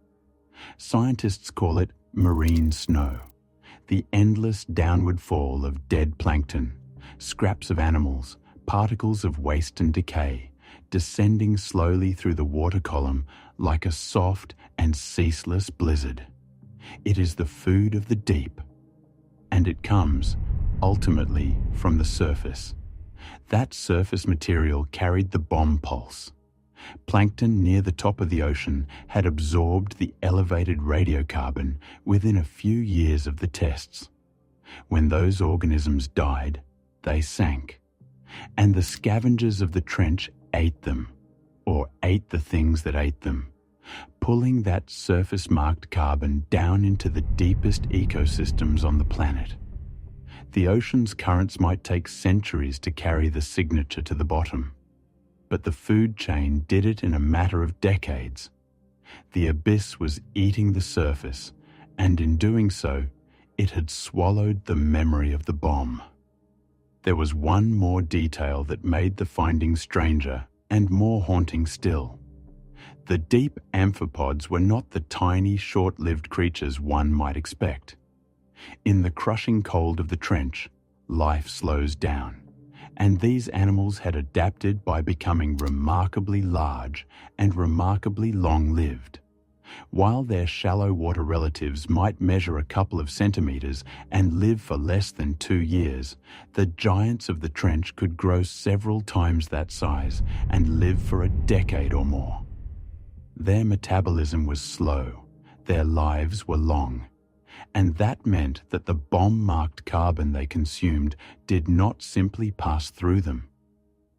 Scientists call it marine snow, the endless downward fall of dead plankton, scraps of animals, particles of waste and decay, descending slowly through the water column like a soft and ceaseless blizzard. It is the food of the deep, and it comes, ultimately, from the surface. That surface material carried the bomb pulse. Plankton near the top of the ocean had absorbed the elevated radiocarbon within a few years of the tests. When those organisms died, they sank, and the scavengers of the trench ate them, or ate the things that ate them, pulling that surface-marked carbon down into the deepest ecosystems on the planet. The ocean's currents might take centuries to carry the signature to the bottom, but the food chain did it in a matter of decades. The abyss was eating the surface, and in doing so, it had swallowed the memory of the bomb. There was one more detail that made the finding stranger and more haunting still. The deep amphipods were not the tiny, short-lived creatures one might expect. In the crushing cold of the trench, life slows down, and these animals had adapted by becoming remarkably large and remarkably long-lived. While their shallow water relatives might measure a couple of centimeters and live for less than 2 years, the giants of the trench could grow several times that size and live for a decade or more. Their metabolism was slow, their lives were long, and that meant that the bomb-marked carbon they consumed did not simply pass through them.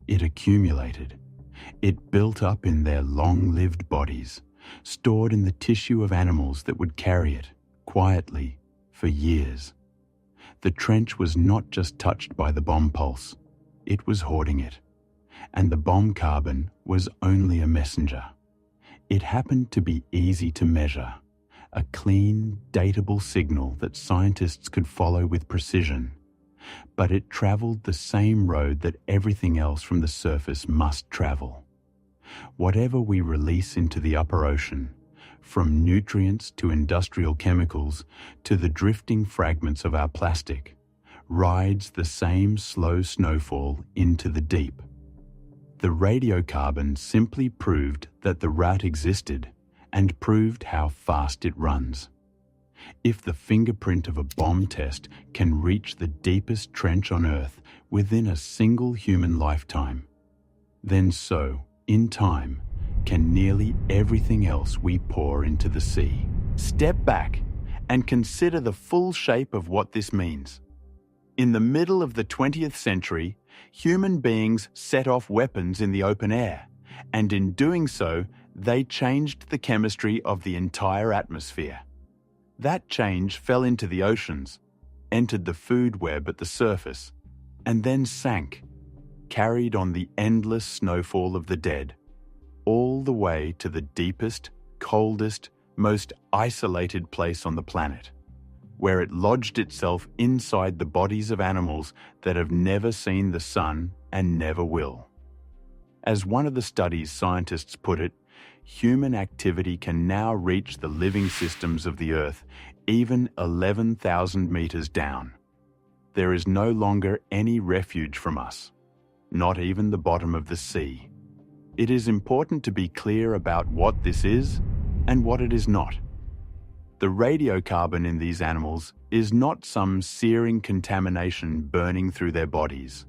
It accumulated. It built up in their long-lived bodies, stored in the tissue of animals that would carry it, quietly, for years. The trench was not just touched by the bomb pulse, it was hoarding it. And the bomb carbon was only a messenger, It happened to be easy to measure, a clean, datable signal that scientists could follow with precision. But it travelled the same road that everything else from the surface must travel. Whatever we release into the upper ocean, from nutrients to industrial chemicals to the drifting fragments of our plastic, rides the same slow snowfall into the deep. The radiocarbon simply proved that the route existed and proved how fast it runs. If the fingerprint of a bomb test can reach the deepest trench on Earth within a single human lifetime, then so, in time, can nearly everything else we pour into the sea. Step back and consider the full shape of what this means. In the middle of the 20th century, human beings set off weapons in the open air, and in doing so, they changed the chemistry of the entire atmosphere. That change fell into the oceans, entered the food web at the surface, and then sank, carried on the endless snowfall of the dead, all the way to the deepest, coldest, most isolated place on the planet, where it lodged itself inside the bodies of animals that have never seen the sun and never will. As one of the study's scientists put it, human activity can now reach the living systems of the Earth even 11,000 meters down. There is no longer any refuge from us, not even the bottom of the sea. It is important to be clear about what this is and what it is not. The radiocarbon in these animals is not some searing contamination burning through their bodies.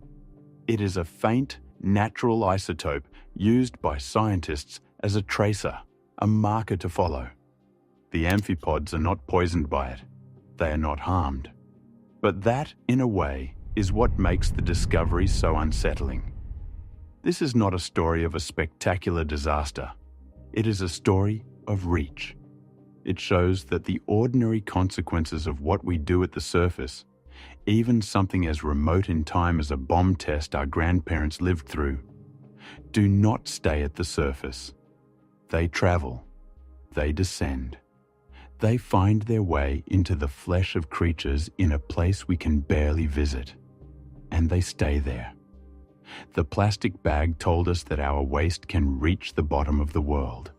It is a faint, natural isotope used by scientists as a tracer, a marker to follow. The amphipods are not poisoned by it. They are not harmed. But that, in a way, is what makes the discovery so unsettling. This is not a story of a spectacular disaster. It is a story of reach. It shows that the ordinary consequences of what we do at the surface, even something as remote in time as a bomb test our grandparents lived through, do not stay at the surface. They travel. They descend. They find their way into the flesh of creatures in a place we can barely visit. And they stay there. The plastic bag told us that our waste can reach the bottom of the world.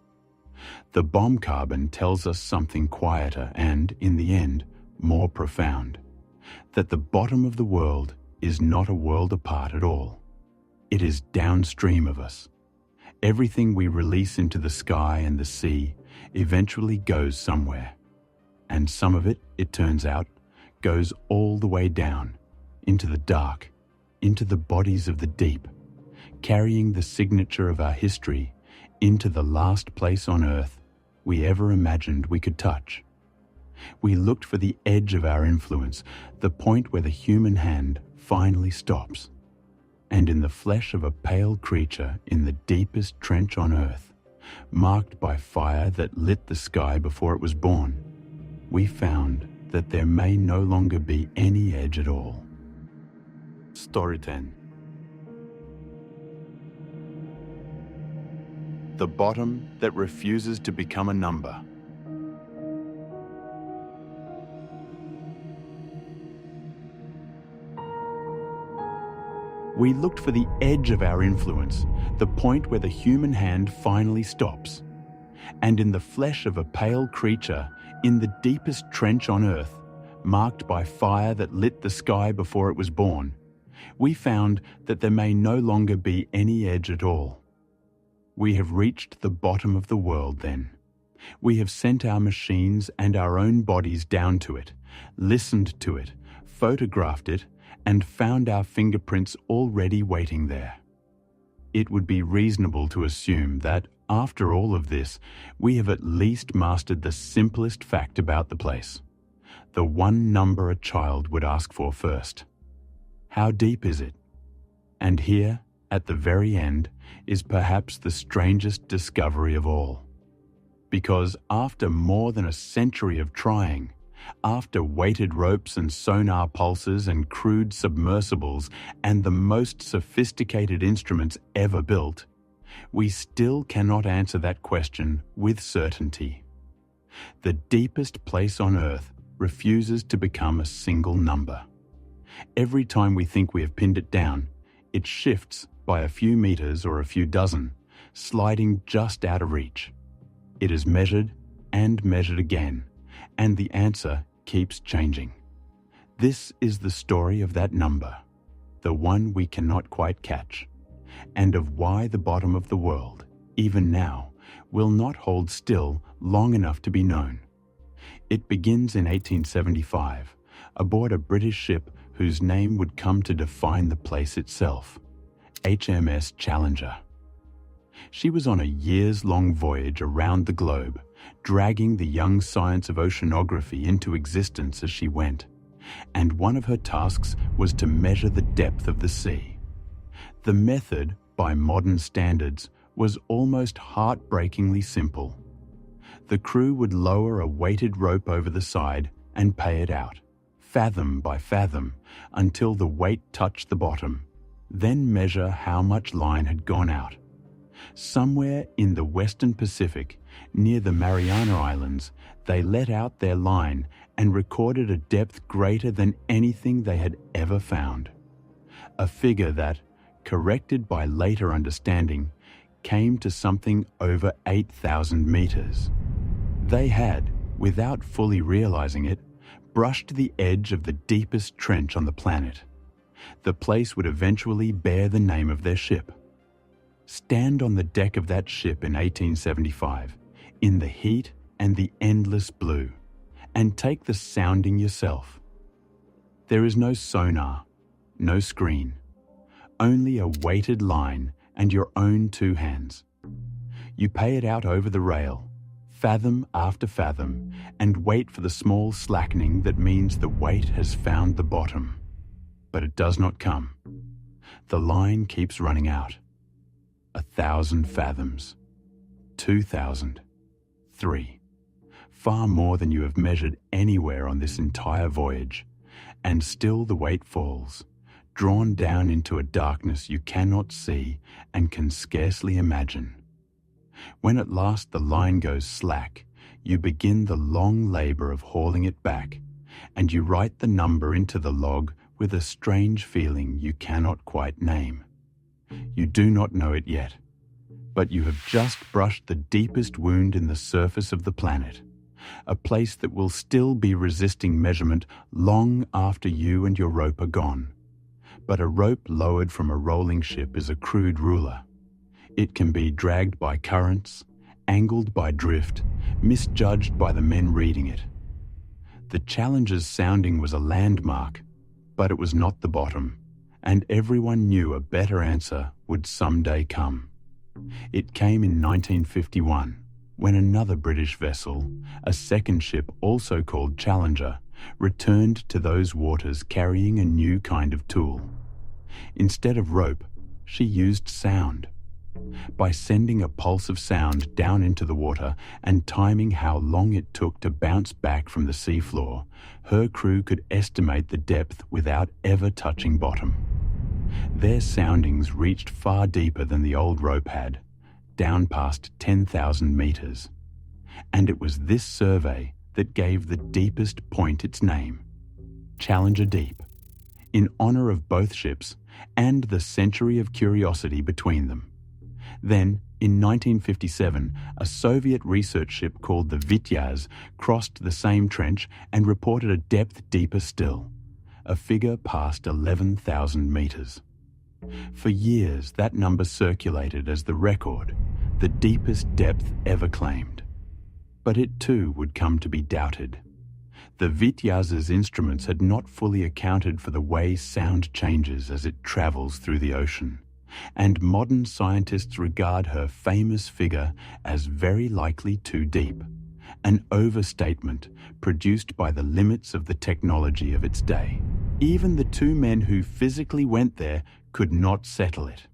The bomb carbon tells us something quieter and, in the end, more profound. That the bottom of the world is not a world apart at all. It is downstream of us. Everything we release into the sky and the sea eventually goes somewhere. And some of it, it turns out, goes all the way down, into the dark, into the bodies of the deep, carrying the signature of our history into the last place on Earth we ever imagined we could touch. We looked for the edge of our influence, the point where the human hand finally stops. And in the flesh of a pale creature in the deepest trench on Earth, marked by fire that lit the sky before it was born, we found that there may no longer be any edge at all. Story 10. The bottom that refuses to become a number. We looked for the edge of our influence, the point where the human hand finally stops. And in the flesh of a pale creature, in the deepest trench on Earth, marked by fire that lit the sky before it was born, we found that there may no longer be any edge at all. We have reached the bottom of the world then. We have sent our machines and our own bodies down to it, listened to it, photographed it, and found our fingerprints already waiting there. It would be reasonable to assume that, after all of this, we have at least mastered the simplest fact about the place, the one number a child would ask for first. How deep is it? And here, at the very end, is perhaps the strangest discovery of all. Because after more than a century of trying, after weighted ropes and sonar pulses and crude submersibles and the most sophisticated instruments ever built, We still cannot answer that question with certainty. The deepest place on Earth refuses to become a single number. Every time we think we have pinned it down, it shifts by a few meters or a few dozen, sliding just out of reach. It is measured and measured again, and the answer keeps changing. This is the story of that number, the one we cannot quite catch, and of why the bottom of the world, even now, will not hold still long enough to be known. It begins in 1875, aboard a British ship whose name would come to define the place itself, HMS Challenger. She was on a years-long voyage around the globe, dragging the young science of oceanography into existence as she went, and one of her tasks was to measure the depth of the sea. The method, by modern standards, was almost heartbreakingly simple. The crew would lower a weighted rope over the side and pay it out, fathom by fathom, until the weight touched the bottom, then measure how much line had gone out. Somewhere in the Western Pacific, near the Mariana Islands, they let out their line and recorded a depth greater than anything they had ever found. A figure that, corrected by later understanding, came to something over 8,000 meters. They had, without fully realizing it, brushed the edge of the deepest trench on the planet. The place would eventually bear the name of their ship. Stand on the deck of that ship in 1875, in the heat and the endless blue, and take the sounding yourself. There is no sonar, no screen, only a weighted line and your own two hands. You pay it out over the rail, fathom after fathom, and wait for the small slackening that means the weight has found the bottom. But it does not come. The line keeps running out. 1,000 fathoms, 2,000, 3, far more than you have measured anywhere on this entire voyage, and still the weight falls, drawn down into a darkness you cannot see and can scarcely imagine. When at last the line goes slack, you begin the long labor of hauling it back, and you write the number into the log with a strange feeling you cannot quite name. You do not know it yet, but you have just brushed the deepest wound in the surface of the planet, a place that will still be resisting measurement long after you and your rope are gone. But a rope lowered from a rolling ship is a crude ruler. It can be dragged by currents, angled by drift, misjudged by the men reading it. The Challenger's sounding was a landmark, but it was not the bottom, and everyone knew a better answer would someday come. It came in 1951, when another British vessel, a second ship also called Challenger, returned to those waters carrying a new kind of tool. Instead of rope, she used sound. By sending a pulse of sound down into the water and timing how long it took to bounce back from the seafloor, her crew could estimate the depth without ever touching bottom. Their soundings reached far deeper than the old rope had, down past 10,000 meters. And it was this survey that gave the deepest point its name, Challenger Deep, in honor of both ships and the century of curiosity between them. Then, in 1957, a Soviet research ship called the Vityaz crossed the same trench and reported a depth deeper still, a figure past 11,000 meters. For years, that number circulated as the record, the deepest depth ever claimed. But it too would come to be doubted. The Vityaz's instruments had not fully accounted for the way sound changes as it travels through the ocean, and modern scientists regard her famous figure as very likely too deep, an overstatement produced by the limits of the technology of its day. Even the two men who physically went there could not settle it.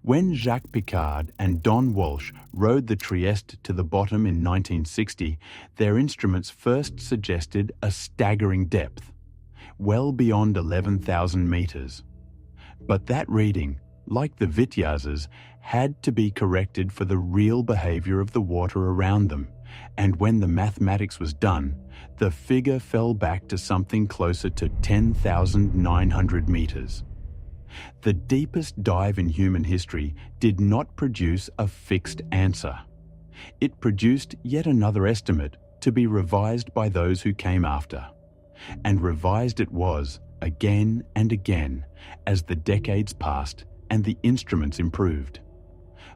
When Jacques Piccard and Don Walsh rowed the Trieste to the bottom in 1960, their instruments first suggested a staggering depth, well beyond 11,000 meters. But that reading, like the Vityazes, had to be corrected for the real behavior of the water around them, and when the mathematics was done, the figure fell back to something closer to 10,900 meters. The deepest dive in human history did not produce a fixed answer. It produced yet another estimate to be revised by those who came after. And revised it was, again and again, as the decades passed and the instruments improved.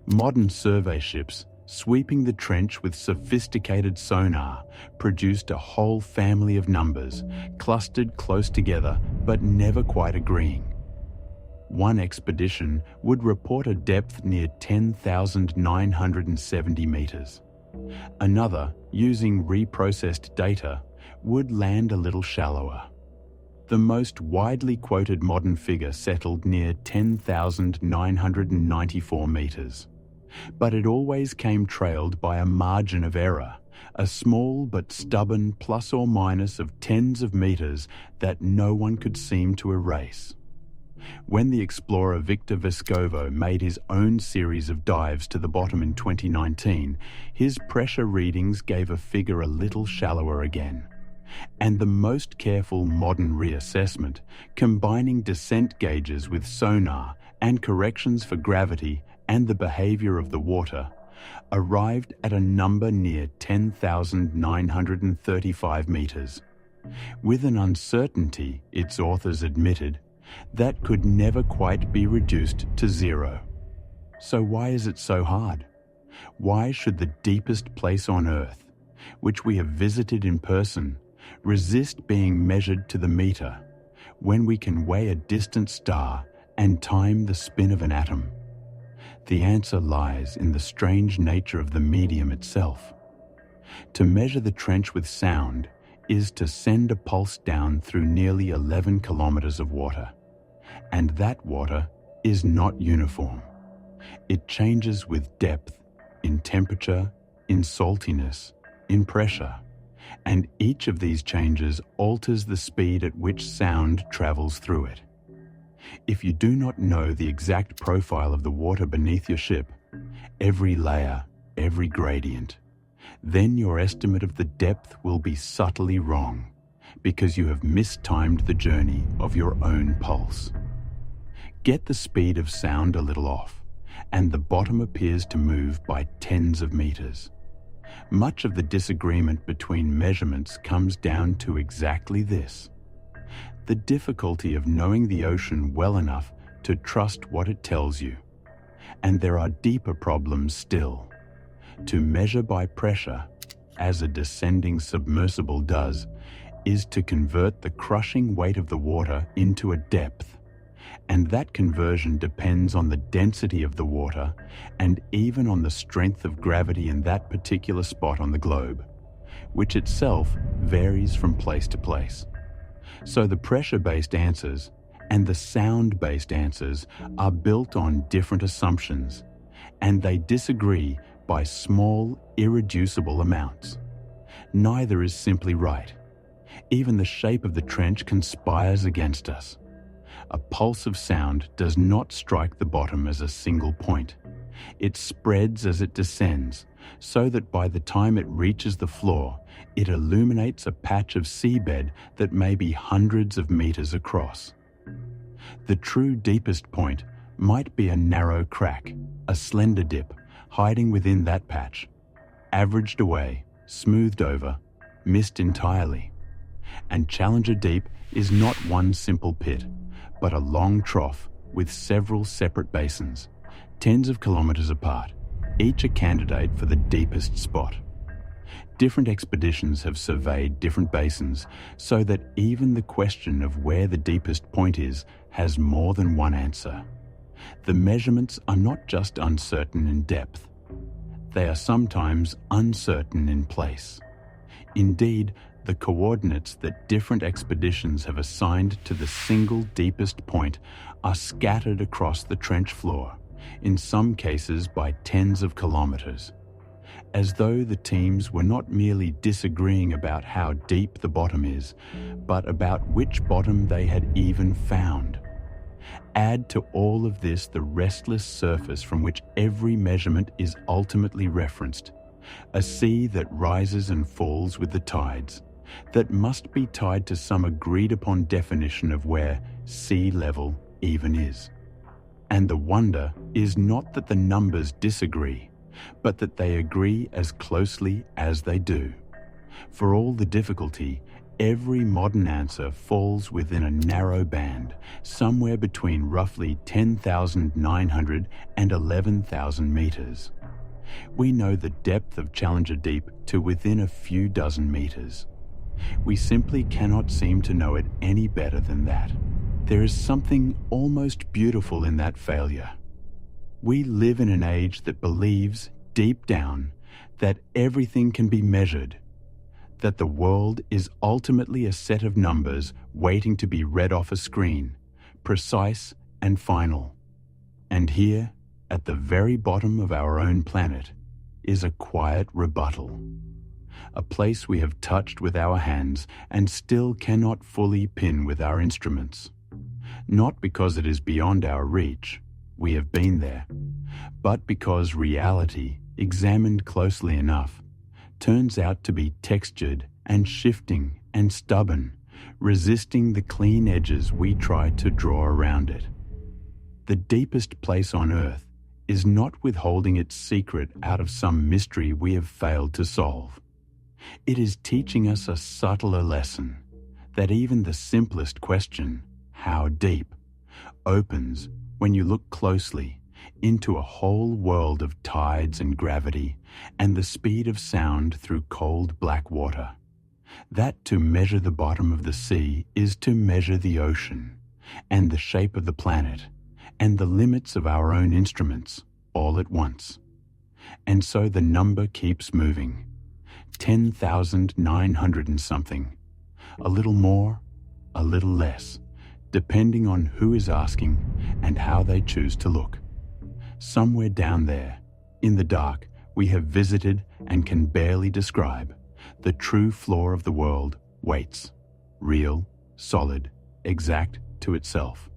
Modern survey ships, sweeping the trench with sophisticated sonar, produced a whole family of numbers, clustered close together but never quite agreeing. One expedition would report a depth near 10,970 meters. Another, using reprocessed data, would land a little shallower. The most widely quoted modern figure settled near 10,994 meters. But it always came trailed by a margin of error, a small but stubborn plus or minus of tens of meters that no one could seem to erase. When the explorer Victor Vescovo made his own series of dives to the bottom in 2019, his pressure readings gave a figure a little shallower again. And the most careful modern reassessment, combining descent gauges with sonar and corrections for gravity and the behavior of the water, arrived at a number near 10,935 meters, with an uncertainty, its authors admitted, that could never quite be reduced to zero. So why is it so hard? Why should the deepest place on Earth, which we have visited in person, resist being measured to the meter when we can weigh a distant star and time the spin of an atom? The answer lies in the strange nature of the medium itself. To measure the trench with sound is to send a pulse down through nearly 11 kilometers of water. And that water is not uniform. It changes with depth, in temperature, in saltiness, in pressure. And each of these changes alters the speed at which sound travels through it. If you do not know the exact profile of the water beneath your ship, every layer, every gradient, then your estimate of the depth will be subtly wrong, because you have mistimed the journey of your own pulse. Get the speed of sound a little off, and the bottom appears to move by tens of meters. Much of the disagreement between measurements comes down to exactly this: the difficulty of knowing the ocean well enough to trust what it tells you. And there are deeper problems still. To measure by pressure, as a descending submersible does, is to convert the crushing weight of the water into a depth. And that conversion depends on the density of the water and even on the strength of gravity in that particular spot on the globe, which itself varies from place to place. So the pressure-based answers and the sound-based answers are built on different assumptions, and they disagree by small, irreducible amounts. Neither is simply right. Even the shape of the trench conspires against us. A pulse of sound does not strike the bottom as a single point. It spreads as it descends, so that by the time it reaches the floor, it illuminates a patch of seabed that may be hundreds of meters across. The true deepest point might be a narrow crack, a slender dip, hiding within that patch, averaged away, smoothed over, missed entirely. And Challenger Deep is not one simple pit, but a long trough with several separate basins, tens of kilometers apart, each a candidate for the deepest spot. Different expeditions have surveyed different basins, so that even the question of where the deepest point is has more than one answer. The measurements are not just uncertain in depth. They are sometimes uncertain in place. Indeed, the coordinates that different expeditions have assigned to the single deepest point are scattered across the trench floor, in some cases by tens of kilometers, as though the teams were not merely disagreeing about how deep the bottom is, but about which bottom they had even found. Add to all of this the restless surface from which every measurement is ultimately referenced, a sea that rises and falls with the tides, that must be tied to some agreed-upon definition of where sea level even is. And the wonder is not that the numbers disagree, but that they agree as closely as they do. For all the difficulty, every modern answer falls within a narrow band, somewhere between roughly 10,900 and 11,000 meters. We know the depth of Challenger Deep to within a few dozen meters. We simply cannot seem to know it any better than that. There is something almost beautiful in that failure. We live in an age that believes, deep down, that everything can be measured, that the world is ultimately a set of numbers waiting to be read off a screen, precise and final. And here, at the very bottom of our own planet, is a quiet rebuttal. A place we have touched with our hands and still cannot fully pin with our instruments. Not because it is beyond our reach, we have been there, but because reality, examined closely enough, turns out to be textured and shifting and stubborn, resisting the clean edges we try to draw around it. The deepest place on Earth is not withholding its secret out of some mystery we have failed to solve. It is teaching us a subtler lesson, that even the simplest question, how deep, opens, when you look closely, into a whole world of tides and gravity and the speed of sound through cold black water. That to measure the bottom of the sea is to measure the ocean, and the shape of the planet, and the limits of our own instruments, all at once. And so the number keeps moving. 10,900 and something. A little more, a little less, depending on who is asking and how they choose to look. Somewhere down there, in the dark, we have visited and can barely describe. The true floor of the world waits, real, solid, exact to itself,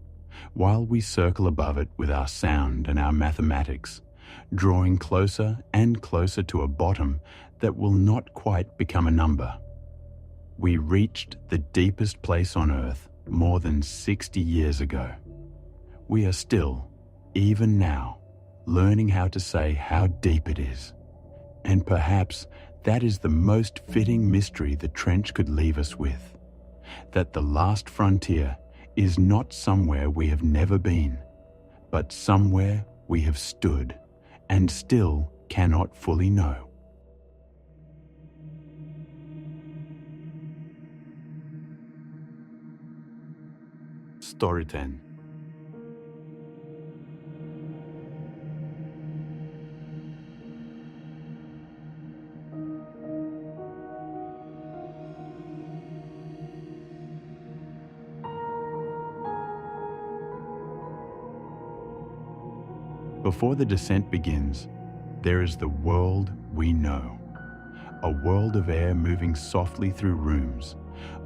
while we circle above it with our sound and our mathematics, drawing closer and closer to a bottom that will not quite become a number. We reached the deepest place on Earth more than 60 years ago. We are still, even now, learning how to say how deep it is. And perhaps that is the most fitting mystery the trench could leave us with, that the last frontier is not somewhere we have never been, but somewhere we have stood and still cannot fully know. Story 10. Before the descent begins, there is the world we know. A world of air moving softly through rooms,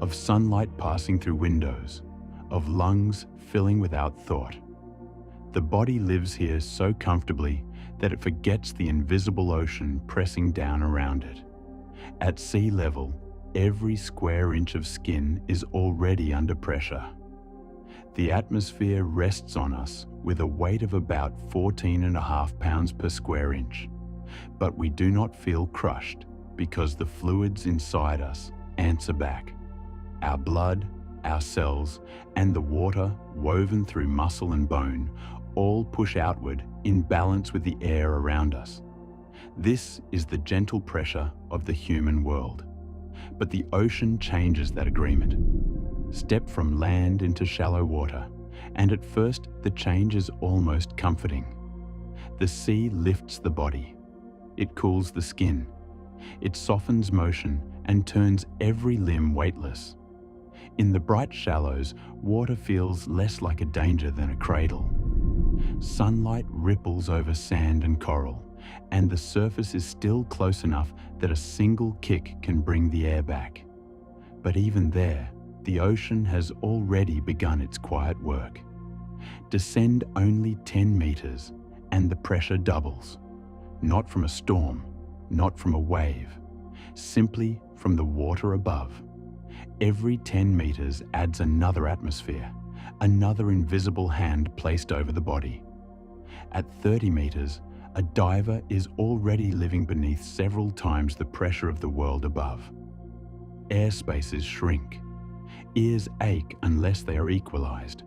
of sunlight passing through windows, of lungs filling without thought. The body lives here so comfortably that it forgets the invisible ocean pressing down around it. At sea level, every square inch of skin is already under pressure. The atmosphere rests on us with a weight of about 14.5 pounds per square inch, but we do not feel crushed because the fluids inside us answer back. Our blood, our cells, and the water woven through muscle and bone all push outward in balance with the air around us. This is the gentle pressure of the human world. But the ocean changes that agreement. Step from land into shallow water, and at first the change is almost comforting. The sea lifts the body. It cools the skin. It softens motion and turns every limb weightless. In the bright shallows, water feels less like a danger than a cradle. Sunlight ripples over sand and coral, and the surface is still close enough that a single kick can bring the air back. But even there, the ocean has already begun its quiet work. Descend only 10 meters and the pressure doubles. Not from a storm, not from a wave, simply from the water above. Every 10 meters adds another atmosphere, another invisible hand placed over the body. At 30 meters, a diver is already living beneath several times the pressure of the world above. Airspaces shrink. Ears ache unless they are equalized.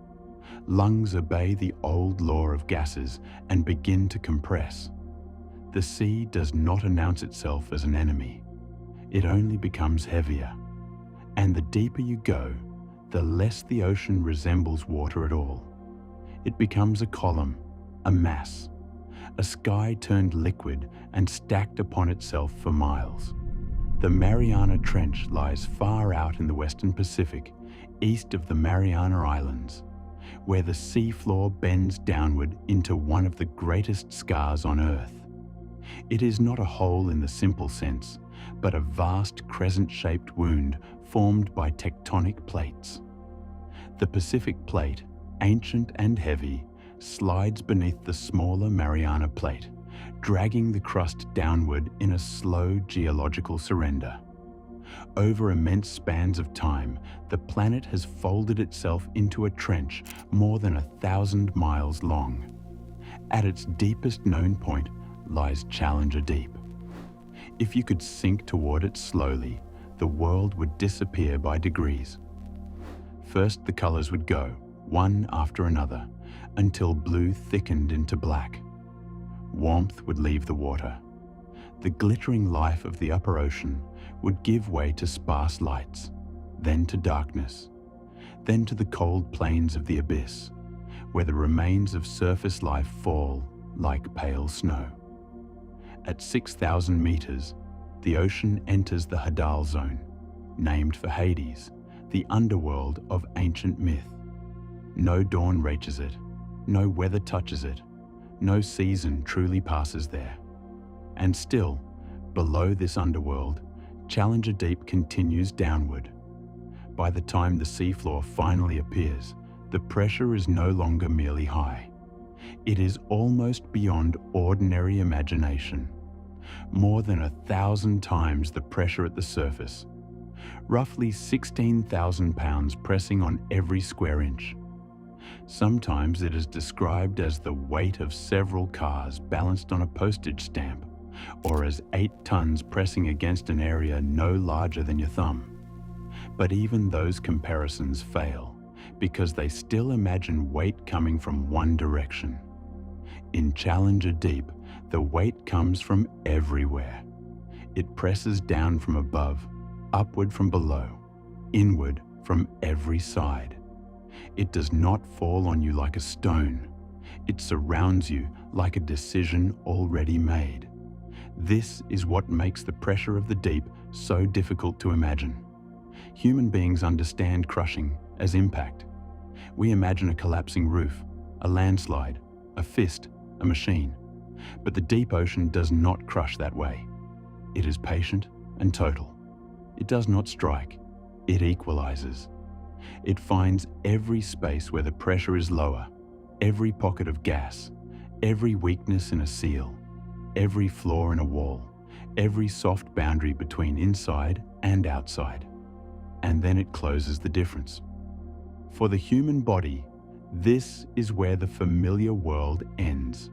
Lungs obey the old law of gases and begin to compress. The sea does not announce itself as an enemy. It only becomes heavier. And the deeper you go, the less the ocean resembles water at all. It becomes a column, a mass, a sky turned liquid and stacked upon itself for miles. The Mariana Trench lies far out in the Western Pacific, east of the Mariana Islands, where the seafloor bends downward into one of the greatest scars on Earth. It is not a hole in the simple sense, but a vast crescent-shaped wound formed by tectonic plates. The Pacific Plate, ancient and heavy, slides beneath the smaller Mariana Plate, dragging the crust downward in a slow geological surrender. Over immense spans of time, the planet has folded itself into a trench more than 1,000 miles long. At its deepest known point lies Challenger Deep. If you could sink toward it slowly, the world would disappear by degrees. First, the colors would go, one after another, until blue thickened into black. Warmth would leave the water. The glittering life of the upper ocean would give way to sparse lights, then to darkness, then to the cold plains of the abyss, where the remains of surface life fall like pale snow. At 6,000 meters, the ocean enters the Hadal Zone, named for Hades, the underworld of ancient myth. No dawn reaches it, no weather touches it, no season truly passes there. And still, below this underworld, Challenger Deep continues downward. By the time the seafloor finally appears, the pressure is no longer merely high. It is almost beyond ordinary imagination. More than 1,000 times the pressure at the surface. Roughly 16,000 pounds pressing on every square inch. Sometimes it is described as the weight of several cars balanced on a postage stamp, or as 8 tons pressing against an area no larger than your thumb. But even those comparisons fail, because they still imagine weight coming from one direction. In Challenger Deep, the weight comes from everywhere. It presses down from above, upward from below, inward from every side. It does not fall on you like a stone. It surrounds you like a decision already made. This is what makes the pressure of the deep so difficult to imagine. Human beings understand crushing as impact. We imagine a collapsing roof, a landslide, a fist, a machine. But the deep ocean does not crush that way. It is patient and total. It does not strike. It equalizes. It finds every space where the pressure is lower, every pocket of gas, every weakness in a seal, every flaw in a wall, every soft boundary between inside and outside. And then it closes the difference. For the human body, this is where the familiar world ends.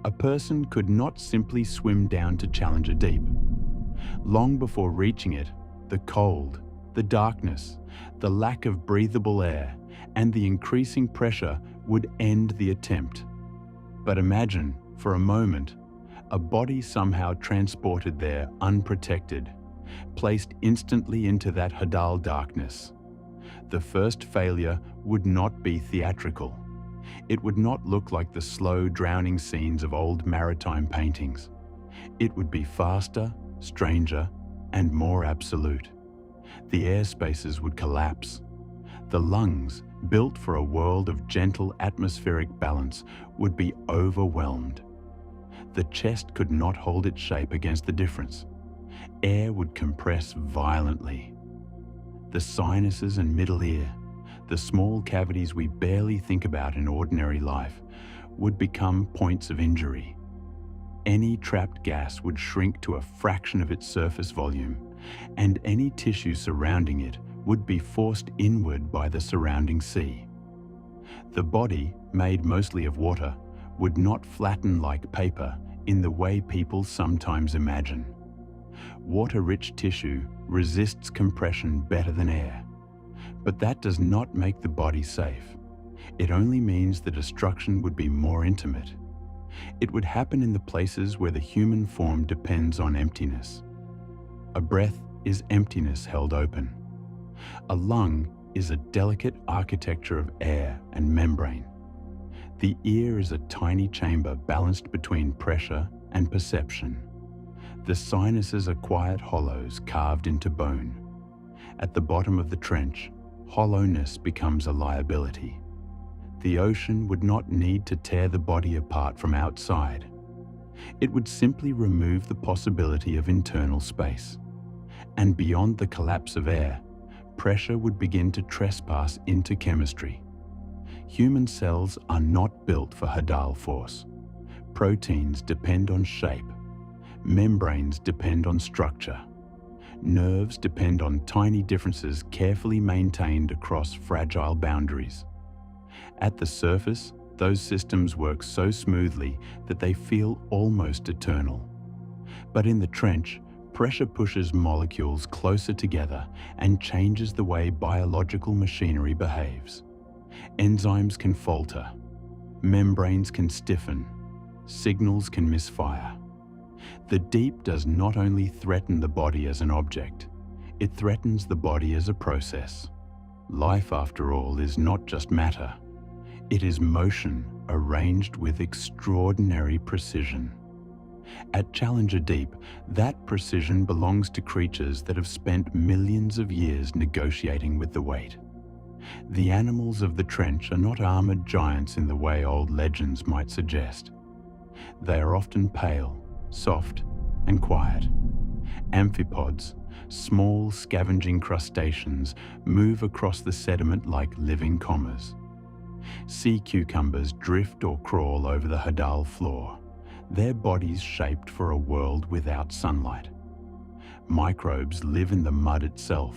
A person could not simply swim down to Challenger Deep. Long before reaching it, the cold, the darkness, the lack of breathable air, and the increasing pressure would end the attempt. But imagine, for a moment, a body somehow transported there unprotected, placed instantly into that Hadal darkness. The first failure would not be theatrical. It would not look like the slow, drowning scenes of old maritime paintings. It would be faster, stranger, and more absolute. The air spaces would collapse. The lungs, built for a world of gentle atmospheric balance, would be overwhelmed. The chest could not hold its shape against the difference. Air would compress violently. The sinuses and middle ear, the small cavities we barely think about in ordinary life would become points of injury. Any trapped gas would shrink to a fraction of its surface volume, and any tissue surrounding it would be forced inward by the surrounding sea. The body, made mostly of water, would not flatten like paper in the way people sometimes imagine. Water-rich tissue resists compression better than air, but that does not make the body safe. It only means the destruction would be more intimate. It would happen in the places where the human form depends on emptiness. A breath is emptiness held open. A lung is a delicate architecture of air and membrane. The ear is a tiny chamber balanced between pressure and perception. The sinuses are quiet hollows carved into bone. At the bottom of the trench, hollowness becomes a liability. The ocean would not need to tear the body apart from outside. It would simply remove the possibility of internal space. And beyond the collapse of air, pressure would begin to trespass into chemistry. Human cells are not built for Hadal force. Proteins depend on shape. Membranes depend on structure. Nerves depend on tiny differences carefully maintained across fragile boundaries. At the surface, those systems work so smoothly that they feel almost eternal. But in the trench, pressure pushes molecules closer together and changes the way biological machinery behaves. Enzymes can falter. Membranes can stiffen. Signals can misfire. The deep does not only threaten the body as an object, it threatens the body as a process. Life, after all, is not just matter. It is motion arranged with extraordinary precision. At Challenger Deep, that precision belongs to creatures that have spent millions of years negotiating with the weight. The animals of the trench are not armored giants in the way old legends might suggest. They are often pale, soft, and quiet. Amphipods, small scavenging crustaceans, move across the sediment like living commas. Sea cucumbers drift or crawl over the Hadal floor, their bodies shaped for a world without sunlight. Microbes live in the mud itself,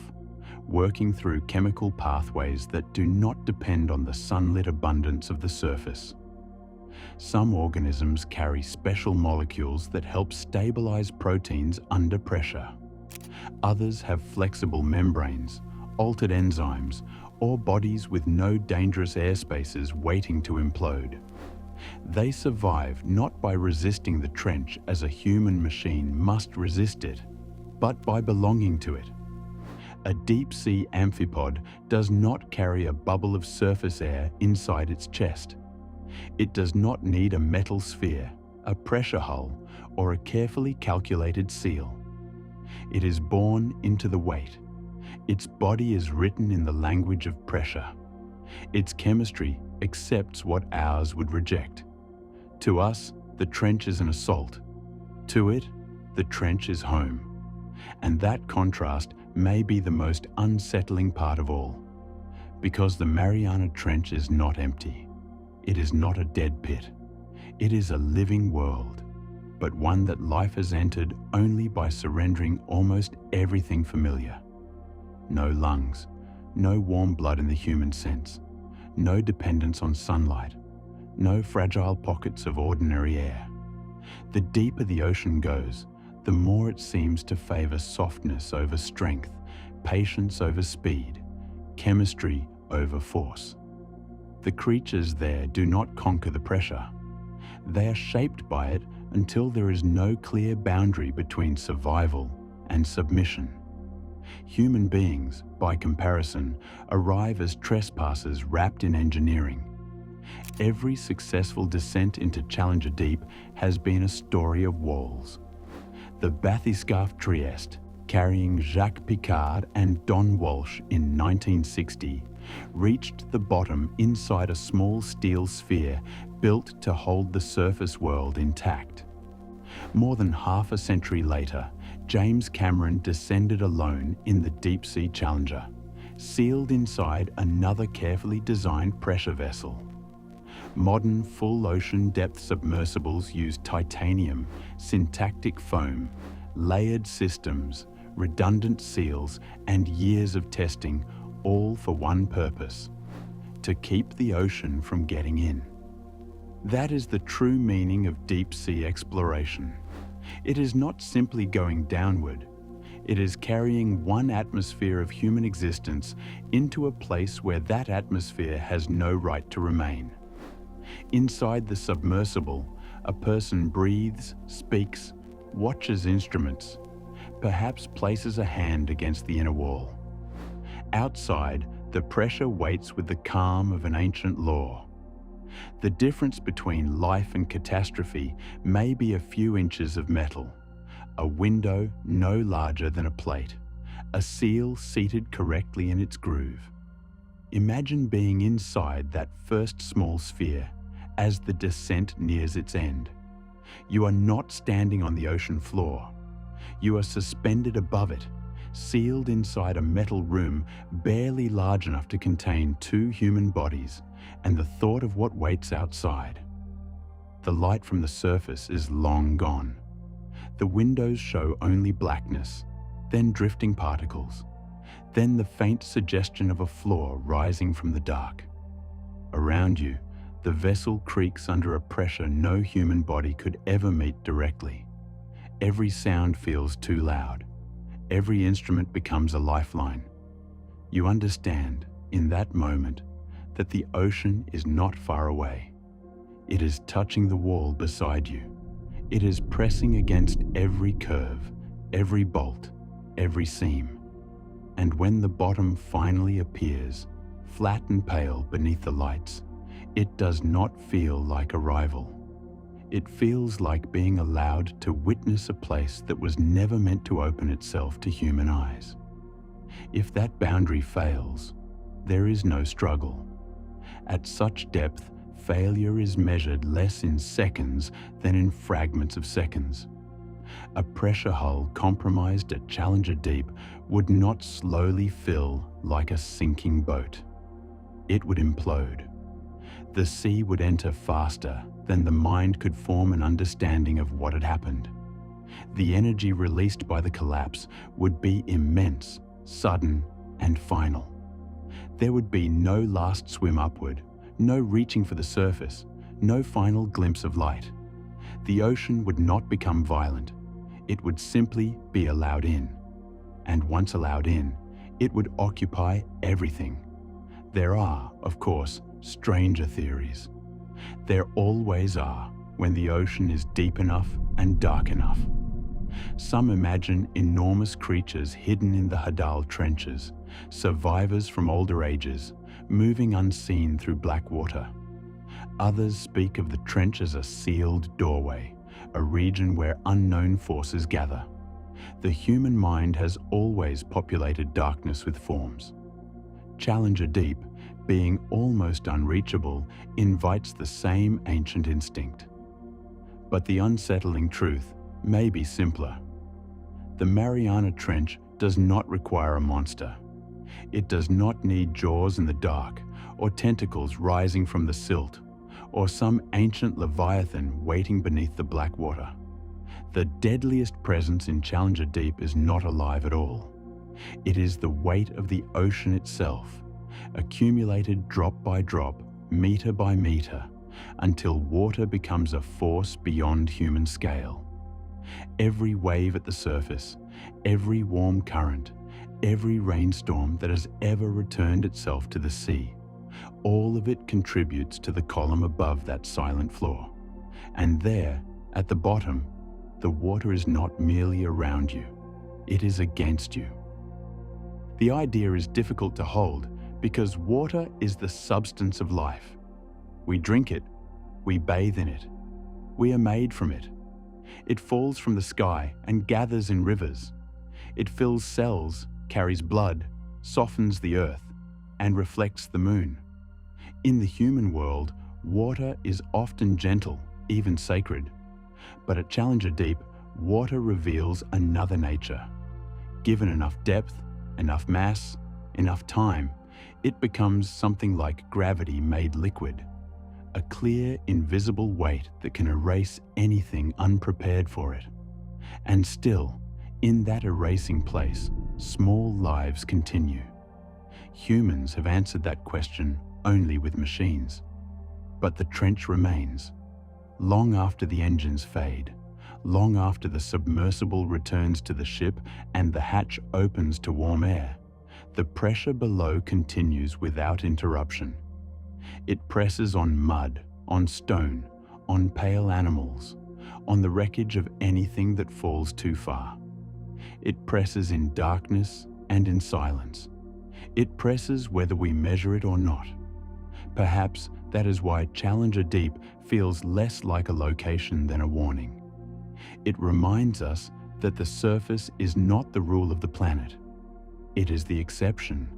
working through chemical pathways that do not depend on the sunlit abundance of the surface. Some organisms carry special molecules that help stabilize proteins under pressure. Others have flexible membranes, altered enzymes, or bodies with no dangerous air spaces waiting to implode. They survive not by resisting the trench as a human machine must resist it, but by belonging to it. A deep-sea amphipod does not carry a bubble of surface air inside its chest. It does not need a metal sphere, a pressure hull, or a carefully calculated seal. It is born into the weight. Its body is written in the language of pressure. Its chemistry accepts what ours would reject. To us, the trench is an assault. To it, the trench is home. And that contrast may be the most unsettling part of all. Because the Mariana Trench is not empty. It is not a dead pit. It is a living world, but one that life has entered only by surrendering almost everything familiar. No lungs, no warm blood in the human sense, no dependence on sunlight, no fragile pockets of ordinary air. The deeper the ocean goes, the more it seems to favor softness over strength, patience over speed, chemistry over force. The creatures there do not conquer the pressure. They are shaped by it until there is no clear boundary between survival and submission. Human beings, by comparison, arrive as trespassers wrapped in engineering. Every successful descent into Challenger Deep has been a story of walls. The Bathyscaphe Trieste, carrying Jacques Picard and Don Walsh in 1960, reached the bottom inside a small steel sphere built to hold the surface world intact. More than half a century later, James Cameron descended alone in the deep-sea Challenger, sealed inside another carefully designed pressure vessel. Modern full ocean depth submersibles use titanium, syntactic foam, layered systems, redundant seals, and years of testing, all for one purpose: to keep the ocean from getting in. That is the true meaning of deep sea exploration. It is not simply going downward. It is carrying one atmosphere of human existence into a place where that atmosphere has no right to remain. Inside the submersible, a person breathes, speaks, watches instruments, perhaps places a hand against the inner wall. Outside, the pressure waits with the calm of an ancient law. The difference between life and catastrophe may be a few inches of metal, a window no larger than a plate, a seal seated correctly in its groove. Imagine being inside that first small sphere as the descent nears its end. You are not standing on the ocean floor. You are suspended above it, sealed inside a metal room barely large enough to contain 2 human bodies, and the thought of what waits outside. The light from the surface is long gone. The windows show only blackness, then drifting particles, then the faint suggestion of a floor rising from the dark. Around you, the vessel creaks under a pressure no human body could ever meet directly. Every sound feels too loud. Every instrument becomes a lifeline. You understand, in that moment, that the ocean is not far away. It is touching the wall beside you. It is pressing against every curve, every bolt, every seam. And when the bottom finally appears, flat and pale beneath the lights, it does not feel like arrival. It feels like being allowed to witness a place that was never meant to open itself to human eyes. If that boundary fails, there is no struggle. At such depth, failure is measured less in seconds than in fragments of seconds. A pressure hull compromised at Challenger Deep would not slowly fill like a sinking boat. It would implode. The sea would enter faster than the mind could form an understanding of what had happened. The energy released by the collapse would be immense, sudden, and final. There would be no last swim upward, no reaching for the surface, no final glimpse of light. The ocean would not become violent. It would simply be allowed in. And once allowed in, it would occupy everything. There are, of course, stranger theories. There always are when the ocean is deep enough and dark enough. Some imagine enormous creatures hidden in the Hadal trenches, survivors from older ages, moving unseen through black water. Others speak of the trench as a sealed doorway, a region where unknown forces gather. The human mind has always populated darkness with forms. Challenger Deep, being almost unreachable, invites the same ancient instinct. But the unsettling truth may be simpler. The Mariana Trench does not require a monster. It does not need jaws in the dark, or tentacles rising from the silt, or some ancient leviathan waiting beneath the black water. The deadliest presence in Challenger Deep is not alive at all. It is the weight of the ocean itself, accumulated drop by drop, meter by meter, until water becomes a force beyond human scale. Every wave at the surface, every warm current, every rainstorm that has ever returned itself to the sea, all of it contributes to the column above that silent floor. And there, at the bottom, the water is not merely around you, it is against you. The idea is difficult to hold because water is the substance of life. We drink it, we bathe in it, we are made from it. It falls from the sky and gathers in rivers. It fills cells, carries blood, softens the earth, and reflects the moon. In the human world, water is often gentle, even sacred. But at Challenger Deep, water reveals another nature. Given enough depth, enough mass, enough time, it becomes something like gravity made liquid, a clear, invisible weight that can erase anything unprepared for it. And still, in that erasing place, small lives continue. Humans have answered that question only with machines. But the trench remains. Long after the engines fade, long after the submersible returns to the ship and the hatch opens to warm air, the pressure below continues without interruption. It presses on mud, on stone, on pale animals, on the wreckage of anything that falls too far. It presses in darkness and in silence. It presses whether we measure it or not. Perhaps that is why Challenger Deep feels less like a location than a warning. It reminds us that the surface is not the rule of the planet. It is the exception.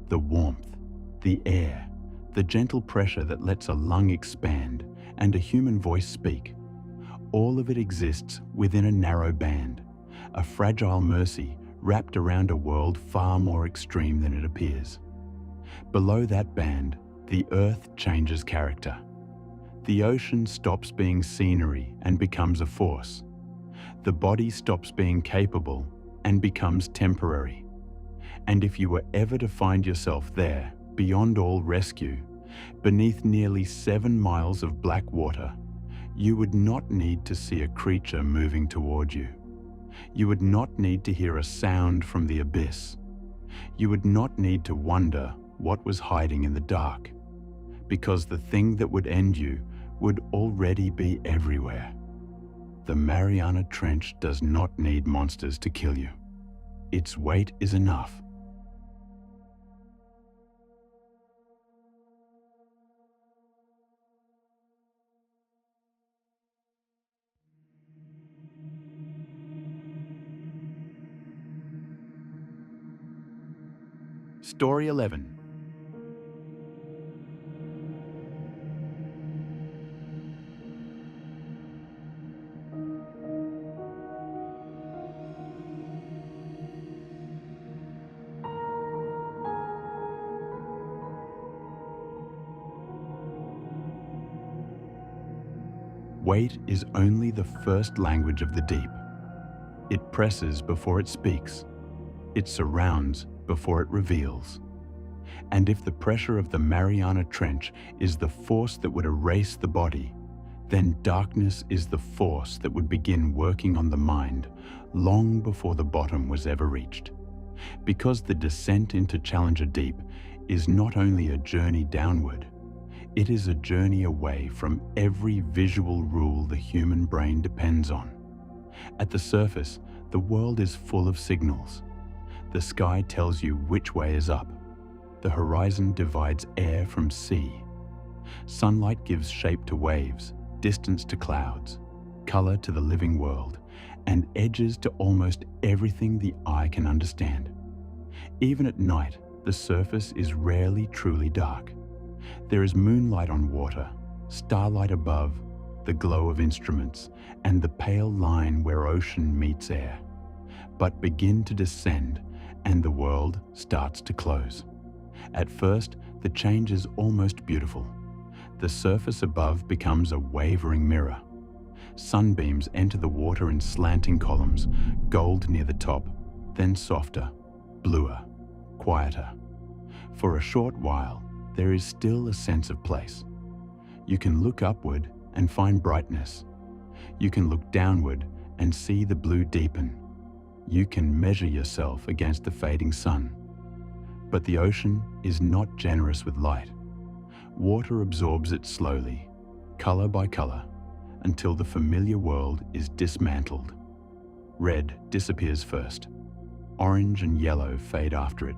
The warmth, the air, the gentle pressure that lets a lung expand and a human voice speak. All of it exists within a narrow band, a fragile mercy wrapped around a world far more extreme than it appears. Below that band, the earth changes character. The ocean stops being scenery and becomes a force. The body stops being capable and becomes temporary. And if you were ever to find yourself there, beyond all rescue, beneath nearly 7 miles of black water, you would not need to see a creature moving toward you. You would not need to hear a sound from the abyss. You would not need to wonder what was hiding in the dark, because the thing that would end you would already be everywhere. The Mariana Trench does not need monsters to kill you. Its weight is enough. Story 11. Weight is only the first language of the deep. It presses before it speaks. It surrounds before it reveals. And if the pressure of the Mariana Trench is the force that would erase the body, then darkness is the force that would begin working on the mind long before the bottom was ever reached. Because the descent into Challenger Deep is not only a journey downward, it is a journey away from every visual rule the human brain depends on. At the surface, the world is full of signals. The sky tells you which way is up. The horizon divides air from sea. Sunlight gives shape to waves, distance to clouds, color to the living world, and edges to almost everything the eye can understand. Even at night, the surface is rarely truly dark. There is moonlight on water, starlight above, the glow of instruments, and the pale line where ocean meets air. But begin to descend, and the world starts to close. At first, the change is almost beautiful. The surface above becomes a wavering mirror. Sunbeams enter the water in slanting columns, gold near the top, then softer, bluer, quieter. For a short while, there is still a sense of place. You can look upward and find brightness. You can look downward and see the blue deepen. You can measure yourself against the fading sun. But the ocean is not generous with light. Water absorbs it slowly, color by color, until the familiar world is dismantled. Red disappears first. Orange and yellow fade after it.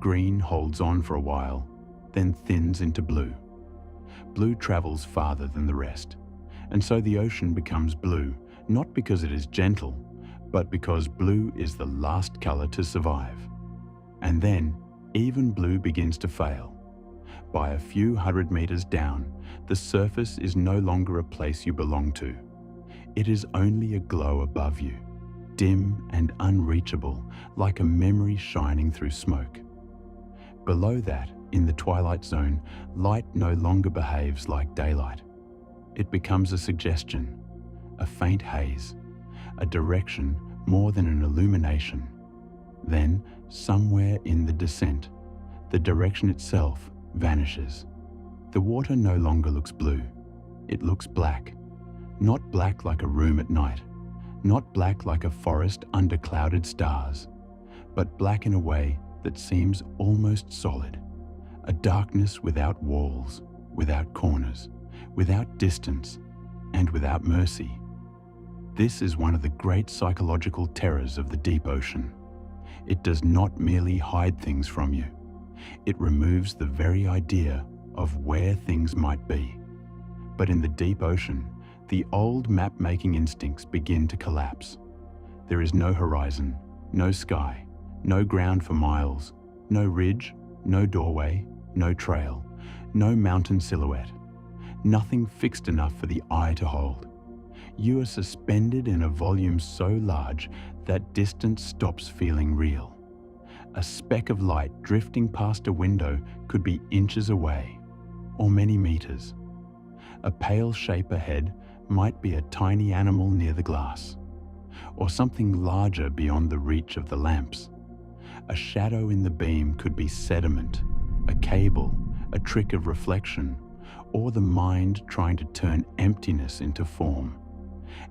Green holds on for a while, then thins into blue. Blue travels farther than the rest, and so the ocean becomes blue, not because it is gentle, but because blue is the last color to survive. And then, even blue begins to fail. By a few 100 meters down, the surface is no longer a place you belong to. It is only a glow above you, dim and unreachable, like a memory shining through smoke. below that, in the twilight zone, light no longer behaves like daylight. It becomes a suggestion, a faint haze, a direction more than an illumination. Then, somewhere in the descent, the direction itself vanishes. The water no longer looks blue. It looks black. Not black like a room at night, not black like a forest under clouded stars, but black in a way that seems almost solid. A darkness without walls, without corners, without distance, and without mercy. This is one of the great psychological terrors of the deep ocean. It does not merely hide things from you. It removes the very idea of where things might be. But in the deep ocean, the old map-making instincts begin to collapse. There is no horizon, no sky, no ground for miles, no ridge, no doorway, no trail, no mountain silhouette. Nothing fixed enough for the eye to hold. You are suspended in a volume so large that distance stops feeling real. A speck of light drifting past a window could be inches away, or many meters. A pale shape ahead might be a tiny animal near the glass, or something larger beyond the reach of the lamps. A shadow in the beam could be sediment, a cable, a trick of reflection, or the mind trying to turn emptiness into form.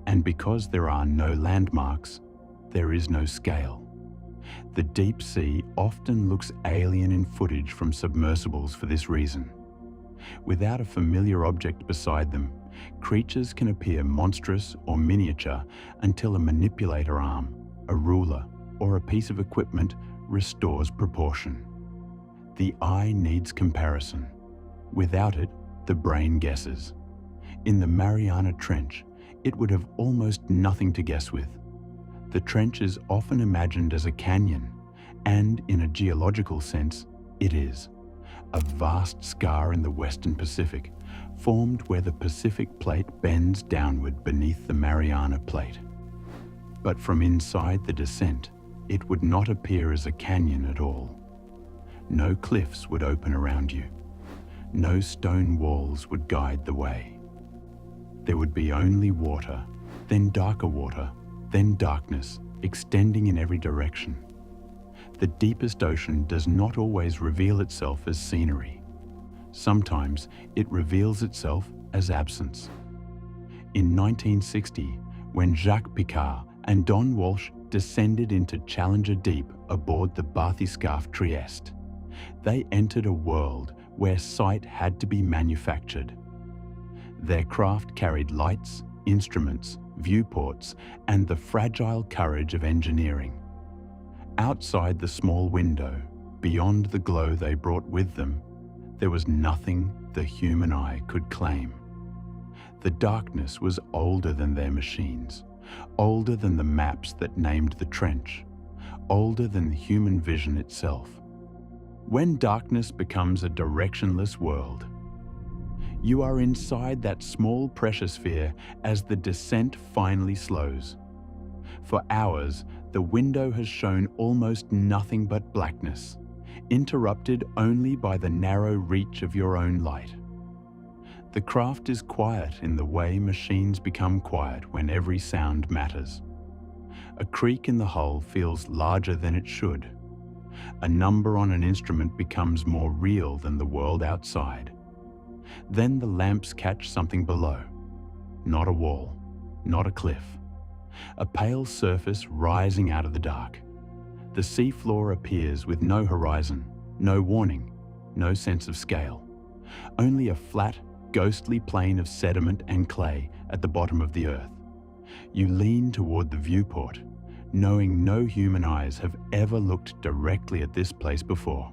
And because there are no landmarks, there is no scale. The deep sea often looks alien in footage from submersibles for this reason. Without a familiar object beside them, creatures can appear monstrous or miniature until a manipulator arm, a ruler, or a piece of equipment restores proportion. The eye needs comparison. Without it, the brain guesses. In the Mariana Trench, it would have almost nothing to guess with. The trench is often imagined as a canyon, and in a geological sense, it is. A vast scar in the Western Pacific, formed where the Pacific Plate bends downward beneath the Mariana Plate. But from inside the descent, it would not appear as a canyon at all. No cliffs would open around you. No stone walls would guide the way. There would be only water, then darker water, then darkness, extending in every direction. The deepest ocean does not always reveal itself as scenery. Sometimes it reveals itself as absence. In 1960, when Jacques Picard and Don Walsh descended into Challenger Deep aboard the Bathyscaphe Trieste, they entered a world where sight had to be manufactured. Their craft carried lights, instruments, viewports, and the fragile courage of engineering. Outside the small window, beyond the glow they brought with them, there was nothing the human eye could claim. The darkness was older than their machines, older than the maps that named the trench, older than the human vision itself. When darkness becomes a directionless world, you are inside that small pressure sphere as the descent finally slows. For hours, the window has shown almost nothing but blackness, interrupted only by the narrow reach of your own light. The craft is quiet in the way machines become quiet when every sound matters. A creak in the hull feels larger than it should. A number on an instrument becomes more real than the world outside. Then the lamps catch something below. Not a wall, not a cliff. A pale surface rising out of the dark. The seafloor appears with no horizon, no warning, no sense of scale. Only a flat, ghostly plain of sediment and clay at the bottom of the earth. You lean toward the viewport, knowing no human eyes have ever looked directly at this place before.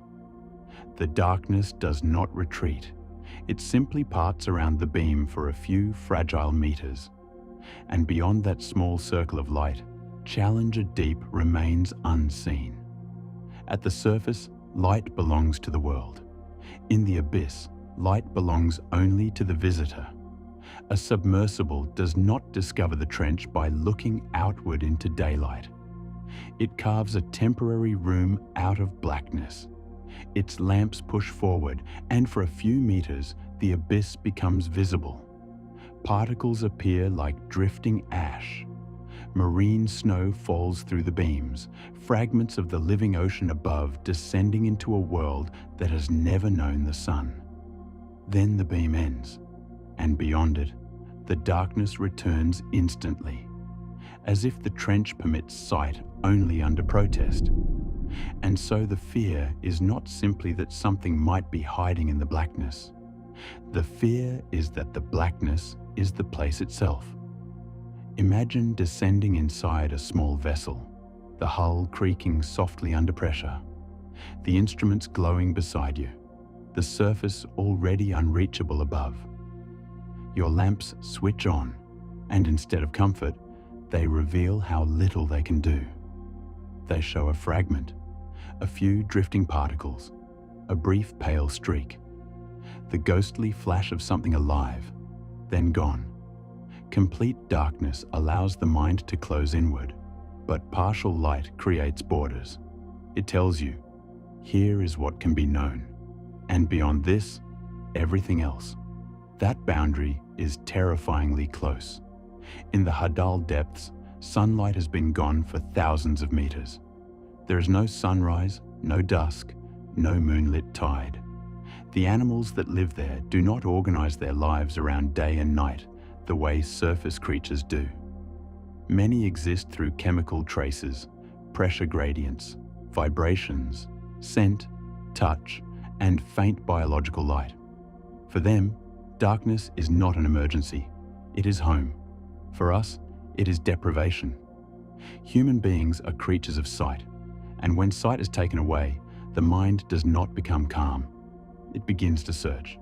The darkness does not retreat. It simply parts around the beam for a few fragile meters. And beyond that small circle of light, Challenger Deep remains unseen. At the surface, light belongs to the world. In the abyss, light belongs only to the visitor. A submersible does not discover the trench by looking outward into daylight. It carves a temporary room out of blackness, Its lamps push forward, and for a few meters, the abyss becomes visible. Particles appear like drifting ash. Marine snow falls through the beams, fragments of the living ocean above descending into a world that has never known the sun. Then the beam ends, and beyond it, the darkness returns instantly, as if the trench permits sight only under protest. And so the fear is not simply that something might be hiding in the blackness. The fear is that the blackness is the place itself. Imagine descending inside a small vessel, the hull creaking softly under pressure, the instruments glowing beside you, the surface already unreachable above. Your lamps switch on, and instead of comfort, they reveal how little they can do. They show a fragment, a few drifting particles, a brief pale streak, the ghostly flash of something alive, then gone. Complete darkness allows the mind to close inward, but partial light creates borders. It tells you, here is what can be known, and beyond this, everything else. That boundary is terrifyingly close. In the Hadal depths, sunlight has been gone for thousands of meters. There is no sunrise, no dusk, no moonlit tide. The animals that live there do not organize their lives around day and night the way surface creatures do. Many exist through chemical traces, pressure gradients, vibrations, scent, touch, and faint biological light. For them, darkness is not an emergency. It is home. For us, it is deprivation. Human beings are creatures of sight, and when sight is taken away, the mind does not become calm. It begins to search.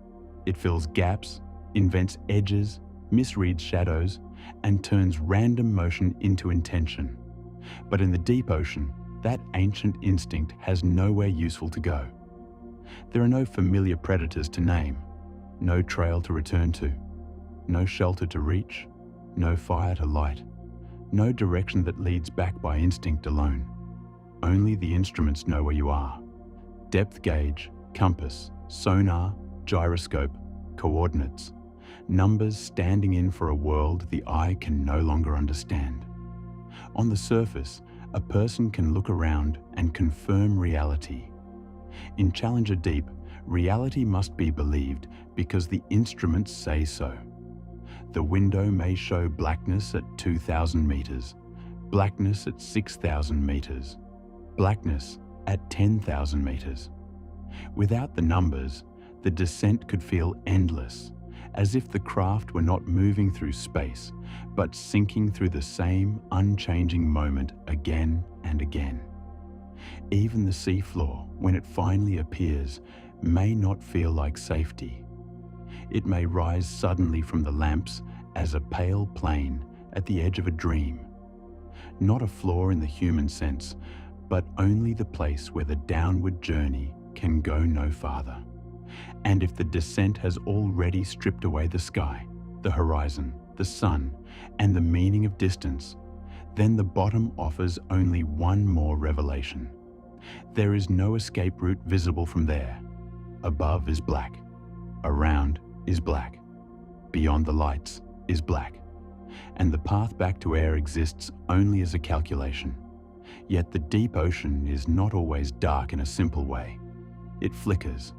It fills gaps, invents edges, misreads shadows, and turns random motion into intention. But in the deep ocean, that ancient instinct has nowhere useful to go. There are no familiar predators to name, no trail to return to, no shelter to reach, no fire to light, no direction that leads back by instinct alone. Only the instruments know where you are. Depth gauge, compass, sonar, gyroscope, coordinates. Numbers standing in for a world the eye can no longer understand. On the surface, a person can look around and confirm reality. In Challenger Deep, reality must be believed because the instruments say so. The window may show blackness at 2,000 meters, blackness at 6,000 meters, blackness at 10,000 meters. Without the numbers, the descent could feel endless, as if the craft were not moving through space, but sinking through the same unchanging moment again and again. Even the seafloor, when it finally appears, may not feel like safety. It may rise suddenly from the lamps as a pale plane at the edge of a dream. Not a floor in the human sense, but only the place where the downward journey can go no farther. And if the descent has already stripped away the sky, the horizon, the sun, and the meaning of distance, then the bottom offers only one more revelation. There is no escape route visible from there. Above is black. Around is black. Beyond the lights is black. And the path back to air exists only as a calculation. Yet the deep ocean is not always dark in a simple way. It flickers.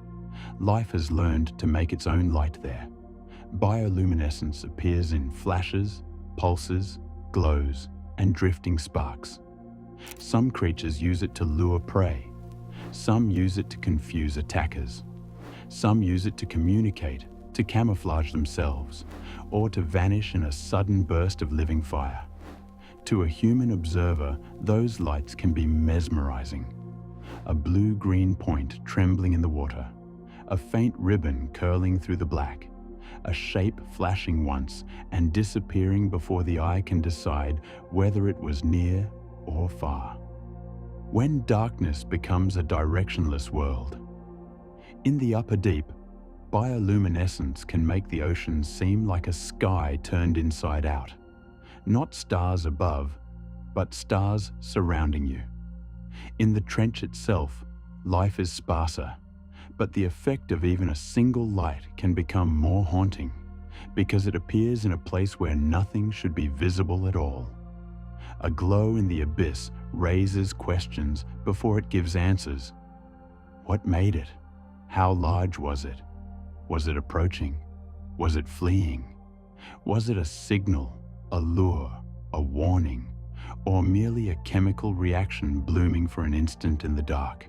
Life has learned to make its own light there. Bioluminescence appears in flashes, pulses, glows, and drifting sparks. Some creatures use it to lure prey. Some use it to confuse attackers. Some use it to communicate, to camouflage themselves, or to vanish in a sudden burst of living fire. To a human observer, those lights can be mesmerizing. A blue-green point trembling in the water, a faint ribbon curling through the black, a shape flashing once and disappearing before the eye can decide whether it was near or far. When darkness becomes a directionless world. In the upper deep, bioluminescence can make the ocean seem like a sky turned inside out. Not stars above, but stars surrounding you. In the trench itself, life is sparser, but the effect of even a single light can become more haunting because it appears in a place where nothing should be visible at all. A glow in the abyss raises questions before it gives answers. What made it? How large was it? Was it approaching? Was it fleeing? Was it a signal, a lure, a warning, or merely a chemical reaction blooming for an instant in the dark?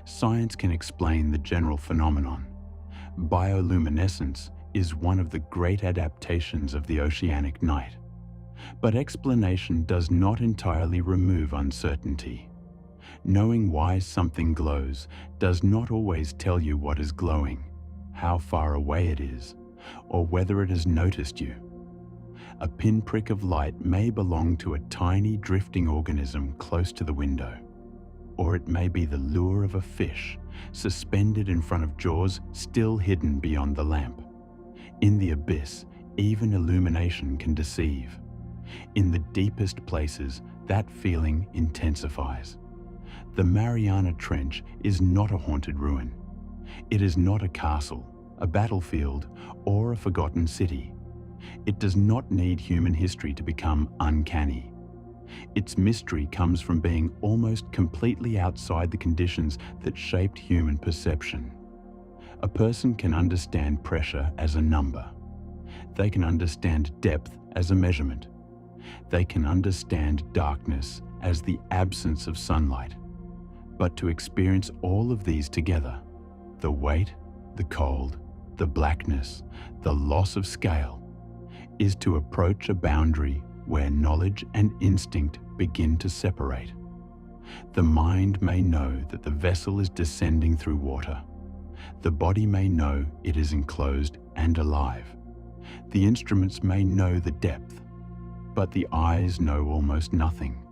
Science can explain the general phenomenon. Bioluminescence is one of the great adaptations of the oceanic night. But explanation does not entirely remove uncertainty. Knowing why something glows does not always tell you what is glowing, how far away it is, or whether it has noticed you. A pinprick of light may belong to a tiny drifting organism close to the window, or it may be the lure of a fish suspended in front of jaws still hidden beyond the lamp. In the abyss, even illumination can deceive. In the deepest places, that feeling intensifies. The Mariana Trench is not a haunted ruin. It is not a castle, a battlefield, or a forgotten city. It does not need human history to become uncanny. Its mystery comes from being almost completely outside the conditions that shaped human perception. A person can understand pressure as a number. They can understand depth as a measurement. They can understand darkness as the absence of sunlight. But to experience all of these together, the weight, the cold, the blackness, the loss of scale, is to approach a boundary where knowledge and instinct begin to separate. The mind may know that the vessel is descending through water. The body may know it is enclosed and alive. The instruments may know the depth, but the eyes know almost nothing,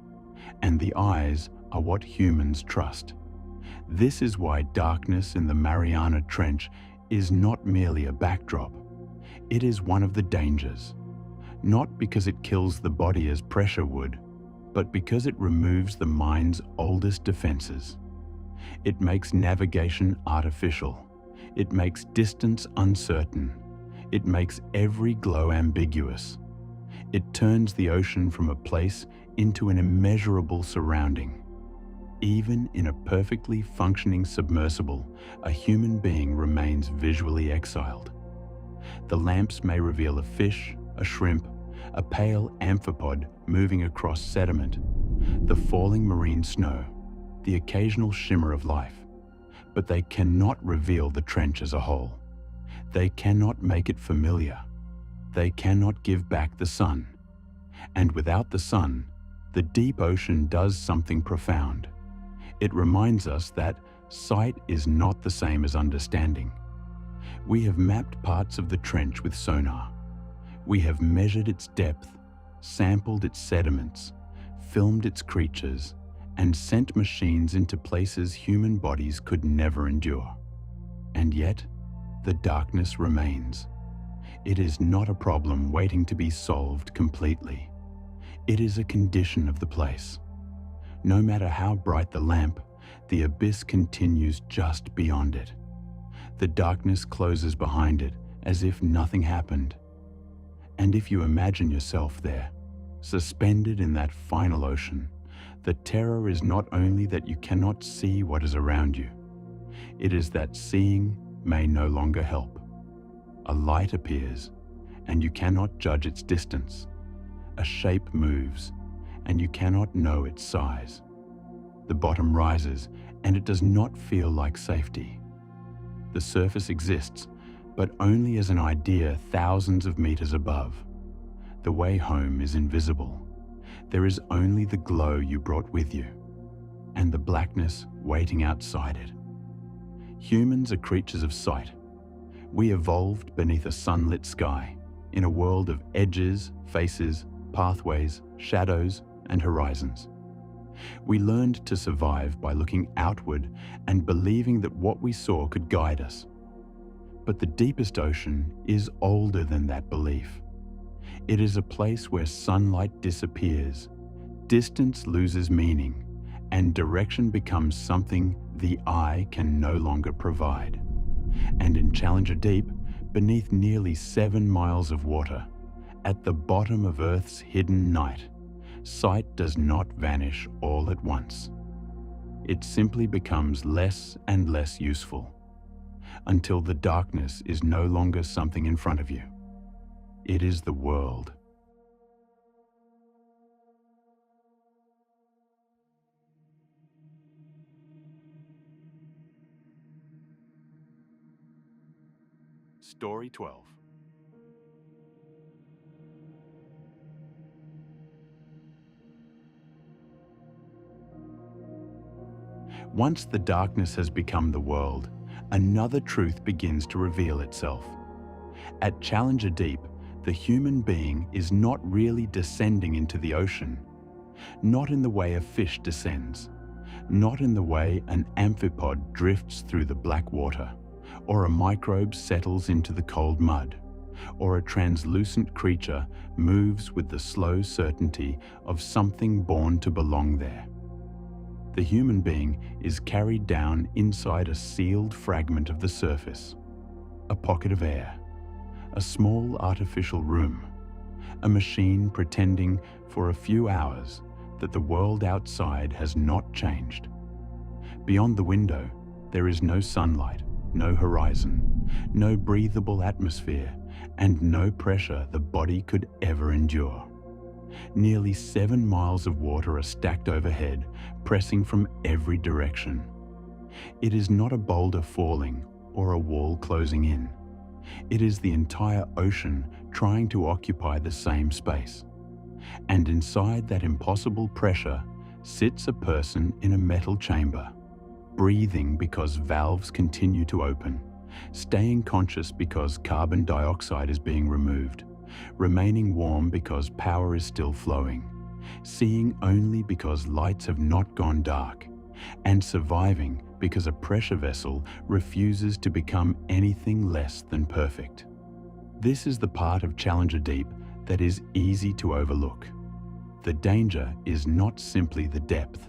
and the eyes are what humans trust. This is why darkness in the Mariana Trench is not merely a backdrop. It is one of the dangers, not because it kills the body as pressure would, but because it removes the mind's oldest defenses. It makes navigation artificial. It makes distance uncertain. It makes every glow ambiguous. It turns the ocean from a place into an immeasurable surrounding. Even in a perfectly functioning submersible, a human being remains visually exiled. The lamps may reveal a fish, a shrimp, a pale amphipod moving across sediment, the falling marine snow, the occasional shimmer of life, but they cannot reveal the trench as a whole. They cannot make it familiar. They cannot give back the sun. And without the sun, the deep ocean does something profound. It reminds us that sight is not the same as understanding. We have mapped parts of the trench with sonar. We have measured its depth, sampled its sediments, filmed its creatures, and sent machines into places human bodies could never endure. And yet, the darkness remains. It is not a problem waiting to be solved completely. It is a condition of the place. No matter how bright the lamp, the abyss continues just beyond it. The darkness closes behind it as if nothing happened. And if you imagine yourself there, suspended in that final ocean, the terror is not only that you cannot see what is around you, it is that seeing may no longer help. A light appears, and you cannot judge its distance. A shape moves, and you cannot know its size. The bottom rises, and it does not feel like safety. The surface exists, but only as an idea thousands of meters above. The way home is invisible. There is only the glow you brought with you, and the blackness waiting outside it. Humans are creatures of sight. We evolved beneath a sunlit sky, in a world of edges, faces, pathways, shadows, and horizons. We learned to survive by looking outward and believing that what we saw could guide us. But the deepest ocean is older than that belief. It is a place where sunlight disappears, distance loses meaning, and direction becomes something the eye can no longer provide. And in Challenger Deep, beneath nearly 7 miles of water, at the bottom of Earth's hidden night, sight does not vanish all at once. It simply becomes less and less useful, until the darkness is no longer something in front of you. It is the world. Story 12. Once the darkness has become the world, another truth begins to reveal itself. At Challenger Deep, the human being is not really descending into the ocean, not in the way a fish descends, not in the way an amphipod drifts through the black water, or a microbe settles into the cold mud, or a translucent creature moves with the slow certainty of something born to belong there. The human being is carried down inside a sealed fragment of the surface, a pocket of air, a small artificial room, a machine pretending for a few hours that the world outside has not changed. Beyond the window, there is no sunlight, no horizon, no breathable atmosphere, and no pressure the body could ever endure. Nearly 7 miles of water are stacked overhead, pressing from every direction. It is not a boulder falling or a wall closing in. It is the entire ocean trying to occupy the same space. And inside that impossible pressure sits a person in a metal chamber, breathing because valves continue to open, staying conscious because carbon dioxide is being removed, remaining warm because power is still flowing, seeing only because lights have not gone dark, and surviving because a pressure vessel refuses to become anything less than perfect. This is the part of Challenger Deep that is easy to overlook. The danger is not simply the depth,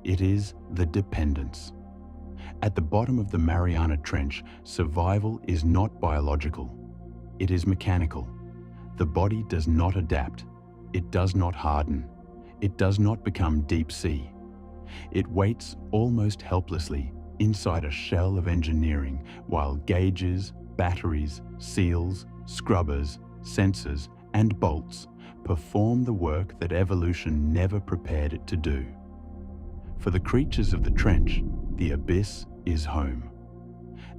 it is the dependence. At the bottom of the Mariana Trench, survival is not biological, it is mechanical. The body does not adapt, it does not harden, it does not become deep sea. It waits almost helplessly inside a shell of engineering while gauges, batteries, seals, scrubbers, sensors, and bolts perform the work that evolution never prepared it to do. For the creatures of the trench, the abyss is home.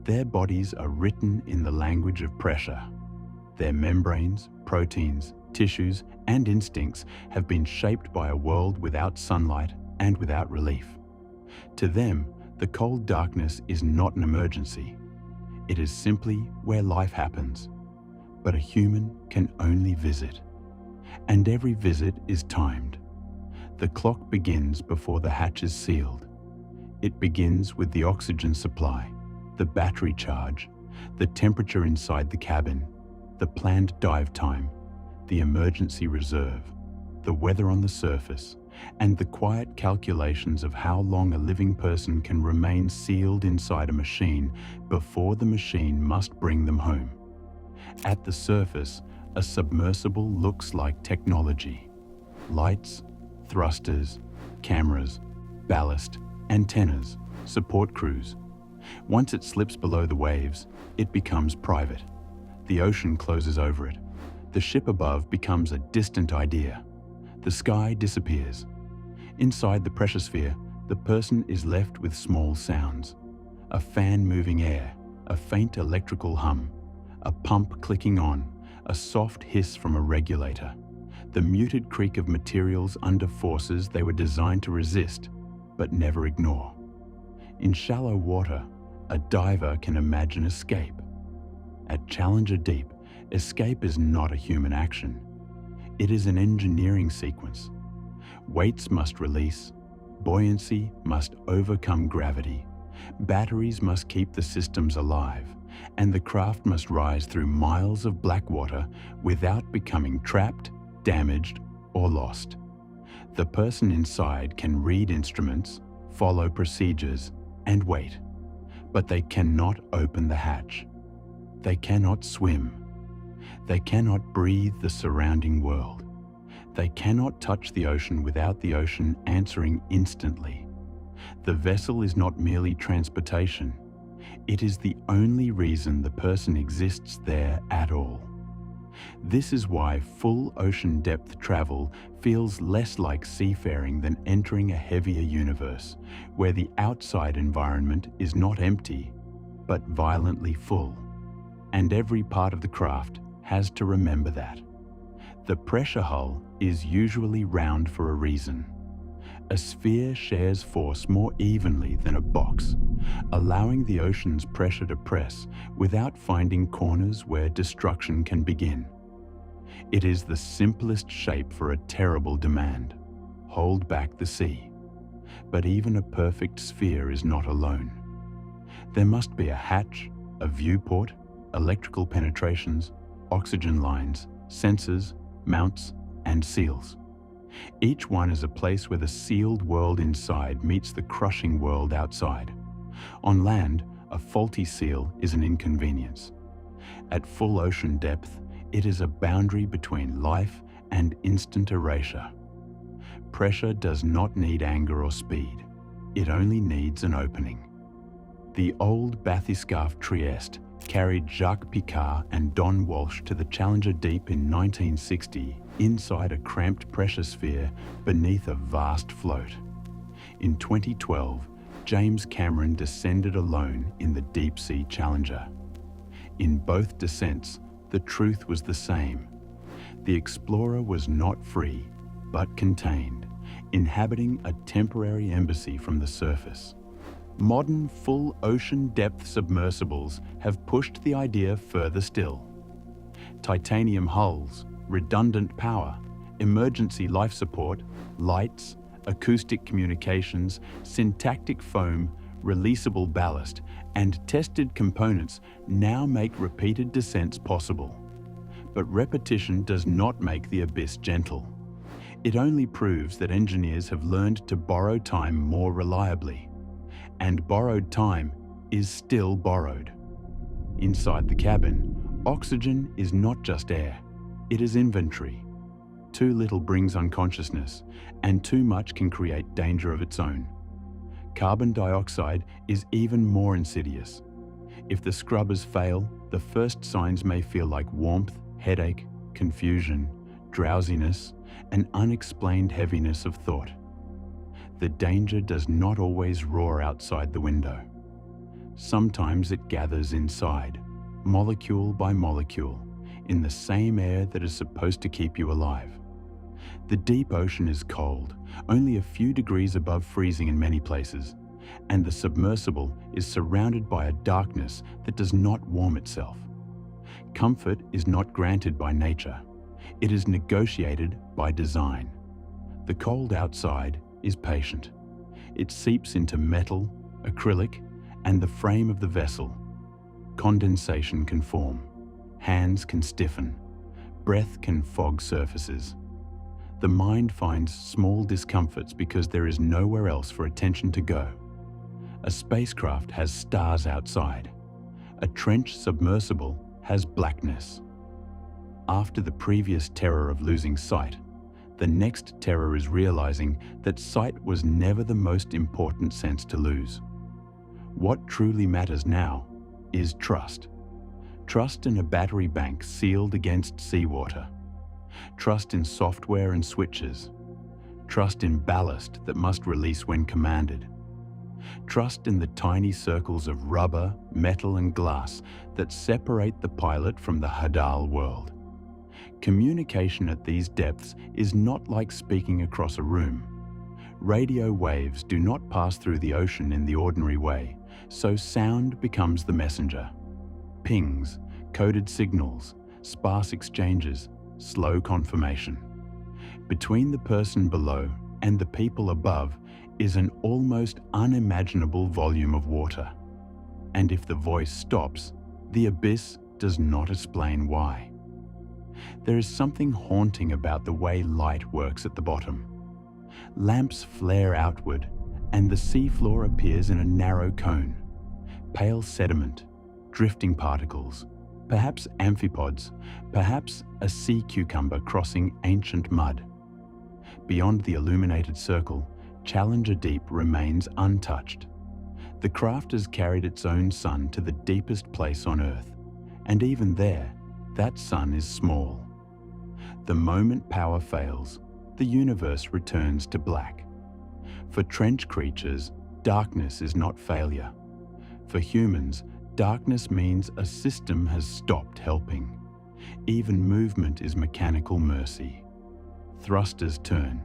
Their bodies are written in the language of pressure. Their membranes, proteins, tissues, and instincts have been shaped by a world without sunlight and without relief. To them, the cold darkness is not an emergency. It is simply where life happens. But a human can only visit. And every visit is timed. The clock begins before the hatch is sealed. It begins with the oxygen supply, the battery charge, the temperature inside the cabin, the planned dive time, the emergency reserve, the weather on the surface, and the quiet calculations of how long a living person can remain sealed inside a machine before the machine must bring them home. At the surface, a submersible looks like technology. Lights, thrusters, cameras, ballast, antennas, support crews. Once it slips below the waves, it becomes private. The ocean closes over it. The ship above becomes a distant idea. The sky disappears. Inside the pressure sphere, the person is left with small sounds. A fan moving air, a faint electrical hum, a pump clicking on, a soft hiss from a regulator, the muted creak of materials under forces they were designed to resist, but never ignore. In shallow water, a diver can imagine escape. At Challenger Deep, escape is not a human action. It is an engineering sequence. Weights must release, buoyancy must overcome gravity, batteries must keep the systems alive, and the craft must rise through miles of black water without becoming trapped, damaged, or lost. The person inside can read instruments, follow procedures, and wait, but they cannot open the hatch. They cannot swim. They cannot breathe the surrounding world. They cannot touch the ocean without the ocean answering instantly. The vessel is not merely transportation. It is the only reason the person exists there at all. This is why full ocean depth travel feels less like seafaring than entering a heavier universe, where the outside environment is not empty, but violently full. And every part of the craft has to remember that. The pressure hull is usually round for a reason. A sphere shares force more evenly than a box, allowing the ocean's pressure to press without finding corners where destruction can begin. It is the simplest shape for a terrible demand: hold back the sea. But even a perfect sphere is not alone. There must be a hatch, a viewport, electrical penetrations, oxygen lines, sensors, mounts, and seals. Each one is a place where the sealed world inside meets the crushing world outside. On land, a faulty seal is an inconvenience. At full ocean depth, it is a boundary between life and instant erasure. Pressure does not need anger or speed. It only needs an opening. The old bathyscaphe Trieste carried Jacques Picard and Don Walsh to the Challenger Deep in 1960 inside a cramped pressure sphere beneath a vast float. In 2012, James Cameron descended alone in the deep-sea Challenger. In both descents, the truth was the same. The explorer was not free, but contained, inhabiting a temporary embassy from the surface. Modern full ocean depth submersibles have pushed the idea further still. Titanium hulls, redundant power, emergency life support, lights, acoustic communications, syntactic foam, releasable ballast, and tested components now make repeated descents possible. But repetition does not make the abyss gentle. It only proves that engineers have learned to borrow time more reliably. And borrowed time is still borrowed. Inside the cabin, oxygen is not just air, it is inventory. Too little brings unconsciousness, and too much can create danger of its own. Carbon dioxide is even more insidious. If the scrubbers fail, the first signs may feel like warmth, headache, confusion, drowsiness, and unexplained heaviness of thought. The danger does not always roar outside the window. Sometimes it gathers inside, molecule by molecule, in the same air that is supposed to keep you alive. The deep ocean is cold, only a few degrees above freezing in many places, and the submersible is surrounded by a darkness that does not warm itself. Comfort is not granted by nature. It is negotiated by design. The cold outside is patient. It seeps into metal, acrylic, and the frame of the vessel. Condensation can form. Hands can stiffen. Breath can fog surfaces. The mind finds small discomforts because there is nowhere else for attention to go. A spacecraft has stars outside. A trench submersible has blackness. After the previous terror of losing sight, the next terror is realizing that sight was never the most important sense to lose. What truly matters now is trust. Trust in a battery bank sealed against seawater. Trust in software and switches. Trust in ballast that must release when commanded. Trust in the tiny circles of rubber, metal, and glass that separate the pilot from the Hadal world. Communication at these depths is not like speaking across a room. Radio waves do not pass through the ocean in the ordinary way, so sound becomes the messenger. Pings, coded signals, sparse exchanges, slow confirmation. Between the person below and the people above is an almost unimaginable volume of water. And if the voice stops, the abyss does not explain why. There is something haunting about the way light works at the bottom. Lamps flare outward, and the seafloor appears in a narrow cone. Pale sediment, drifting particles, perhaps amphipods, perhaps a sea cucumber crossing ancient mud. Beyond the illuminated circle, Challenger Deep remains untouched. The craft has carried its own sun to the deepest place on Earth, and even there, that sun is small. The moment power fails, the universe returns to black. For trench creatures, darkness is not failure. For humans, darkness means a system has stopped helping. Even movement is mechanical mercy. Thrusters turn.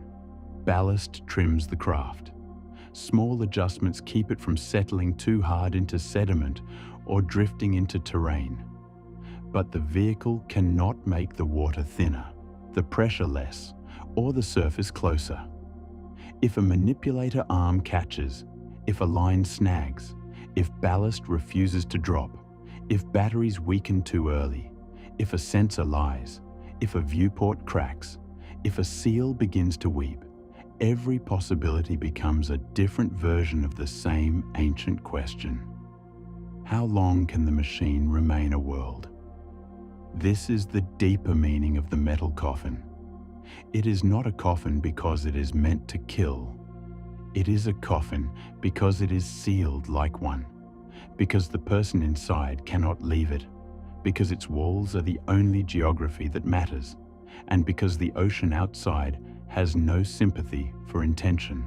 Ballast trims the craft. Small adjustments keep it from settling too hard into sediment or drifting into terrain. But the vehicle cannot make the water thinner, the pressure less, or the surface closer. If a manipulator arm catches, if a line snags, if ballast refuses to drop, if batteries weaken too early, if a sensor lies, if a viewport cracks, if a seal begins to weep, every possibility becomes a different version of the same ancient question. How long can the machine remain a world? This is the deeper meaning of the metal coffin. It is not a coffin because it is meant to kill. It is a coffin because it is sealed like one, because the person inside cannot leave it, because its walls are the only geography that matters, and because the ocean outside has no sympathy for intention.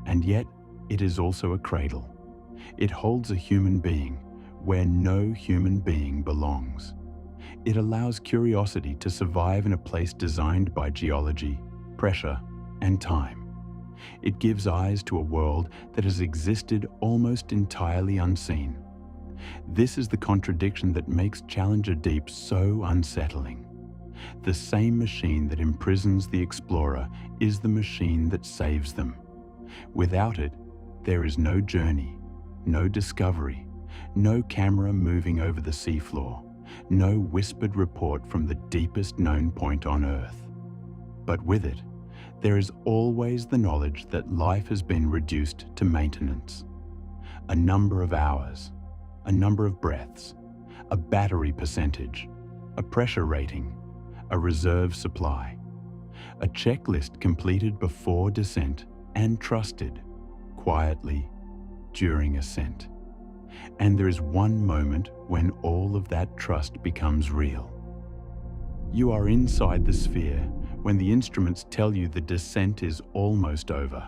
And yet, it is also a cradle. It holds a human being where no human being belongs. It allows curiosity to survive in a place designed by geology, pressure, and time. It gives eyes to a world that has existed almost entirely unseen. This is the contradiction that makes Challenger Deep so unsettling. The same machine that imprisons the explorer is the machine that saves them. Without it, there is no journey, no discovery, no camera moving over the seafloor, no whispered report from the deepest known point on Earth. But with it, there is always the knowledge that life has been reduced to maintenance. A number of hours, a number of breaths, a battery percentage, a pressure rating, a reserve supply, a checklist completed before descent and trusted quietly during ascent. And there is one moment when all of that trust becomes real. You are inside the sphere when the instruments tell you the descent is almost over.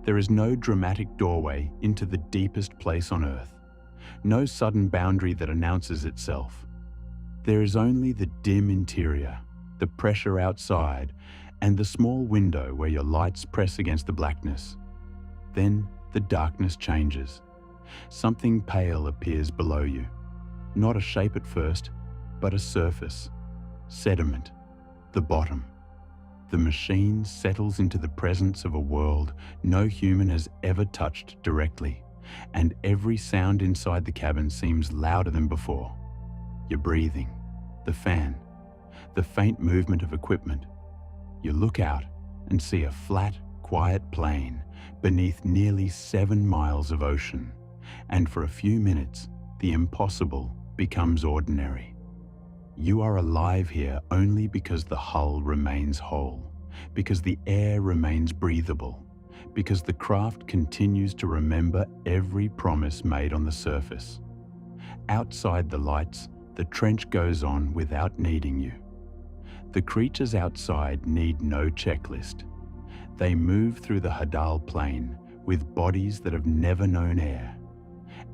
There is no dramatic doorway into the deepest place on Earth, no sudden boundary that announces itself. There is only the dim interior, the pressure outside, and the small window where your lights press against the blackness. Then the darkness changes. Something pale appears below you. Not a shape at first, but a surface. Sediment. The bottom. The machine settles into the presence of a world no human has ever touched directly, and every sound inside the cabin seems louder than before. Your breathing, the fan, the faint movement of equipment. You look out and see a flat, quiet plain beneath nearly 7 miles of ocean, and for a few minutes, the impossible becomes ordinary. You are alive here only because the hull remains whole, because the air remains breathable, because the craft continues to remember every promise made on the surface. Outside the lights, the trench goes on without needing you. The creatures outside need no checklist. They move through the Hadal Plain with bodies that have never known air.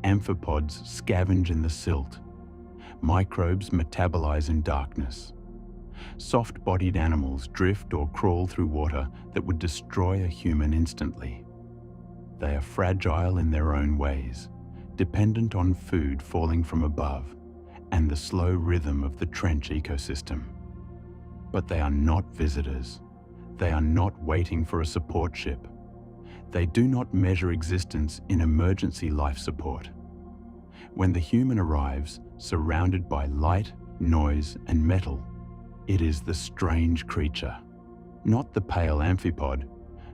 Amphipods scavenge in the silt. Microbes metabolize in darkness. Soft-bodied animals drift or crawl through water that would destroy a human instantly. They are fragile in their own ways, dependent on food falling from above and the slow rhythm of the trench ecosystem. But they are not visitors. They are not waiting for a support ship. They do not measure existence in emergency life support. When the human arrives, surrounded by light, noise, and metal, it is the strange creature. Not the pale amphipod,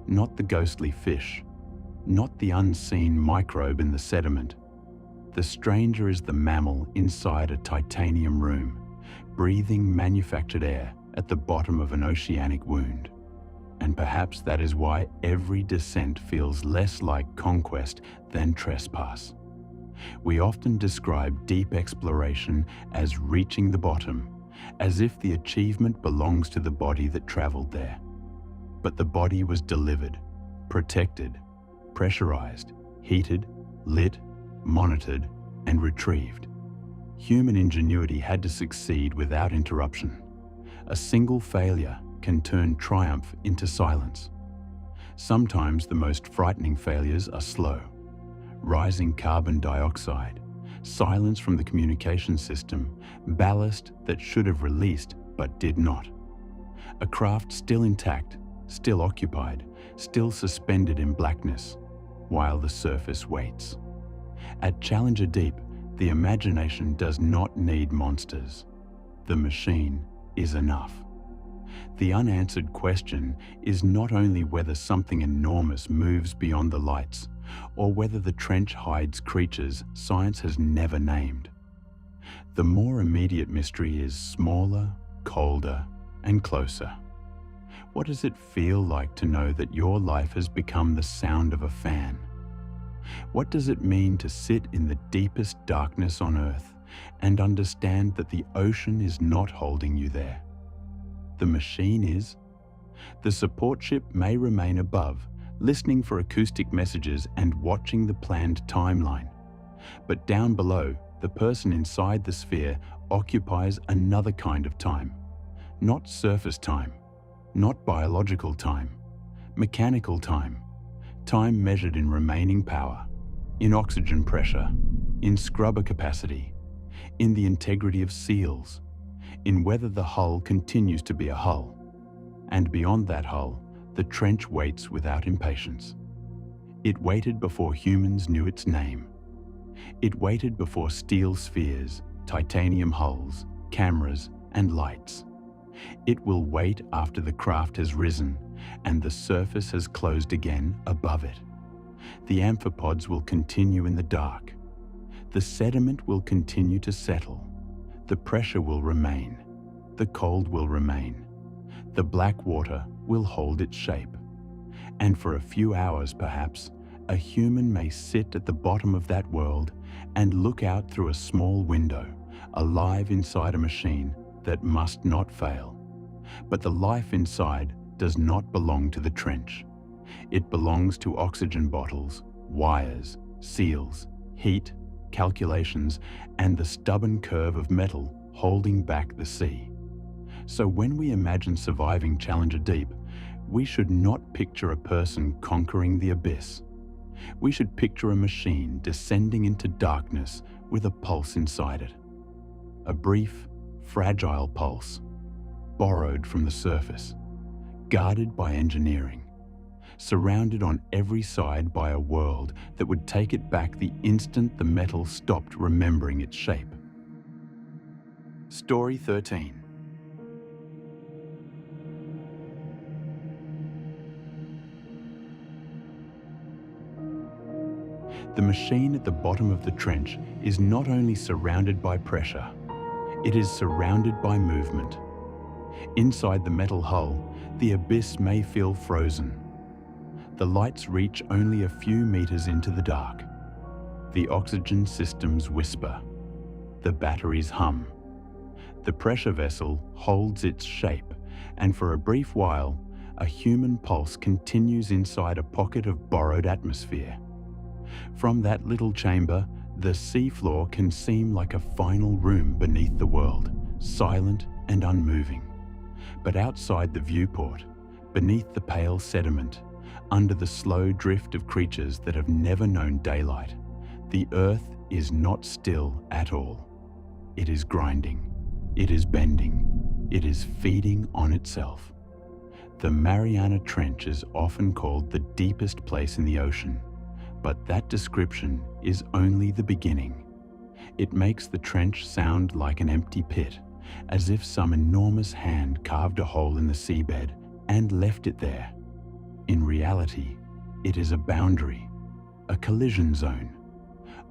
not the ghostly fish, not the unseen microbe in the sediment. The stranger is the mammal inside a titanium room, breathing manufactured air at the bottom of an oceanic wound. And perhaps that is why every descent feels less like conquest than trespass. We often describe deep exploration as reaching the bottom, as if the achievement belongs to the body that traveled there. But the body was delivered, protected, pressurized, heated, lit, monitored, and retrieved. Human ingenuity had to succeed without interruption. A single failure can turn triumph into silence. Sometimes the most frightening failures are slow. Rising carbon dioxide, silence from the communication system, ballast that should have released but did not. A craft still intact, still occupied, still suspended in blackness, while the surface waits. At Challenger Deep, the imagination does not need monsters. The machine is enough. The unanswered question is not only whether something enormous moves beyond the lights, or whether the trench hides creatures science has never named. The more immediate mystery is smaller, colder, and closer. What does it feel like to know that your life has become the sound of a fan? What does it mean to sit in the deepest darkness on Earth and understand that the ocean is not holding you there? The machine is. The support ship may remain above, listening for acoustic messages and watching the planned timeline. But down below, the person inside the sphere occupies another kind of time. Not surface time, not biological time, mechanical time, time measured in remaining power, in oxygen pressure, in scrubber capacity, in the integrity of seals, in whether the hull continues to be a hull. And beyond that hull, the trench waits without impatience. It waited before humans knew its name. It waited before steel spheres, titanium hulls, cameras, and lights. It will wait after the craft has risen and the surface has closed again above it. The amphipods will continue in the dark. The sediment will continue to settle. The pressure will remain. The cold will remain. The black water will hold its shape. And for a few hours, perhaps, a human may sit at the bottom of that world and look out through a small window, alive inside a machine that must not fail. But the life inside does not belong to the trench. It belongs to oxygen bottles, wires, seals, heat, calculations, and the stubborn curve of metal holding back the sea. So when we imagine surviving Challenger Deep, we should not picture a person conquering the abyss. We should picture a machine descending into darkness with a pulse inside it. A brief, fragile pulse, borrowed from the surface, guarded by engineering, surrounded on every side by a world that would take it back the instant the metal stopped remembering its shape. Story 13. The machine at the bottom of the trench is not only surrounded by pressure, it is surrounded by movement. Inside the metal hull, the abyss may feel frozen. The lights reach only a few meters into the dark. The oxygen systems whisper. The batteries hum. The pressure vessel holds its shape, and for a brief while, a human pulse continues inside a pocket of borrowed atmosphere. From that little chamber, the seafloor can seem like a final room beneath the world, silent and unmoving. But outside the viewport, beneath the pale sediment, under the slow drift of creatures that have never known daylight, the earth is not still at all. It is grinding, it is bending, it is feeding on itself. The Mariana Trench is often called the deepest place in the ocean, but that description is only the beginning. It makes the trench sound like an empty pit, as if some enormous hand carved a hole in the seabed and left it there. In reality, it is a boundary, a collision zone,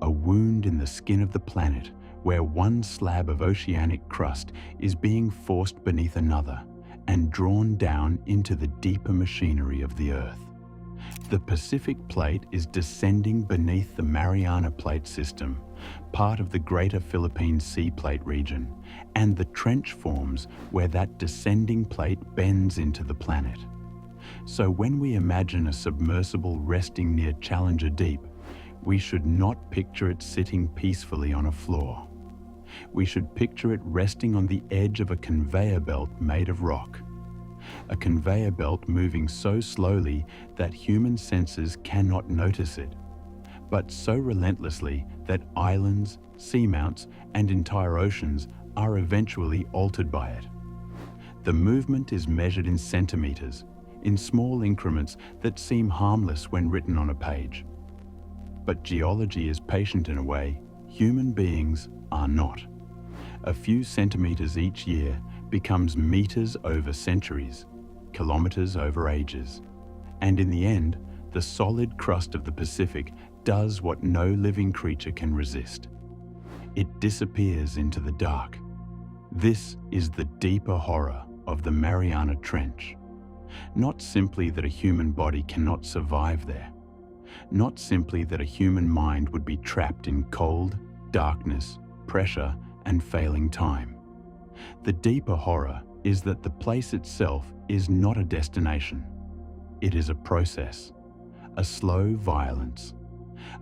a wound in the skin of the planet where one slab of oceanic crust is being forced beneath another and drawn down into the deeper machinery of the Earth. The Pacific Plate is descending beneath the Mariana Plate system, part of the Greater Philippine Sea Plate region, and the trench forms where that descending plate bends into the planet. So when we imagine a submersible resting near Challenger Deep, we should not picture it sitting peacefully on a floor. We should picture it resting on the edge of a conveyor belt made of rock. A conveyor belt moving so slowly that human senses cannot notice it, but so relentlessly that islands, seamounts, and entire oceans are eventually altered by it. The movement is measured in centimeters, in small increments that seem harmless when written on a page. But geology is patient in a way human beings are not. A few centimeters each year becomes meters over centuries, kilometers over ages. And in the end, the solid crust of the Pacific does what no living creature can resist. It disappears into the dark. This is the deeper horror of the Mariana Trench. Not simply that a human body cannot survive there. Not simply that a human mind would be trapped in cold, darkness, pressure, and failing time. The deeper horror is that the place itself is not a destination. It is a process, a slow violence,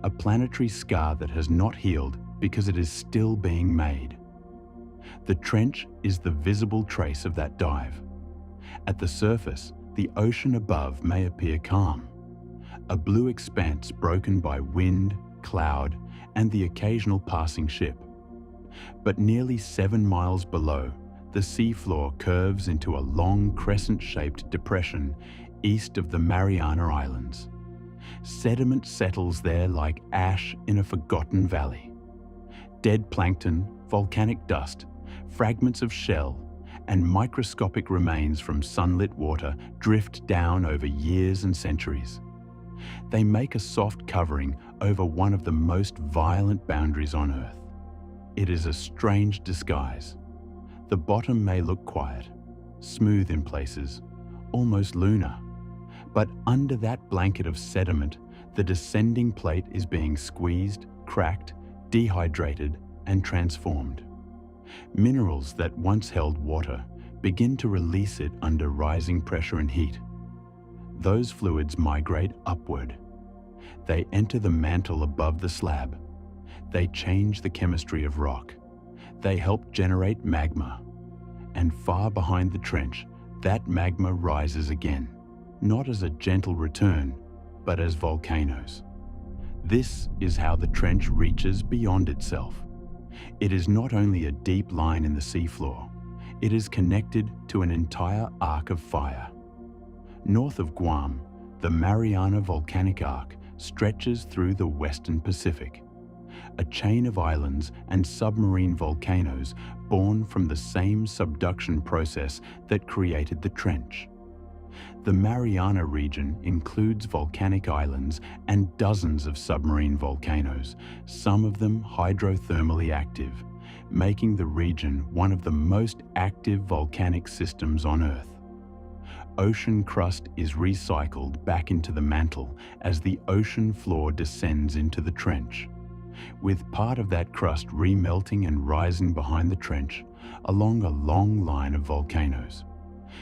a planetary scar that has not healed because it is still being made. The trench is the visible trace of that dive. At the surface, the ocean above may appear calm, a blue expanse broken by wind, cloud, and the occasional passing ship. But nearly 7 miles below, the seafloor curves into a long crescent-shaped depression east of the Mariana Islands. Sediment settles there like ash in a forgotten valley. Dead plankton, volcanic dust, fragments of shell, and microscopic remains from sunlit water drift down over years and centuries. They make a soft covering over one of the most violent boundaries on Earth. It is a strange disguise. The bottom may look quiet, smooth in places, almost lunar. But under that blanket of sediment, the descending plate is being squeezed, cracked, dehydrated, and transformed. Minerals that once held water begin to release it under rising pressure and heat. Those fluids migrate upward. They enter the mantle above the slab. They change the chemistry of rock. They help generate magma. And far behind the trench, that magma rises again, not as a gentle return, but as volcanoes. This is how the trench reaches beyond itself. It is not only a deep line in the seafloor, it is connected to an entire arc of fire. North of Guam, the Mariana Volcanic Arc stretches through the western Pacific, a chain of islands and submarine volcanoes born from the same subduction process that created the trench. The Mariana region includes volcanic islands and dozens of submarine volcanoes, some of them hydrothermally active, making the region one of the most active volcanic systems on Earth. Ocean crust is recycled back into the mantle as the ocean floor descends into the trench, with part of that crust remelting and rising behind the trench along a long line of volcanoes.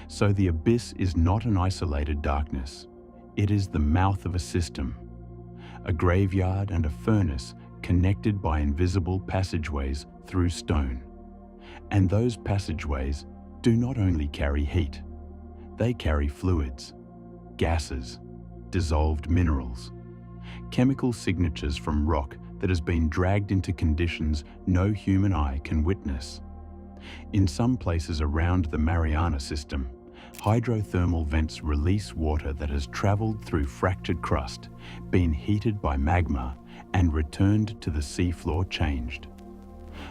So the abyss is not an isolated darkness. It is the mouth of a system, a graveyard and a furnace connected by invisible passageways through stone. And those passageways do not only carry heat, they carry fluids, gases, dissolved minerals, chemical signatures from rock that has been dragged into conditions no human eye can witness. In some places around the Mariana system, hydrothermal vents release water that has traveled through fractured crust, been heated by magma, and returned to the seafloor changed.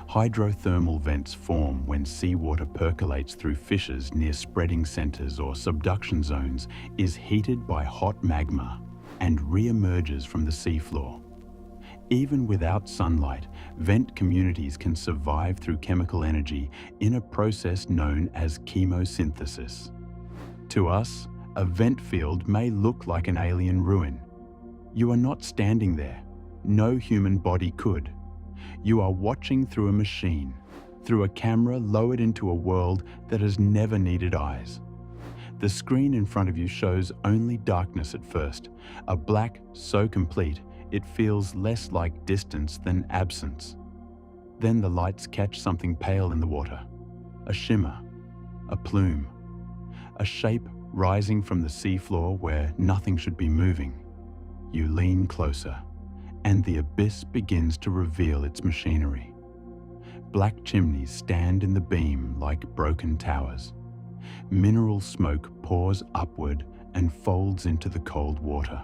Hydrothermal vents form when seawater percolates through fissures near spreading centers or subduction zones, is heated by hot magma, and re-emerges from the seafloor. Even without sunlight, vent communities can survive through chemical energy in a process known as chemosynthesis. To us, a vent field may look like an alien ruin. You are not standing there. No human body could. You are watching through a machine, through a camera lowered into a world that has never needed eyes. The screen in front of you shows only darkness at first, a black so complete it feels less like distance than absence. Then the lights catch something pale in the water, a shimmer, a plume, a shape rising from the seafloor where nothing should be moving. You lean closer, and the abyss begins to reveal its machinery. Black chimneys stand in the beam like broken towers. Mineral smoke pours upward and folds into the cold water.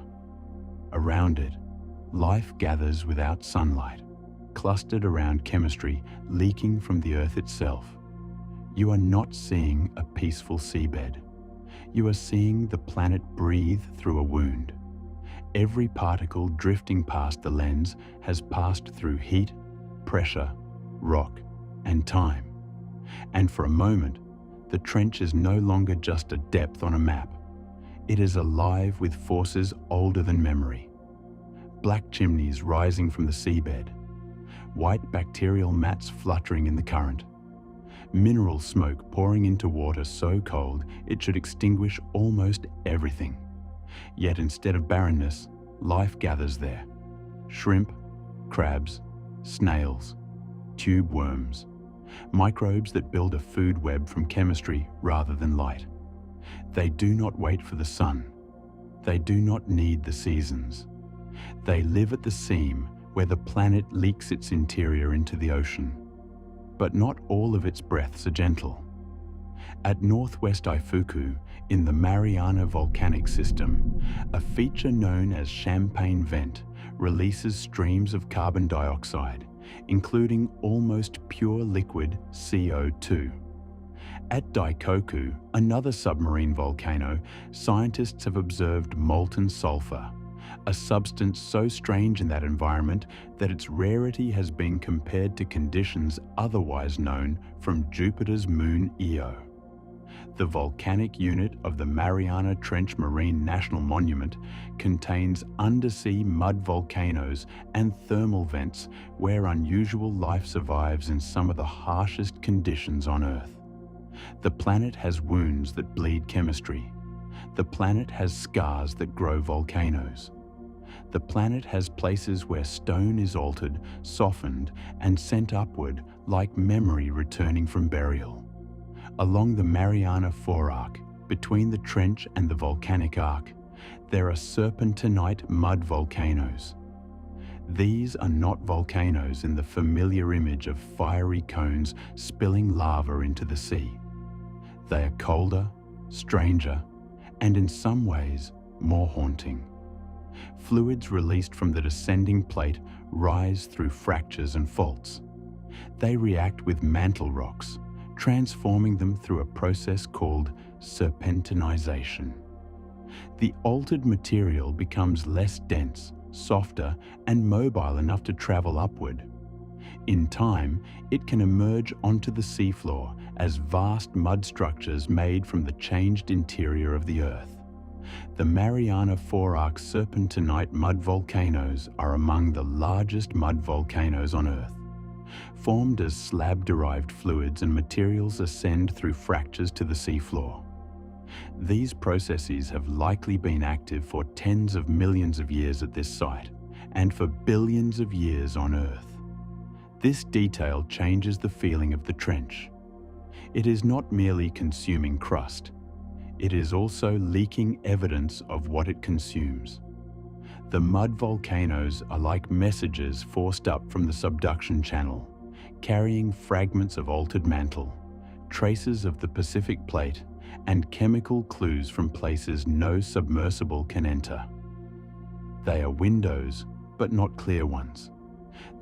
Around it, life gathers without sunlight, clustered around chemistry leaking from the earth itself. You are not seeing a peaceful seabed. You are seeing the planet breathe through a wound. Every particle drifting past the lens has passed through heat, pressure, rock, and time. And for a moment, the trench is no longer just a depth on a map. It is alive with forces older than memory. Black chimneys rising from the seabed, white bacterial mats fluttering in the current, mineral smoke pouring into water so cold it should extinguish almost everything. Yet instead of barrenness, life gathers there. Shrimp, crabs, snails, tube worms, microbes that build a food web from chemistry rather than light. They do not wait for the sun. They do not need the seasons. They live at the seam where the planet leaks its interior into the ocean. But not all of its breaths are gentle. At northwest Ifuku, in the Mariana volcanic system, a feature known as Champagne Vent releases streams of carbon dioxide, including almost pure liquid CO2. At Daikoku, another submarine volcano, scientists have observed molten sulfur, a substance so strange in that environment that its rarity has been compared to conditions otherwise known from Jupiter's moon Io. The volcanic unit of the Mariana Trench Marine National Monument contains undersea mud volcanoes and thermal vents where unusual life survives in some of the harshest conditions on Earth. The planet has wounds that bleed chemistry. The planet has scars that grow volcanoes. The planet has places where stone is altered, softened, and sent upward like memory returning from burial. Along the Mariana Forearc, between the trench and the volcanic arc, there are serpentinite mud volcanoes. These are not volcanoes in the familiar image of fiery cones spilling lava into the sea. They are colder, stranger, and in some ways more haunting. Fluids released from the descending plate rise through fractures and faults. They react with mantle rocks, transforming them through a process called serpentinization. The altered material becomes less dense, softer, and mobile enough to travel upward. In time, it can emerge onto the seafloor as vast mud structures made from the changed interior of the Earth. The Mariana Forearc serpentinite mud volcanoes are among the largest mud volcanoes on Earth. Formed as slab-derived fluids and materials ascend through fractures to the seafloor. These processes have likely been active for tens of millions of years at this site, and for billions of years on Earth. This detail changes the feeling of the trench. It is not merely consuming crust. It is also leaking evidence of what it consumes. The mud volcanoes are like messages forced up from the subduction channel, carrying fragments of altered mantle, traces of the Pacific plate, and chemical clues from places no submersible can enter. They are windows, but not clear ones.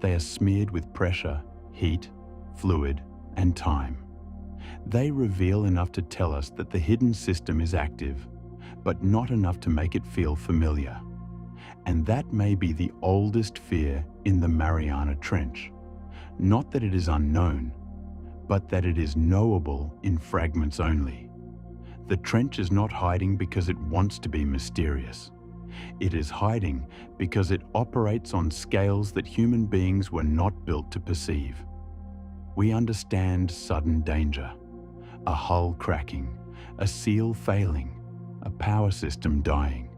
They are smeared with pressure, heat, fluid, and time. They reveal enough to tell us that the hidden system is active, but not enough to make it feel familiar. And that may be the oldest fear in the Mariana Trench. Not that it is unknown, but that it is knowable in fragments only. The trench is not hiding because it wants to be mysterious. It is hiding because it operates on scales that human beings were not built to perceive. We understand sudden danger, a hull cracking, a seal failing, a power system dying,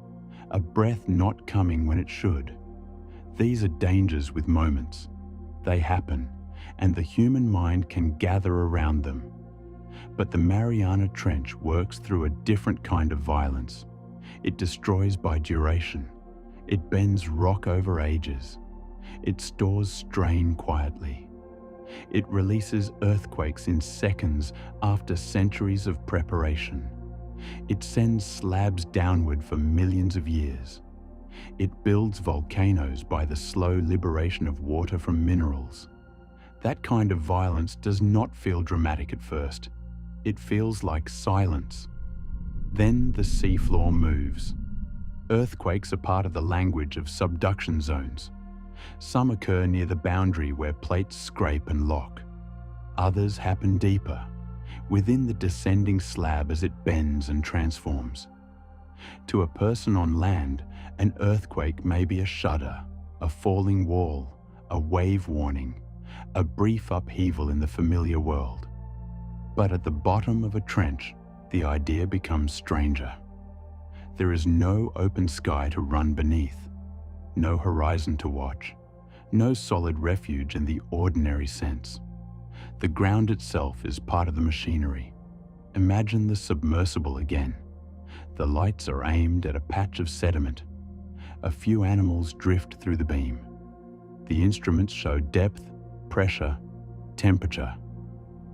a breath not coming when it should. These are dangers with moments. They happen, and the human mind can gather around them. But the Mariana Trench works through a different kind of violence. It destroys by duration. It bends rock over ages. It stores strain quietly. It releases earthquakes in seconds after centuries of preparation. It sends slabs downward for millions of years. It builds volcanoes by the slow liberation of water from minerals. That kind of violence does not feel dramatic at first. It feels like silence. Then the seafloor moves. Earthquakes are part of the language of subduction zones. Some occur near the boundary where plates scrape and lock. Others happen deeper, within the descending slab as it bends and transforms. To a person on land, an earthquake may be a shudder, a falling wall, a wave warning, a brief upheaval in the familiar world. But at the bottom of a trench, the idea becomes stranger. There is no open sky to run beneath, no horizon to watch, no solid refuge in the ordinary sense. The ground itself is part of the machinery. Imagine the submersible again. The lights are aimed at a patch of sediment. A few animals drift through the beam. The instruments show depth, pressure, temperature.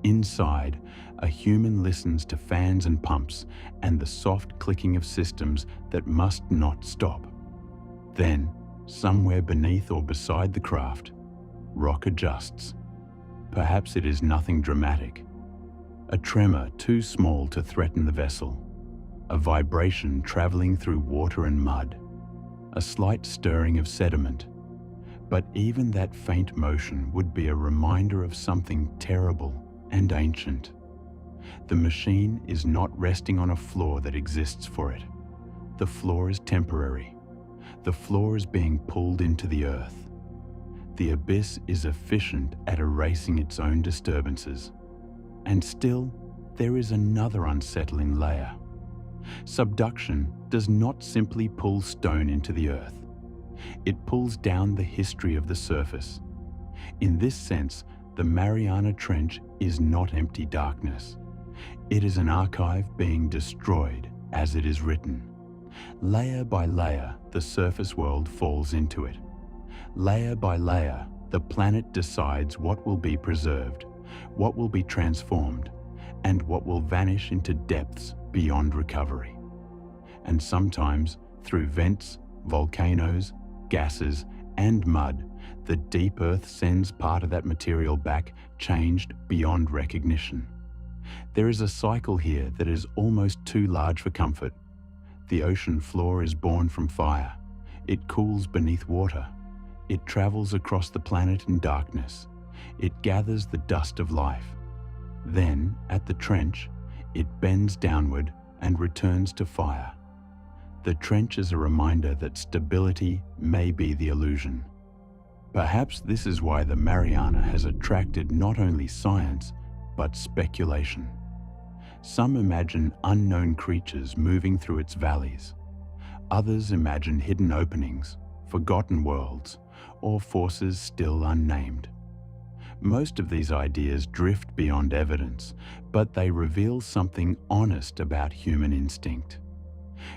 Inside, a human listens to fans and pumps and the soft clicking of systems that must not stop. Then, somewhere beneath or beside the craft, rock adjusts. Perhaps it is nothing dramatic. A tremor too small to threaten the vessel. A vibration traveling through water and mud. A slight stirring of sediment. But even that faint motion would be a reminder of something terrible and ancient. The machine is not resting on a floor that exists for it. The floor is temporary. The floor is being pulled into the earth. The abyss is efficient at erasing its own disturbances. And still, there is another unsettling layer. Subduction does not simply pull stone into the earth. It pulls down the history of the surface. In this sense, the Mariana Trench is not empty darkness. It is an archive being destroyed as it is written. Layer by layer, the surface world falls into it. Layer by layer, the planet decides what will be preserved, what will be transformed, and what will vanish into depths beyond recovery. And sometimes, through vents, volcanoes, gases, and mud, the deep earth sends part of that material back, changed beyond recognition. There is a cycle here that is almost too large for comfort. The ocean floor is born from fire. It cools beneath water. It travels across the planet in darkness. It gathers the dust of life. Then, at the trench, it bends downward and returns to fire. The trench is a reminder that stability may be the illusion. Perhaps this is why the Mariana has attracted not only science, but speculation. Some imagine unknown creatures moving through its valleys. Others imagine hidden openings, forgotten worlds, or forces still unnamed. Most of these ideas drift beyond evidence, but they reveal something honest about human instinct.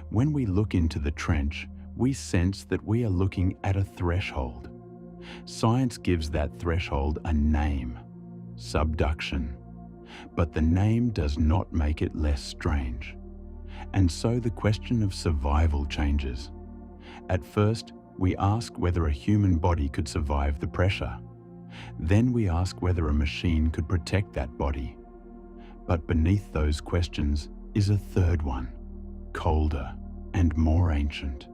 When we look into the trench, we sense that we are looking at a threshold. Science gives that threshold a name: subduction. But the name does not make it less strange. And so the question of survival changes. At first, we ask whether a human body could survive the pressure. Then we ask whether a machine could protect that body. But beneath those questions is a third one, colder and more ancient.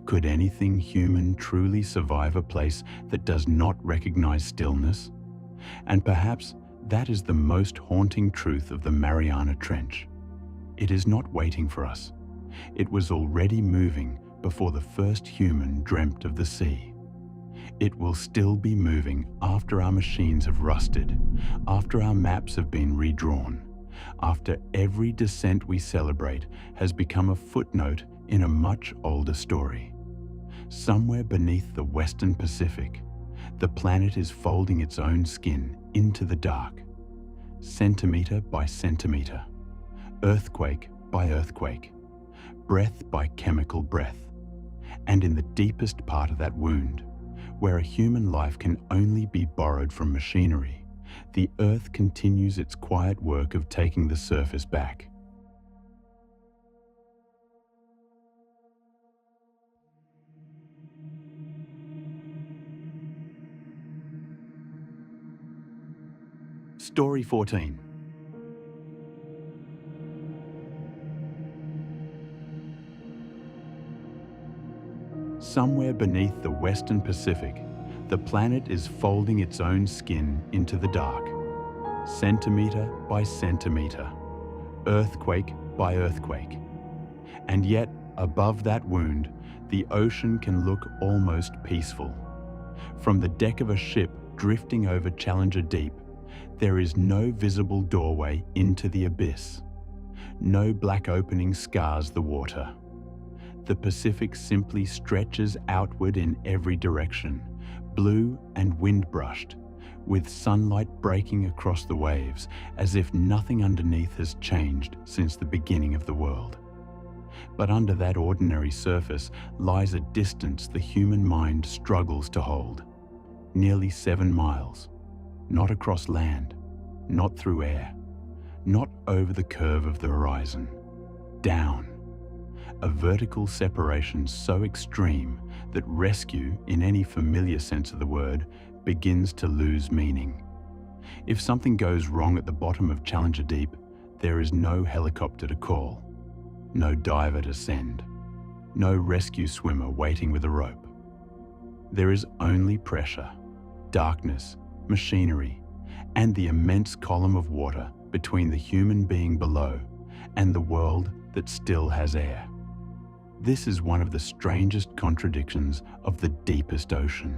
Could anything human truly survive a place that does not recognize stillness? And perhaps that is the most haunting truth of the Mariana Trench. It is not waiting for us. It was already moving before the first human dreamt of the sea. It will still be moving after our machines have rusted, after our maps have been redrawn, after every descent we celebrate has become a footnote in a much older story. Somewhere beneath the Western Pacific, the planet is folding its own skin into the dark, centimeter by centimeter, earthquake by earthquake, breath by chemical breath. And in the deepest part of that wound, where a human life can only be borrowed from machinery, the Earth continues its quiet work of taking the surface back. Story 14. Somewhere beneath the Western Pacific, the planet is folding its own skin into the dark, centimeter by centimeter, earthquake by earthquake. And yet, above that wound, the ocean can look almost peaceful. From the deck of a ship drifting over Challenger Deep, there is no visible doorway into the abyss. No black opening scars the water. The Pacific simply stretches outward in every direction, blue and wind-brushed, with sunlight breaking across the waves as if nothing underneath has changed since the beginning of the world. But under that ordinary surface lies a distance the human mind struggles to hold. Nearly 7 miles, not across land, not through air, not over the curve of the horizon, down. A vertical separation so extreme that rescue, in any familiar sense of the word, begins to lose meaning. If something goes wrong at the bottom of Challenger Deep, there is no helicopter to call, no diver to send, no rescue swimmer waiting with a rope. There is only pressure, darkness, machinery, and the immense column of water between the human being below and the world that still has air. This is one of the strangest contradictions of the deepest ocean.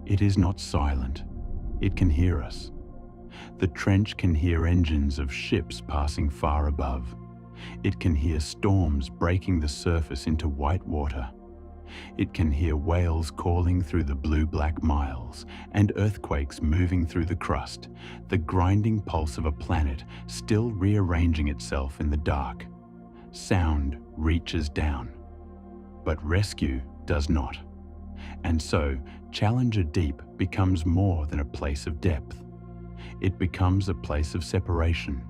It is not silent. It can hear us. The trench can hear engines of ships passing far above. It can hear storms breaking the surface into white water. It can hear whales calling through the blue-black miles and earthquakes moving through the crust, the grinding pulse of a planet still rearranging itself in the dark. Sound reaches down, but rescue does not. And so, Challenger Deep becomes more than a place of depth. It becomes a place of separation,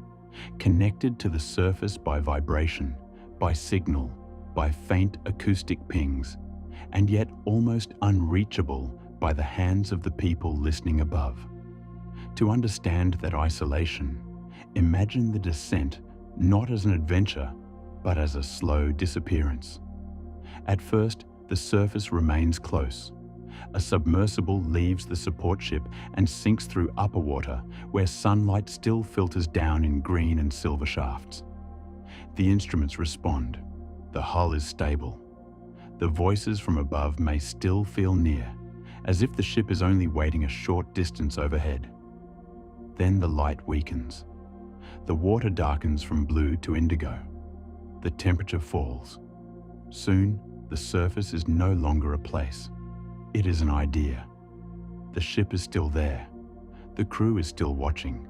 connected to the surface by vibration, by signal, by faint acoustic pings, and yet almost unreachable by the hands of the people listening above. To understand that isolation, imagine the descent not as an adventure, but as a slow disappearance. At first, the surface remains close. A submersible leaves the support ship and sinks through upper water, where sunlight still filters down in green and silver shafts. The instruments respond. The hull is stable. The voices from above may still feel near, as if the ship is only waiting a short distance overhead. Then the light weakens. The water darkens from blue to indigo. The temperature falls. Soon, the surface is no longer a place. It is an idea. The ship is still there. The crew is still watching.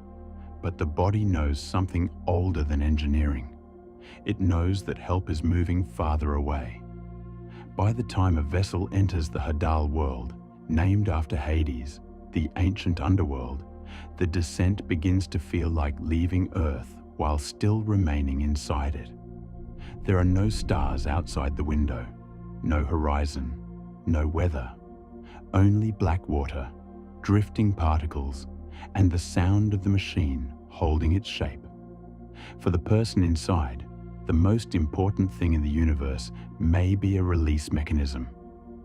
But the body knows something older than engineering. It knows that help is moving farther away. By the time a vessel enters the Hadal world, named after Hades, the ancient underworld, the descent begins to feel like leaving Earth while still remaining inside it. There are no stars outside the window, no horizon, no weather, only black water, drifting particles, and the sound of the machine holding its shape. For the person inside, the most important thing in the universe may be a release mechanism,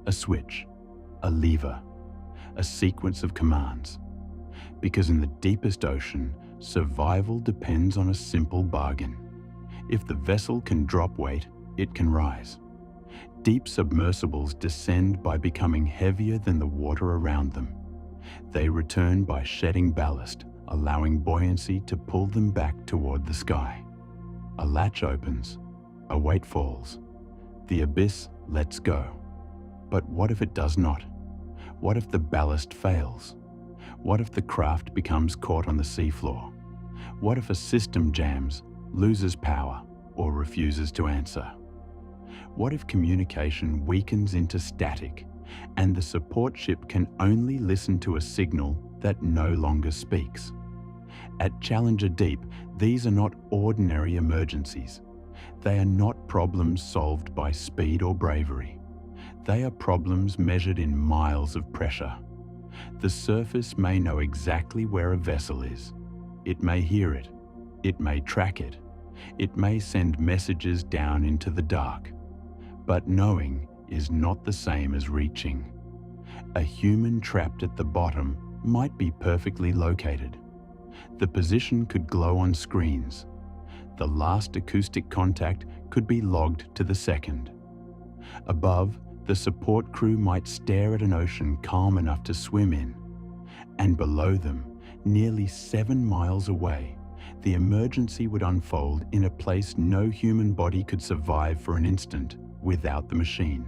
a switch, a lever, a sequence of commands. Because in the deepest ocean, survival depends on a simple bargain. If the vessel can drop weight, it can rise. Deep submersibles descend by becoming heavier than the water around them. They return by shedding ballast, allowing buoyancy to pull them back toward the sky. A latch opens, a weight falls. The abyss lets go. But what if it does not? What if the ballast fails? What if the craft becomes caught on the seafloor? What if a system jams, loses power, or refuses to answer? What if communication weakens into static, and the support ship can only listen to a signal that no longer speaks? At Challenger Deep, these are not ordinary emergencies. They are not problems solved by speed or bravery. They are problems measured in miles of pressure. The surface may know exactly where a vessel is. It may hear it. It may track it. It may send messages down into the dark. But knowing is not the same as reaching. A human trapped at the bottom might be perfectly located. The position could glow on screens. The last acoustic contact could be logged to the second. Above, the support crew might stare at an ocean calm enough to swim in. And below them, nearly 7 miles away, the emergency would unfold in a place no human body could survive for an instant without the machine.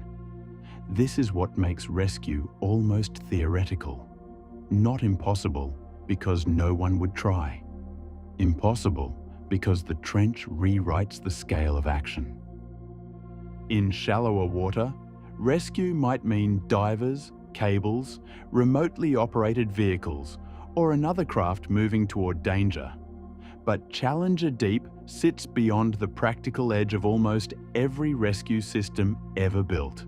This is what makes rescue almost theoretical. Not impossible because no one would try. Impossible because the trench rewrites the scale of action. In shallower water, rescue might mean divers, cables, remotely operated vehicles, or another craft moving toward danger. But Challenger Deep sits beyond the practical edge of almost every rescue system ever built.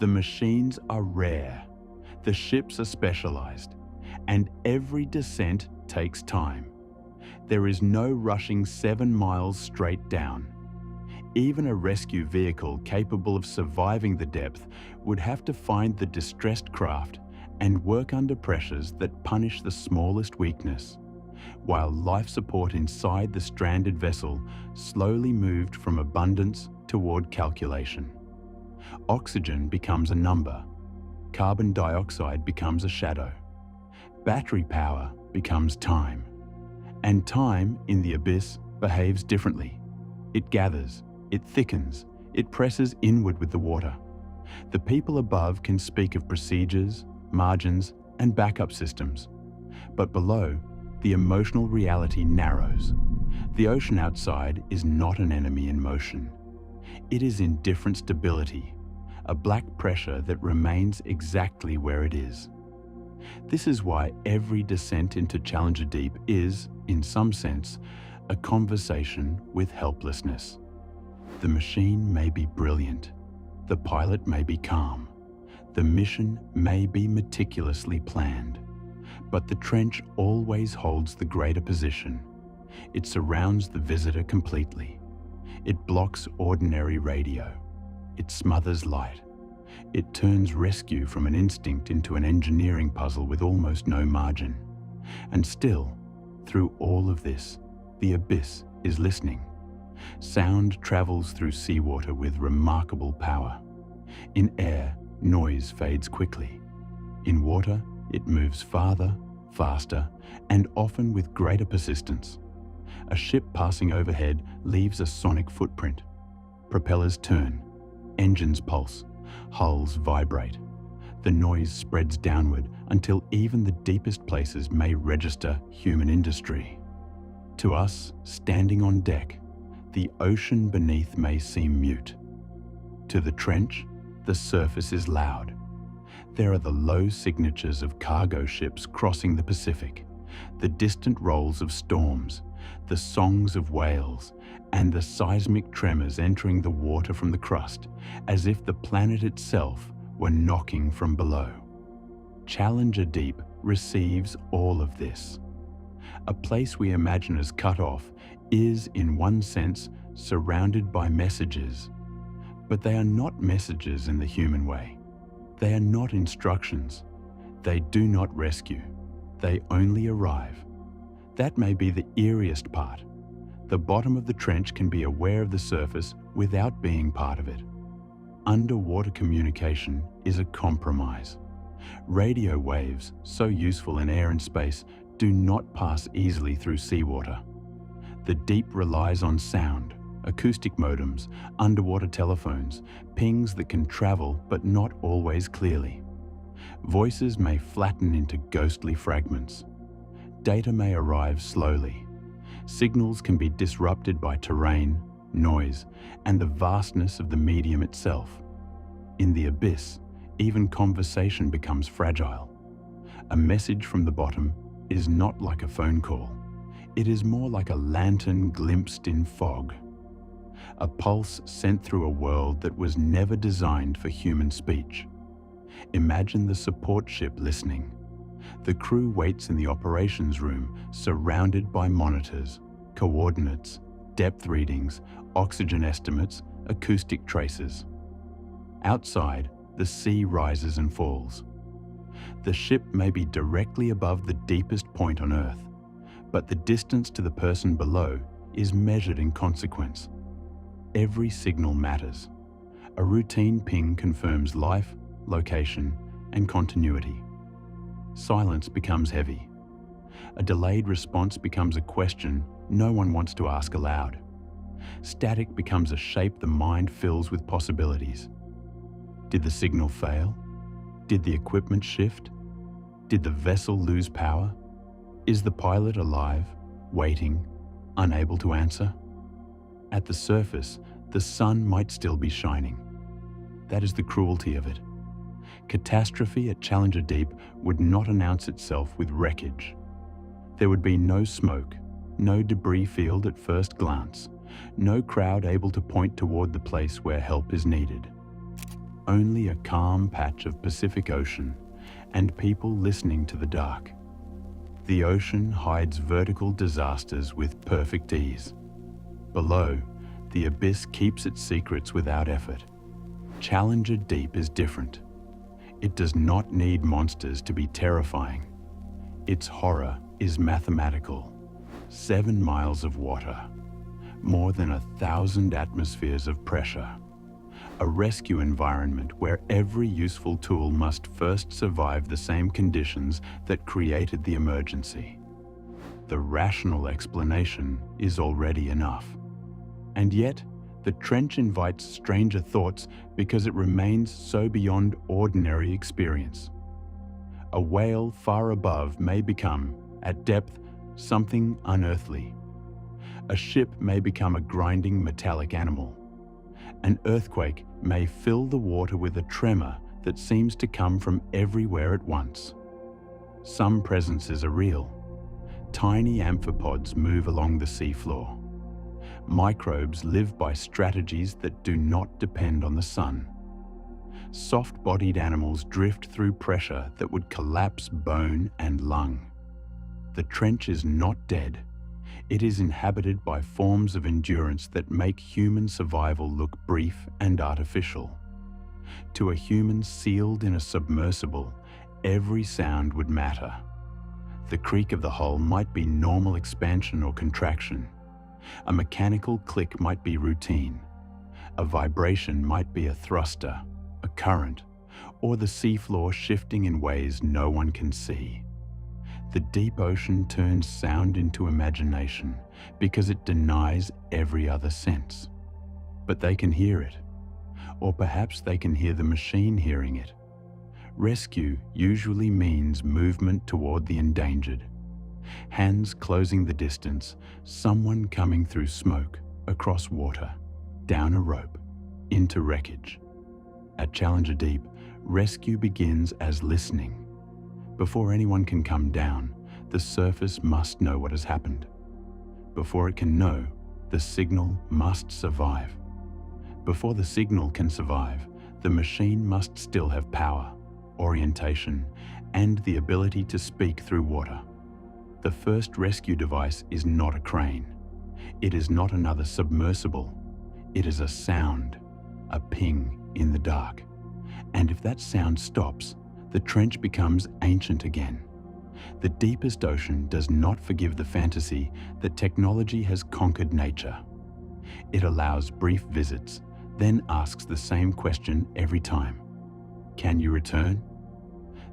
The machines are rare, the ships are specialized, and every descent takes time. There is no rushing 7 miles straight down. Even a rescue vehicle capable of surviving the depth would have to find the distressed craft and work under pressures that punish the smallest weakness, while life support inside the stranded vessel slowly moved from abundance toward calculation. Oxygen becomes a number. Carbon dioxide becomes a shadow. Battery power becomes time. And time in the abyss behaves differently. It gathers, it thickens, it presses inward with the water. The people above can speak of procedures, margins, and backup systems. But below, the emotional reality narrows. The ocean outside is not an enemy in motion. It is in different stability, a black pressure that remains exactly where it is. This is why every descent into Challenger Deep is, in some sense, a conversation with helplessness. The machine may be brilliant. The pilot may be calm. The mission may be meticulously planned. But the trench always holds the greater position. It surrounds the visitor completely. It blocks ordinary radio. It smothers light. It turns rescue from an instinct into an engineering puzzle with almost no margin. And still, through all of this, the abyss is listening. Sound travels through seawater with remarkable power. In air, noise fades quickly. In water, it moves farther, faster, and often with greater persistence. A ship passing overhead leaves a sonic footprint. Propellers turn, engines pulse, hulls vibrate. The noise spreads downward until even the deepest places may register human industry. To us, standing on deck, the ocean beneath may seem mute. To the trench, the surface is loud. There are the low signatures of cargo ships crossing the Pacific, the distant rolls of storms, the songs of whales, and the seismic tremors entering the water from the crust, as if the planet itself were knocking from below. Challenger Deep receives all of this. A place we imagine as cut off is, in one sense, surrounded by messages. But they are not messages in the human way. They are not instructions. They do not rescue. They only arrive. That may be the eeriest part. The bottom of the trench can be aware of the surface without being part of it. Underwater communication is a compromise. Radio waves, so useful in air and space, do not pass easily through seawater. The deep relies on sound, acoustic modems, underwater telephones, pings that can travel but not always clearly. Voices may flatten into ghostly fragments. Data may arrive slowly. Signals can be disrupted by terrain, noise, and the vastness of the medium itself. In the abyss, even conversation becomes fragile. A message from the bottom is not like a phone call. It is more like a lantern glimpsed in fog. A pulse sent through a world that was never designed for human speech. Imagine the support ship listening. The crew waits in the operations room, surrounded by monitors, coordinates, depth readings, oxygen estimates, acoustic traces. Outside, the sea rises and falls. The ship may be directly above the deepest point on Earth, but the distance to the person below is measured in consequence. Every signal matters. A routine ping confirms life, location, and continuity. Silence becomes heavy. A delayed response becomes a question no one wants to ask aloud. Static becomes a shape the mind fills with possibilities. Did the signal fail? Did the equipment shift? Did the vessel lose power? Is the pilot alive, waiting, unable to answer? At the surface, the sun might still be shining. That is the cruelty of it. Catastrophe at Challenger Deep would not announce itself with wreckage. There would be no smoke, no debris field at first glance, no crowd able to point toward the place where help is needed. Only a calm patch of Pacific Ocean and people listening to the dark. The ocean hides vertical disasters with perfect ease. Below, the abyss keeps its secrets without effort. Challenger Deep is different. It does not need monsters to be terrifying. Its horror is mathematical. 7 miles of water, more than 1,000 atmospheres of pressure. A rescue environment where every useful tool must first survive the same conditions that created the emergency. The rational explanation is already enough. And yet, the trench invites stranger thoughts because it remains so beyond ordinary experience. A whale far above may become, at depth, something unearthly. A ship may become a grinding metallic animal. An earthquake may fill the water with a tremor that seems to come from everywhere at once. Some presences are real. Tiny amphipods move along the seafloor. Microbes live by strategies that do not depend on the sun. Soft-bodied animals drift through pressure that would collapse bone and lung. The trench is not dead. It is inhabited by forms of endurance that make human survival look brief and artificial. To a human sealed in a submersible, every sound would matter. The creak of the hull might be normal expansion or contraction. A mechanical click might be routine. A vibration might be a thruster, a current, or the seafloor shifting in ways no one can see. The deep ocean turns sound into imagination because it denies every other sense. But they can hear it. Or perhaps they can hear the machine hearing it. Rescue usually means movement toward the endangered. Hands closing the distance, someone coming through smoke, across water, down a rope, into wreckage. At Challenger Deep, rescue begins as listening. Before anyone can come down, the surface must know what has happened. Before it can know, the signal must survive. Before the signal can survive, the machine must still have power, orientation, and the ability to speak through water. The first rescue device is not a crane. It is not another submersible. It is a sound, a ping in the dark. And if that sound stops, the trench becomes ancient again. The deepest ocean does not forgive the fantasy that technology has conquered nature. It allows brief visits, then asks the same question every time. Can you return?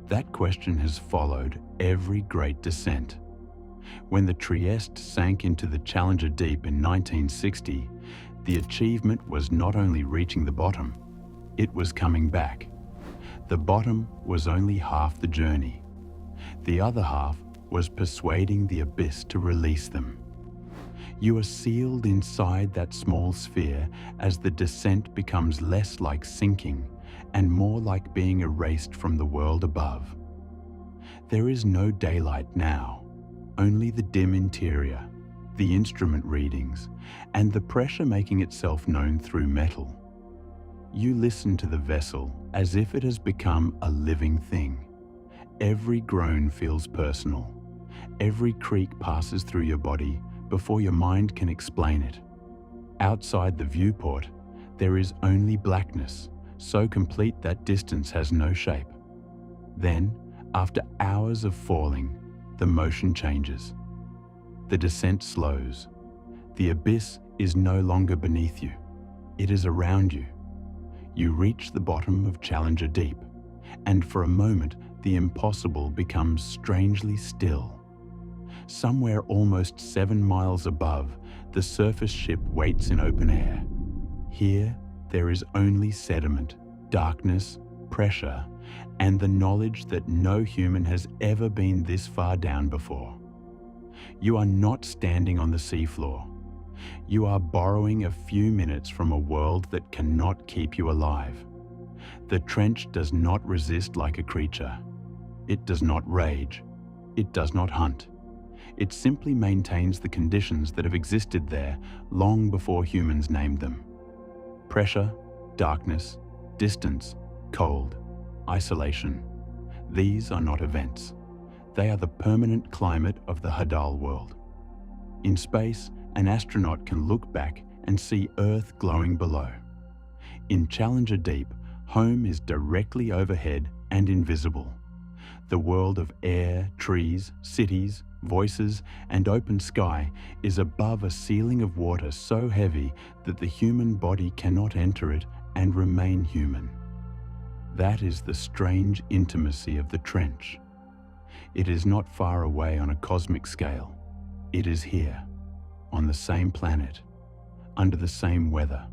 That question has followed every great descent. When the Trieste sank into the Challenger Deep in 1960, the achievement was not only reaching the bottom, it was coming back. The bottom was only half the journey. The other half was persuading the abyss to release them. You are sealed inside that small sphere as the descent becomes less like sinking and more like being erased from the world above. There is no daylight now, only the dim interior, the instrument readings, and the pressure making itself known through metal. You listen to the vessel as if it has become a living thing. Every groan feels personal. Every creak passes through your body before your mind can explain it. Outside the viewport, there is only blackness, so complete that distance has no shape. Then, after hours of falling, the motion changes. The descent slows. The abyss is no longer beneath you. It is around you. You reach the bottom of Challenger Deep, and for a moment, the impossible becomes strangely still. Somewhere almost 7 miles above, the surface ship waits in open air. Here, there is only sediment, darkness, pressure, and the knowledge that no human has ever been this far down before. You are not standing on the seafloor. You are borrowing a few minutes from a world that cannot keep you alive. The trench does not resist like a creature. It does not rage. It does not hunt. It simply maintains the conditions that have existed there long before humans named them. Pressure, darkness, distance, cold, isolation. These are not events. They are the permanent climate of the Hadal world. In space, an astronaut can look back and see Earth glowing below. In Challenger Deep, home is directly overhead and invisible. The world of air, trees, cities, voices, and open sky is above a ceiling of water so heavy that the human body cannot enter it and remain human. That is the strange intimacy of the trench. It is not far away on a cosmic scale. It is here, on the same planet, under the same weather,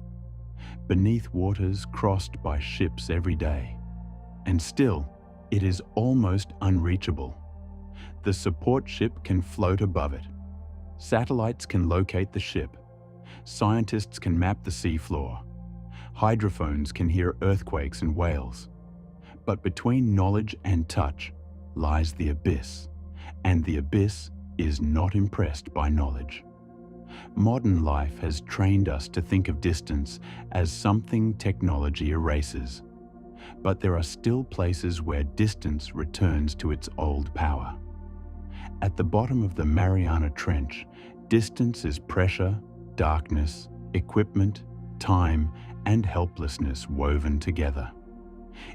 beneath waters crossed by ships every day. And still, it is almost unreachable. The support ship can float above it. Satellites can locate the ship. Scientists can map the seafloor. Hydrophones can hear earthquakes and whales. But between knowledge and touch lies the abyss, and the abyss is not impressed by knowledge. Modern life has trained us to think of distance as something technology erases. But there are still places where distance returns to its old power. At the bottom of the Mariana Trench, distance is pressure, darkness, equipment, time, and helplessness woven together.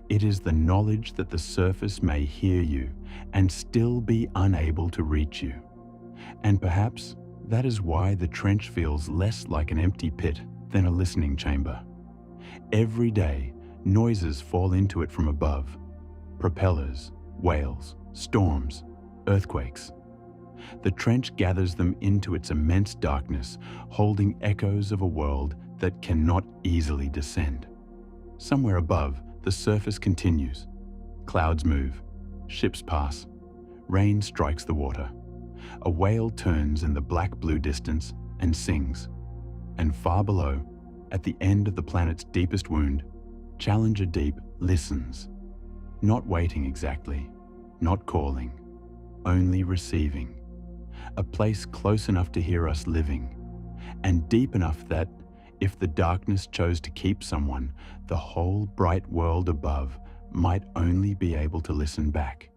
It is the knowledge that the surface may hear you and still be unable to reach you. And perhaps that is why the trench feels less like an empty pit than a listening chamber. Every day, noises fall into it from above. Propellers, whales, storms, earthquakes. The trench gathers them into its immense darkness, holding echoes of a world that cannot easily descend. Somewhere above, the surface continues. Clouds move, ships pass, rain strikes the water. A whale turns in the black-blue distance and sings. And far below, at the end of the planet's deepest wound, Challenger Deep listens. Not waiting exactly, not calling, only receiving. A place close enough to hear us living, and deep enough that, if the darkness chose to keep someone, the whole bright world above might only be able to listen back.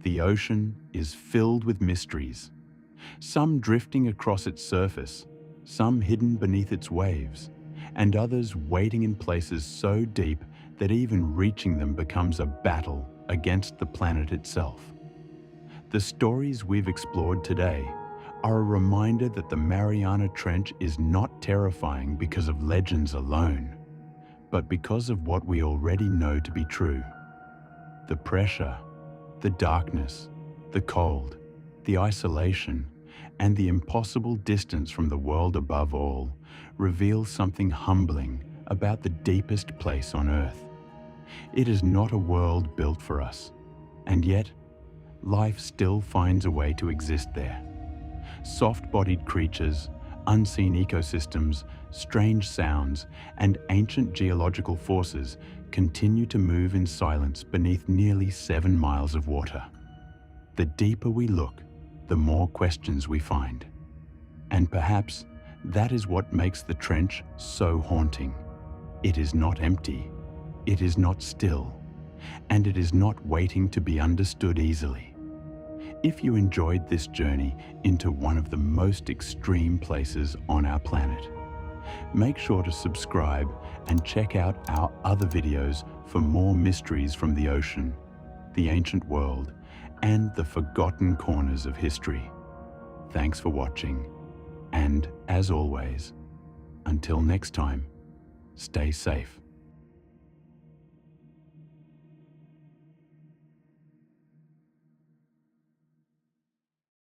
The ocean is filled with mysteries, some drifting across its surface, some hidden beneath its waves, and others waiting in places so deep that even reaching them becomes a battle against the planet itself. The stories we've explored today are a reminder that the Mariana Trench is not terrifying because of legends alone, but because of what we already know to be true. The pressure, the darkness, the cold, the isolation, and the impossible distance from the world above all reveal something humbling about the deepest place on Earth. It is not a world built for us, and yet life still finds a way to exist there. Soft-bodied creatures, unseen ecosystems, strange sounds, and ancient geological forces continue to move in silence beneath nearly 7 miles of water. The deeper we look, the more questions we find. And perhaps that is what makes the trench so haunting. It is not empty, it is not still, and it is not waiting to be understood easily. If you enjoyed this journey into one of the most extreme places on our planet, make sure to subscribe and check out our other videos for more mysteries from the ocean, the ancient world, and the forgotten corners of history. Thanks for watching, and as always, until next time, stay safe.